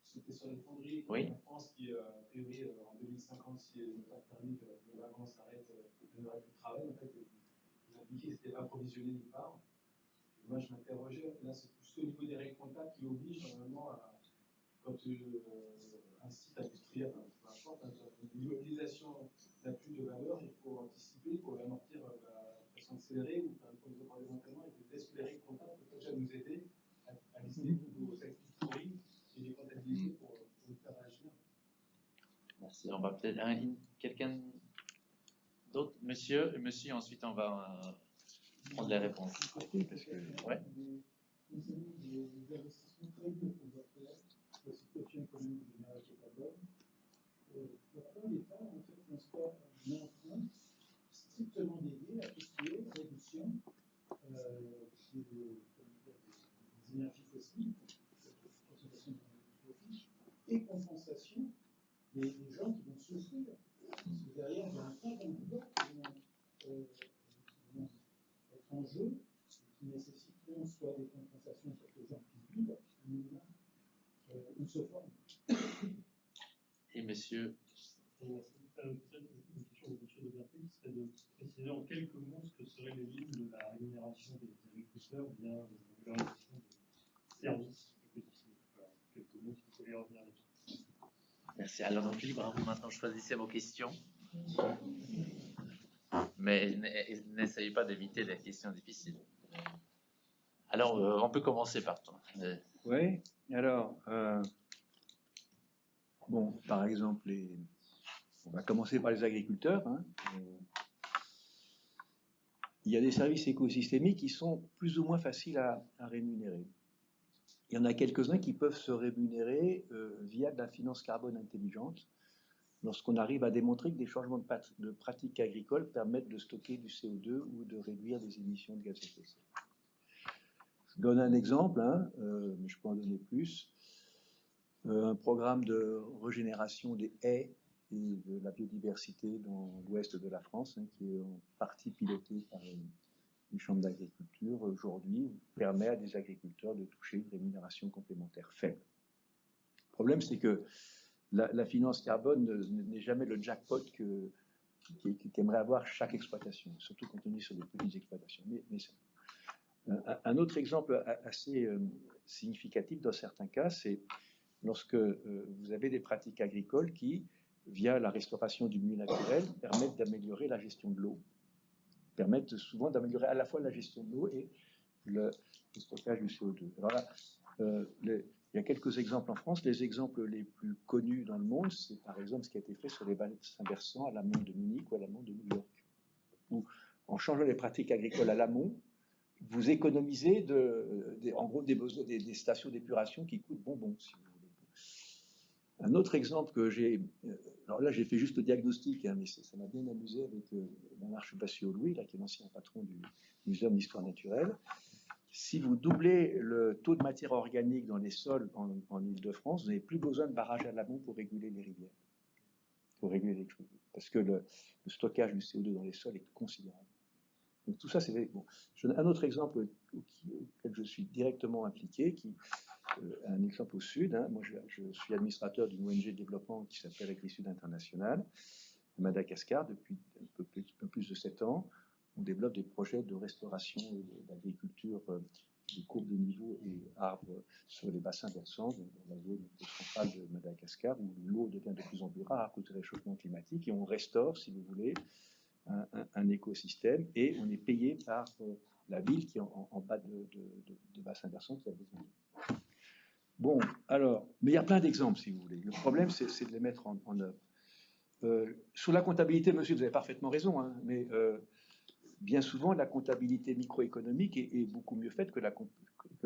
c'était sur les fonderies oui. En France qui, a priori, en 2050, si les pas thermiques globalement s'arrêtent, elles n'auraient plus de travail. En fait, vous indiquiez que ce n'était pas provisionné nulle part. Et moi, je m'interrogeais, là, c'est plus au niveau des règles comptables qui obligent normalement à, quand un site industriel, peu importe, une immobilisation n'a plus de valeur, il faut anticiper pour amortir la pression accélérée ou faire une provision par démantèlement. Et peut-être que les règles comptables peuvent déjà nous aider à lister nos actifs pourris et les comptabiliser pour nous faire agir. Merci. On va peut-être quelqu'un d'autre, monsieur, ensuite on va prendre les réponses. Parce que, ouais. Des investissements très durs qu'on doit faire, la situation économique générale qui n'est pas bonne. Pourquoi l'État, en fait, transporte un emprunt strictement dédié à tout ce qui est réduction des énergies fossiles, consommation d'énergie fossile, et compensation des gens qui vont souffrir. Parce que derrière, il y a un fonds d'emploi qui vont être en jeu, qui nécessiteront soit des compensations pour que les gens puissent vivre un minimum, ou se forment. Et monsieur Peut-être une question de M. Deberpy, qui serait de préciser en quelques mots ce que seraient les lignes de la rémunération des agriculteurs via la valorisation des services écosystémiques. Voilà, quelques mots, si vous pouvez revenir là-dessus. Merci. Alors, donc, libre à vous maintenant, choisissez vos questions. Mais n'essayez pas d'éviter les questions difficiles. Alors, on peut commencer par toi. Oui, alors, bon, par exemple, on va commencer par les agriculteurs. Hein. Il y a des services écosystémiques qui sont plus ou moins faciles à rémunérer. Il y en a quelques-uns qui peuvent se rémunérer via de la finance carbone intelligente, lorsqu'on arrive à démontrer que des changements de pratiques agricoles permettent de stocker du CO2 ou de réduire des émissions de gaz à effet de serre. Je donne un exemple, hein, mais je peux en donner plus. Un programme de régénération des haies et de la biodiversité dans l'ouest de la France, hein, qui est en partie piloté par les chambres d'agriculture, aujourd'hui permet à des agriculteurs de toucher une rémunération complémentaire faible. Le problème, c'est que la finance carbone n'est jamais le jackpot qu'aimerait avoir chaque exploitation, surtout quand on est sur des petites exploitations. Mais un autre exemple assez significatif dans certains cas, c'est lorsque vous avez des pratiques agricoles qui, via la restauration du milieu naturel, permettent d'améliorer la gestion de l'eau, permettent souvent d'améliorer à la fois la gestion de l'eau et le stockage du CO2. Alors là, il y a quelques exemples en France. Les exemples les plus connus dans le monde, c'est par exemple ce qui a été fait sur les bassins versants à l'amont de Munich ou à l'amont de New York, où en changeant les pratiques agricoles à l'amont, vous économisez en gros des stations d'épuration qui coûtent bonbon, si vous voulez. Un autre exemple que j'ai, alors là j'ai fait juste le diagnostic, hein, mais ça m'a bien amusé avec Bernard Chupacio-Louis, qui est l'ancien patron du Muséum d'histoire naturelle. Si vous doublez le taux de matière organique dans les sols en Île-de-France, vous n'avez plus besoin de barrages à l'amont pour réguler les rivières, pour réguler les crues, parce que le stockage du CO2 dans les sols est considérable. Donc tout ça, c'est bon. Un autre exemple auquel je suis directement impliqué, un exemple au sud. Hein. Moi, je suis administrateur d'une ONG de développement qui s'appelle AgriSud International, à Madagascar, depuis un peu plus de 7 ans. On développe des projets de restauration et d'agriculture des courbes de niveau et arbres sur les bassins versants, dans la zone centrale de Madagascar, où l'eau devient de plus en plus rare à cause du réchauffement climatique, et on restaure, si vous voulez, un écosystème, et on est payé par la ville qui est en bas de bassin versant qui a besoin. Bon, alors, mais il y a plein d'exemples, si vous voulez. Le problème, c'est de les mettre en œuvre. Sur la comptabilité, monsieur, vous avez parfaitement raison, hein, mais bien souvent, la comptabilité microéconomique est beaucoup mieux faite que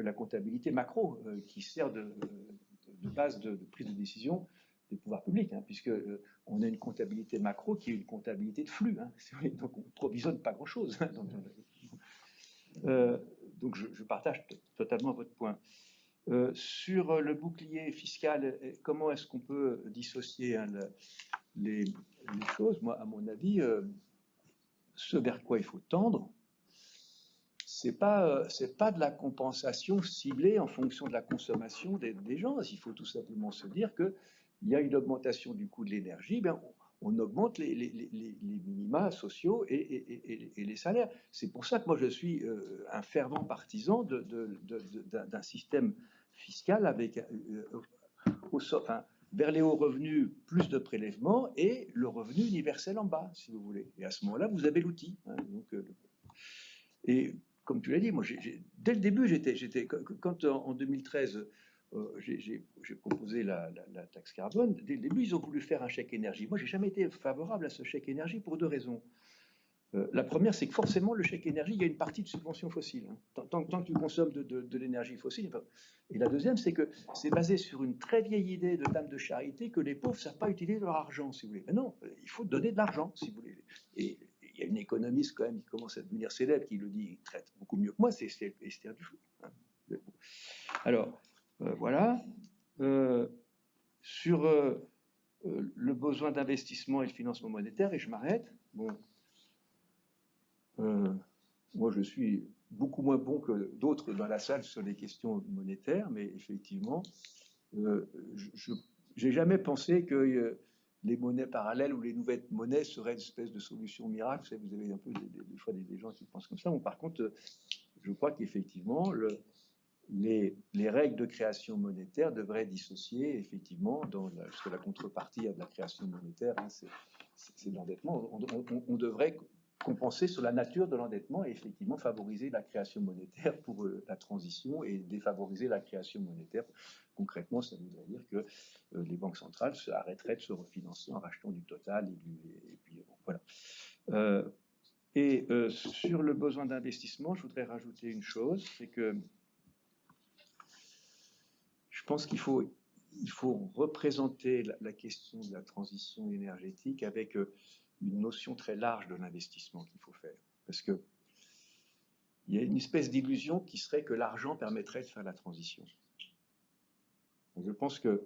la comptabilité macro, qui sert de base de prise de décision des pouvoirs publics, hein, puisque on a une comptabilité macro qui est une comptabilité de flux, hein, donc on ne provisionne pas grand-chose. Hein, Donc je partage totalement votre point. Sur le bouclier fiscal, comment est-ce qu'on peut dissocier les choses? Moi, à mon avis, ce vers quoi il faut tendre, c'est pas de la compensation ciblée en fonction de la consommation des gens. Il faut tout simplement se dire qu'il y a une augmentation du coût de l'énergie, bien, on augmente les minima sociaux et les salaires. C'est pour ça que moi je suis un fervent partisan d'un système fiscal avec vers les hauts revenus, plus de prélèvements et le revenu universel en bas, si vous voulez. Et à ce moment-là, vous avez l'outil. Et comme tu l'as dit, moi, dès le début, quand en 2013, j'ai proposé la taxe carbone, dès le début, ils ont voulu faire un chèque énergie. Moi, j'ai jamais été favorable à ce chèque énergie pour 2 raisons. La première, c'est que forcément, le chèque énergie, il y a une partie de subvention fossile. Tant que tu consommes de l'énergie fossile. Et la deuxième, c'est que c'est basé sur une très vieille idée de dame de charité que les pauvres ne savent pas utiliser leur argent, si vous voulez. Mais non, il faut donner de l'argent, si vous voulez. Et il y a une économiste, quand même, qui commence à devenir célèbre, qui le dit, il traite beaucoup mieux que moi, c'est Esther Duflo. Alors, voilà. Sur le besoin d'investissement et le financement monétaire, et je m'arrête. Bon. Moi, je suis beaucoup moins bon que d'autres dans la salle sur les questions monétaires, mais effectivement, je n'ai jamais pensé que les monnaies parallèles ou les nouvelles monnaies seraient une espèce de solution miracle. Vous avez un peu des fois des gens qui pensent comme ça. Bon, par contre, je crois qu'effectivement, les règles de création monétaire devraient dissocier, effectivement, parce que la contrepartie de la création monétaire, hein, c'est l'endettement. On devrait compenser sur la nature de l'endettement et effectivement favoriser la création monétaire pour la transition et défavoriser la création monétaire. Concrètement, ça voudrait dire que les banques centrales arrêteraient de se refinancer en rachetant du Total et puis bon, voilà. Sur le besoin d'investissement, je voudrais rajouter une chose, c'est que je pense qu'il faut représenter la question de la transition énergétique avec une notion très large de l'investissement qu'il faut faire. Parce qu'il y a une espèce d'illusion qui serait que l'argent permettrait de faire la transition. Donc je pense que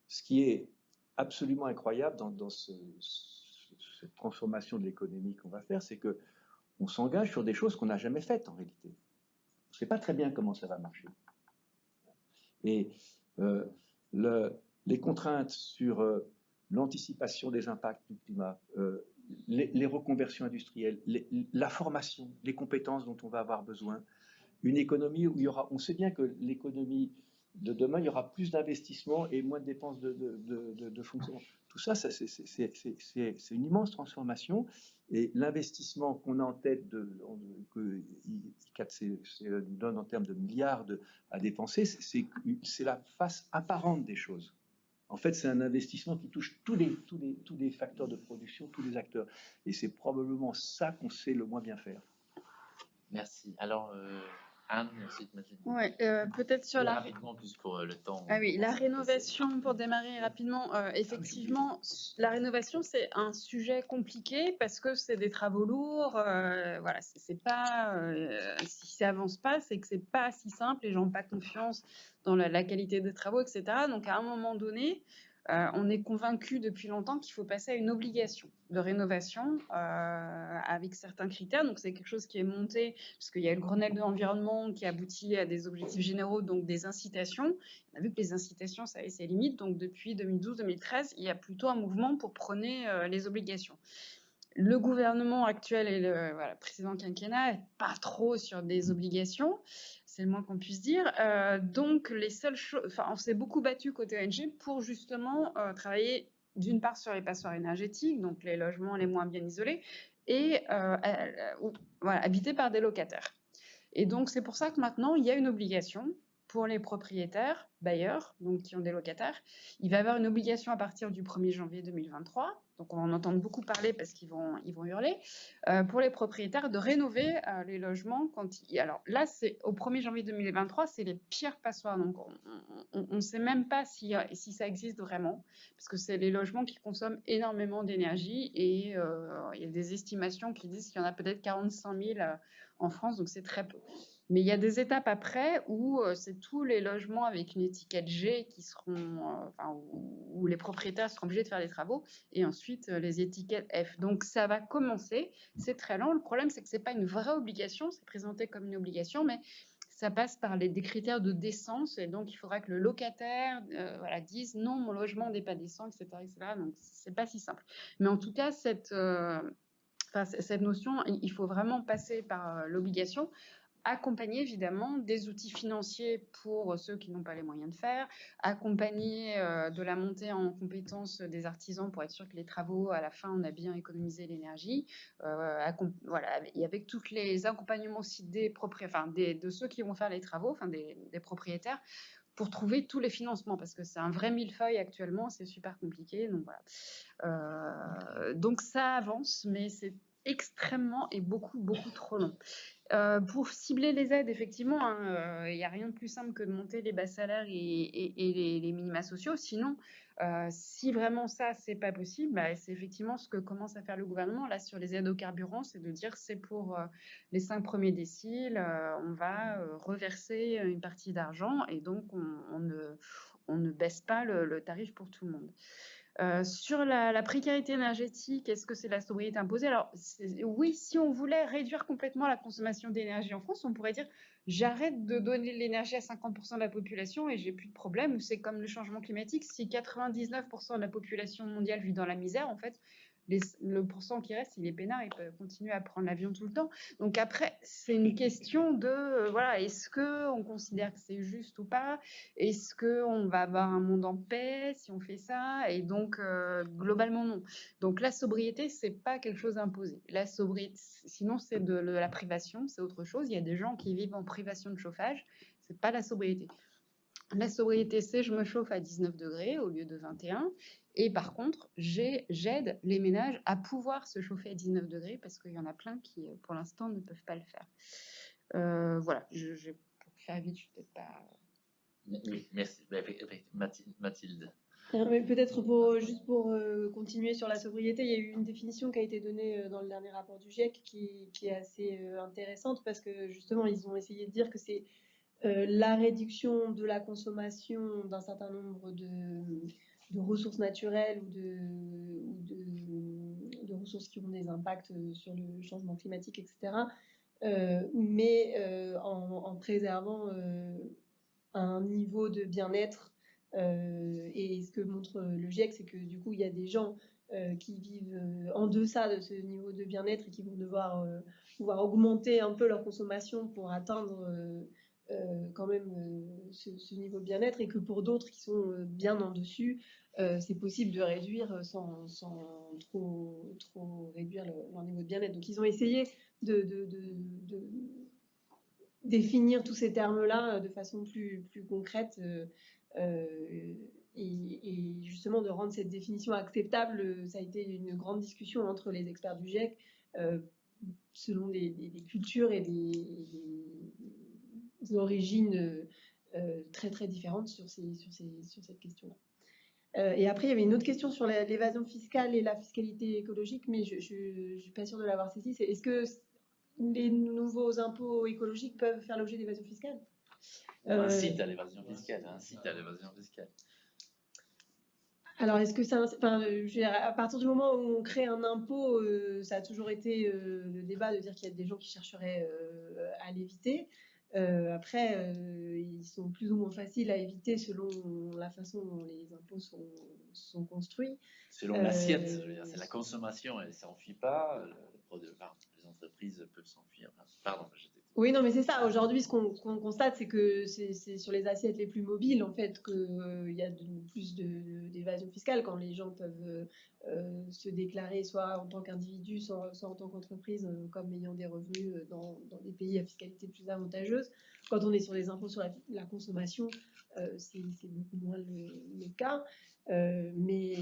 ce qui est absolument incroyable dans cette transformation de l'économie qu'on va faire, c'est qu'on s'engage sur des choses qu'on n'a jamais faites en réalité. On ne sait pas très bien comment ça va marcher. Et les contraintes sur l'anticipation des impacts du climat, les reconversions industrielles, la formation, les compétences dont on va avoir besoin, une économie où on sait bien que l'économie de demain, il y aura plus d'investissements et moins de dépenses de fonctionnement. Tout ça, c'est une immense transformation. Et l'investissement qu'on a en tête, que ICAT donne en termes de milliards à dépenser, c'est la face apparente des choses. En fait, c'est un investissement qui touche tous les facteurs de production, tous les acteurs. Et c'est probablement ça qu'on sait le moins bien faire. Merci. Alors, Anne, ensuite Mathilde. Ouais, peut-être sur la... Rapidement, plus pour le temps. Ah oui, la rénovation, pour démarrer rapidement, effectivement, la rénovation, c'est un sujet compliqué parce que c'est des travaux lourds. Voilà, c'est pas... si ça avance pas, c'est que c'est pas si simple, les gens n'ont pas confiance dans la qualité des travaux, etc. Donc, à un moment donné, on est convaincu depuis longtemps qu'il faut passer à une obligation de rénovation avec certains critères. Donc, c'est quelque chose qui est monté parce qu'il y a le Grenelle de l'environnement qui aboutit à des objectifs généraux, donc des incitations. On a vu que les incitations, ça avait ses limites. Donc, depuis 2012-2013, il y a plutôt un mouvement pour prôner les obligations. Le gouvernement actuel et le précédent quinquennat n'est pas trop sur des obligations, c'est le moins qu'on puisse dire. Donc, les seules choses, on s'est beaucoup battu côté ONG pour justement travailler d'une part sur les passoires énergétiques, donc les logements les moins bien isolés, et habités par des locataires. Et donc, c'est pour ça que maintenant, il y a une obligation pour les propriétaires, bailleurs, donc qui ont des locataires. Il va y avoir une obligation à partir du 1er janvier 2023. donc on va en entendre beaucoup parler parce qu'ils vont hurler, pour les propriétaires de rénover les logements alors là, c'est au 1er janvier 2023, c'est les pires passoires. Donc on ne sait même pas si ça existe vraiment, parce que c'est les logements qui consomment énormément d'énergie et il y a des estimations qui disent qu'il y en a peut-être 45 000 en France, donc c'est très peu. Mais il y a des étapes après où c'est tous les logements avec une étiquette G qui seront, où les propriétaires seront obligés de faire des travaux, et ensuite les étiquettes F. Donc ça va commencer, c'est très lent. Le problème, c'est que c'est pas une vraie obligation, c'est présenté comme une obligation, mais ça passe par des critères de décence, et donc il faudra que le locataire dise non, mon logement n'est pas décent, etc., etc. Donc c'est pas si simple. Mais en tout cas, cette notion, il faut vraiment passer par l'obligation, accompagner évidemment des outils financiers pour ceux qui n'ont pas les moyens de faire, accompagner de la montée en compétences des artisans pour être sûr que les travaux, à la fin, on a bien économisé l'énergie, et avec tous les accompagnements aussi de ceux qui vont faire les travaux, des propriétaires, pour trouver tous les financements, parce que c'est un vrai millefeuille actuellement, c'est super compliqué, donc voilà. Donc ça avance, mais c'est extrêmement et beaucoup trop long. Pour cibler les aides, effectivement, il n'y a rien de plus simple que de monter les bas salaires et les minima sociaux. Sinon, si vraiment ça, c'est pas possible, c'est effectivement ce que commence à faire le gouvernement là sur les aides au carburant, c'est de dire c'est pour les 5 premiers déciles, on va reverser une partie d'argent, et donc on ne baisse pas le tarif pour tout le monde. Sur la précarité énergétique, est-ce que c'est la sobriété imposée? Alors oui, si on voulait réduire complètement la consommation d'énergie en France, on pourrait dire j'arrête de donner de l'énergie à 50% de la population et j'ai plus de problème. Ou c'est comme le changement climatique, si 99% de la population mondiale vit dans la misère, en fait, le pourcent qui reste, il est peinard, il peut continuer à prendre l'avion tout le temps. Donc après, c'est une question de, est-ce qu'on considère que c'est juste ou pas? Est-ce qu'on va avoir un monde en paix si on fait ça? Et donc, globalement, non. Donc la sobriété, c'est pas quelque chose d'imposé. La sobriété, sinon, c'est de la privation, c'est autre chose. Il y a des gens qui vivent en privation de chauffage, c'est pas la sobriété. La sobriété, c'est je me chauffe à 19 degrés au lieu de 21. Et par contre, j'aide les ménages à pouvoir se chauffer à 19 degrés parce qu'il y en a plein qui, pour l'instant, ne peuvent pas le faire. Voilà, pour faire vite, je ne suis peut-être pas... Oui, merci. Mathilde. Mais peut-être juste pour continuer sur la sobriété, il y a eu une définition qui a été donnée dans le dernier rapport du GIEC qui est assez intéressante, parce que justement, ils ont essayé de dire que c'est la réduction de la consommation d'un certain nombre de ressources naturelles ou de ressources qui ont des impacts sur le changement climatique, etc. Mais en préservant un niveau de bien-être. Et ce que montre le GIEC, c'est que du coup, il y a des gens qui vivent en deçà de ce niveau de bien-être et qui vont devoir pouvoir augmenter un peu leur consommation pour atteindre quand même ce niveau de bien-être, et que pour d'autres qui sont bien en dessus, c'est possible de réduire sans trop réduire leur niveau de bien-être. Donc ils ont essayé de définir tous ces termes-là de façon plus concrète et justement de rendre cette définition acceptable. Ça a été une grande discussion entre les experts du GIEC selon des cultures et des origines très très différentes sur cette question-là. Et après, il y avait une autre question sur l'évasion fiscale et la fiscalité écologique, mais je ne suis pas sûre de l'avoir saisie. Est-ce que les nouveaux impôts écologiques peuvent faire l'objet d'évasion fiscale? Incite à l'évasion fiscale. Alors, est-ce que ça, à partir du moment où on crée un impôt, ça a toujours été le débat de dire qu'il y a des gens qui chercheraient à l'éviter. Après, ils sont plus ou moins faciles à éviter selon la façon dont les impôts sont construits. Selon l'assiette, c'est la consommation, elle ne s'enfuit pas. Les entreprises peuvent s'enfuir. Pardon, oui, non, mais c'est ça. Aujourd'hui, ce qu'on constate, c'est que c'est sur les assiettes les plus mobiles, en fait, qu'il y a plus d'évasion fiscale, quand les gens peuvent se déclarer soit en tant qu'individu, soit en tant qu'entreprise, comme ayant des revenus dans des pays à fiscalité plus avantageuse. quand on est sur les impôts sur la consommation, c'est beaucoup moins le cas. Mais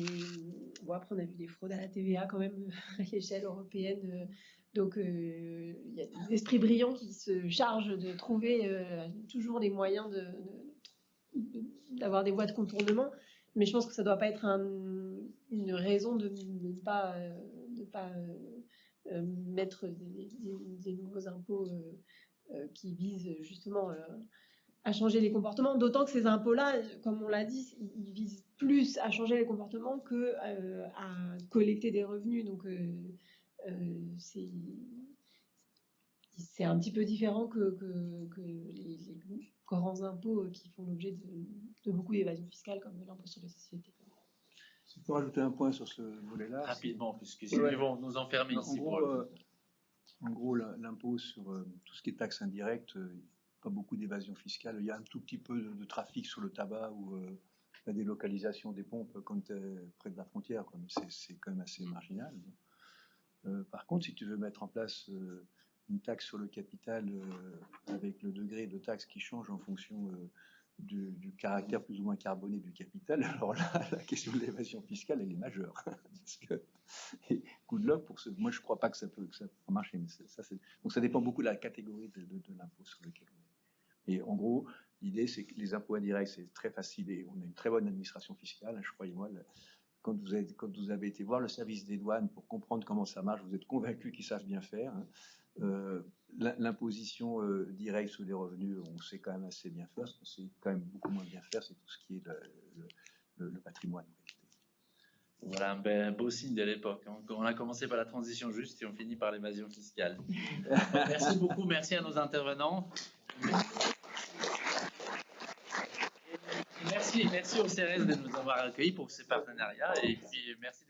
bon, après, on a vu des fraudes à la TVA quand même à l'échelle européenne. Donc, il y a des esprits brillants qui se chargent de trouver toujours les moyens d'avoir des voies de contournement. Mais je pense que ça ne doit pas être une raison de ne pas mettre des nouveaux impôts qui visent justement à changer les comportements. D'autant que ces impôts-là, comme on l'a dit, ils visent plus à changer les comportements que à collecter des revenus. Donc, c'est un petit peu différent que les grands impôts qui font l'objet de beaucoup d'évasion fiscale, comme l'impôt sur les sociétés. Si je peux rajouter un point sur ce volet-là. Rapidement, puisque sinon ils vont nous enfermer ici. En gros, l'impôt sur tout ce qui est taxes indirectes, pas beaucoup d'évasion fiscale. Il y a un tout petit peu de trafic sur le tabac ou la délocalisation des pompes quand tu es près de la frontière. C'est quand même assez marginal. Par contre, si tu veux mettre en place une taxe sur le capital avec le degré de taxe qui change en fonction du caractère plus ou moins carboné du capital, alors là, la question de l'évasion fiscale, elle est majeure. Parce que, good luck pour moi, je ne crois pas que ça peut marcher. Mais donc, ça dépend beaucoup de la catégorie de l'impôt sur lequel on est. Et en gros, l'idée, c'est que les impôts indirects, c'est très facile et on a une très bonne administration fiscale. Je croyez-moi, quand vous avez été voir le service des douanes pour comprendre comment ça marche, vous êtes convaincu qu'ils savent bien faire. L'imposition directe sur les revenus, on sait quand même assez bien faire. Ce qu'on sait quand même beaucoup moins bien faire, c'est tout ce qui est le patrimoine. Voilà un beau signe de l'époque. On a commencé par la transition juste et on finit par l'évasion fiscale. Merci beaucoup, merci à nos intervenants. Merci au CRS de nous avoir accueillis pour ces partenariats et puis merci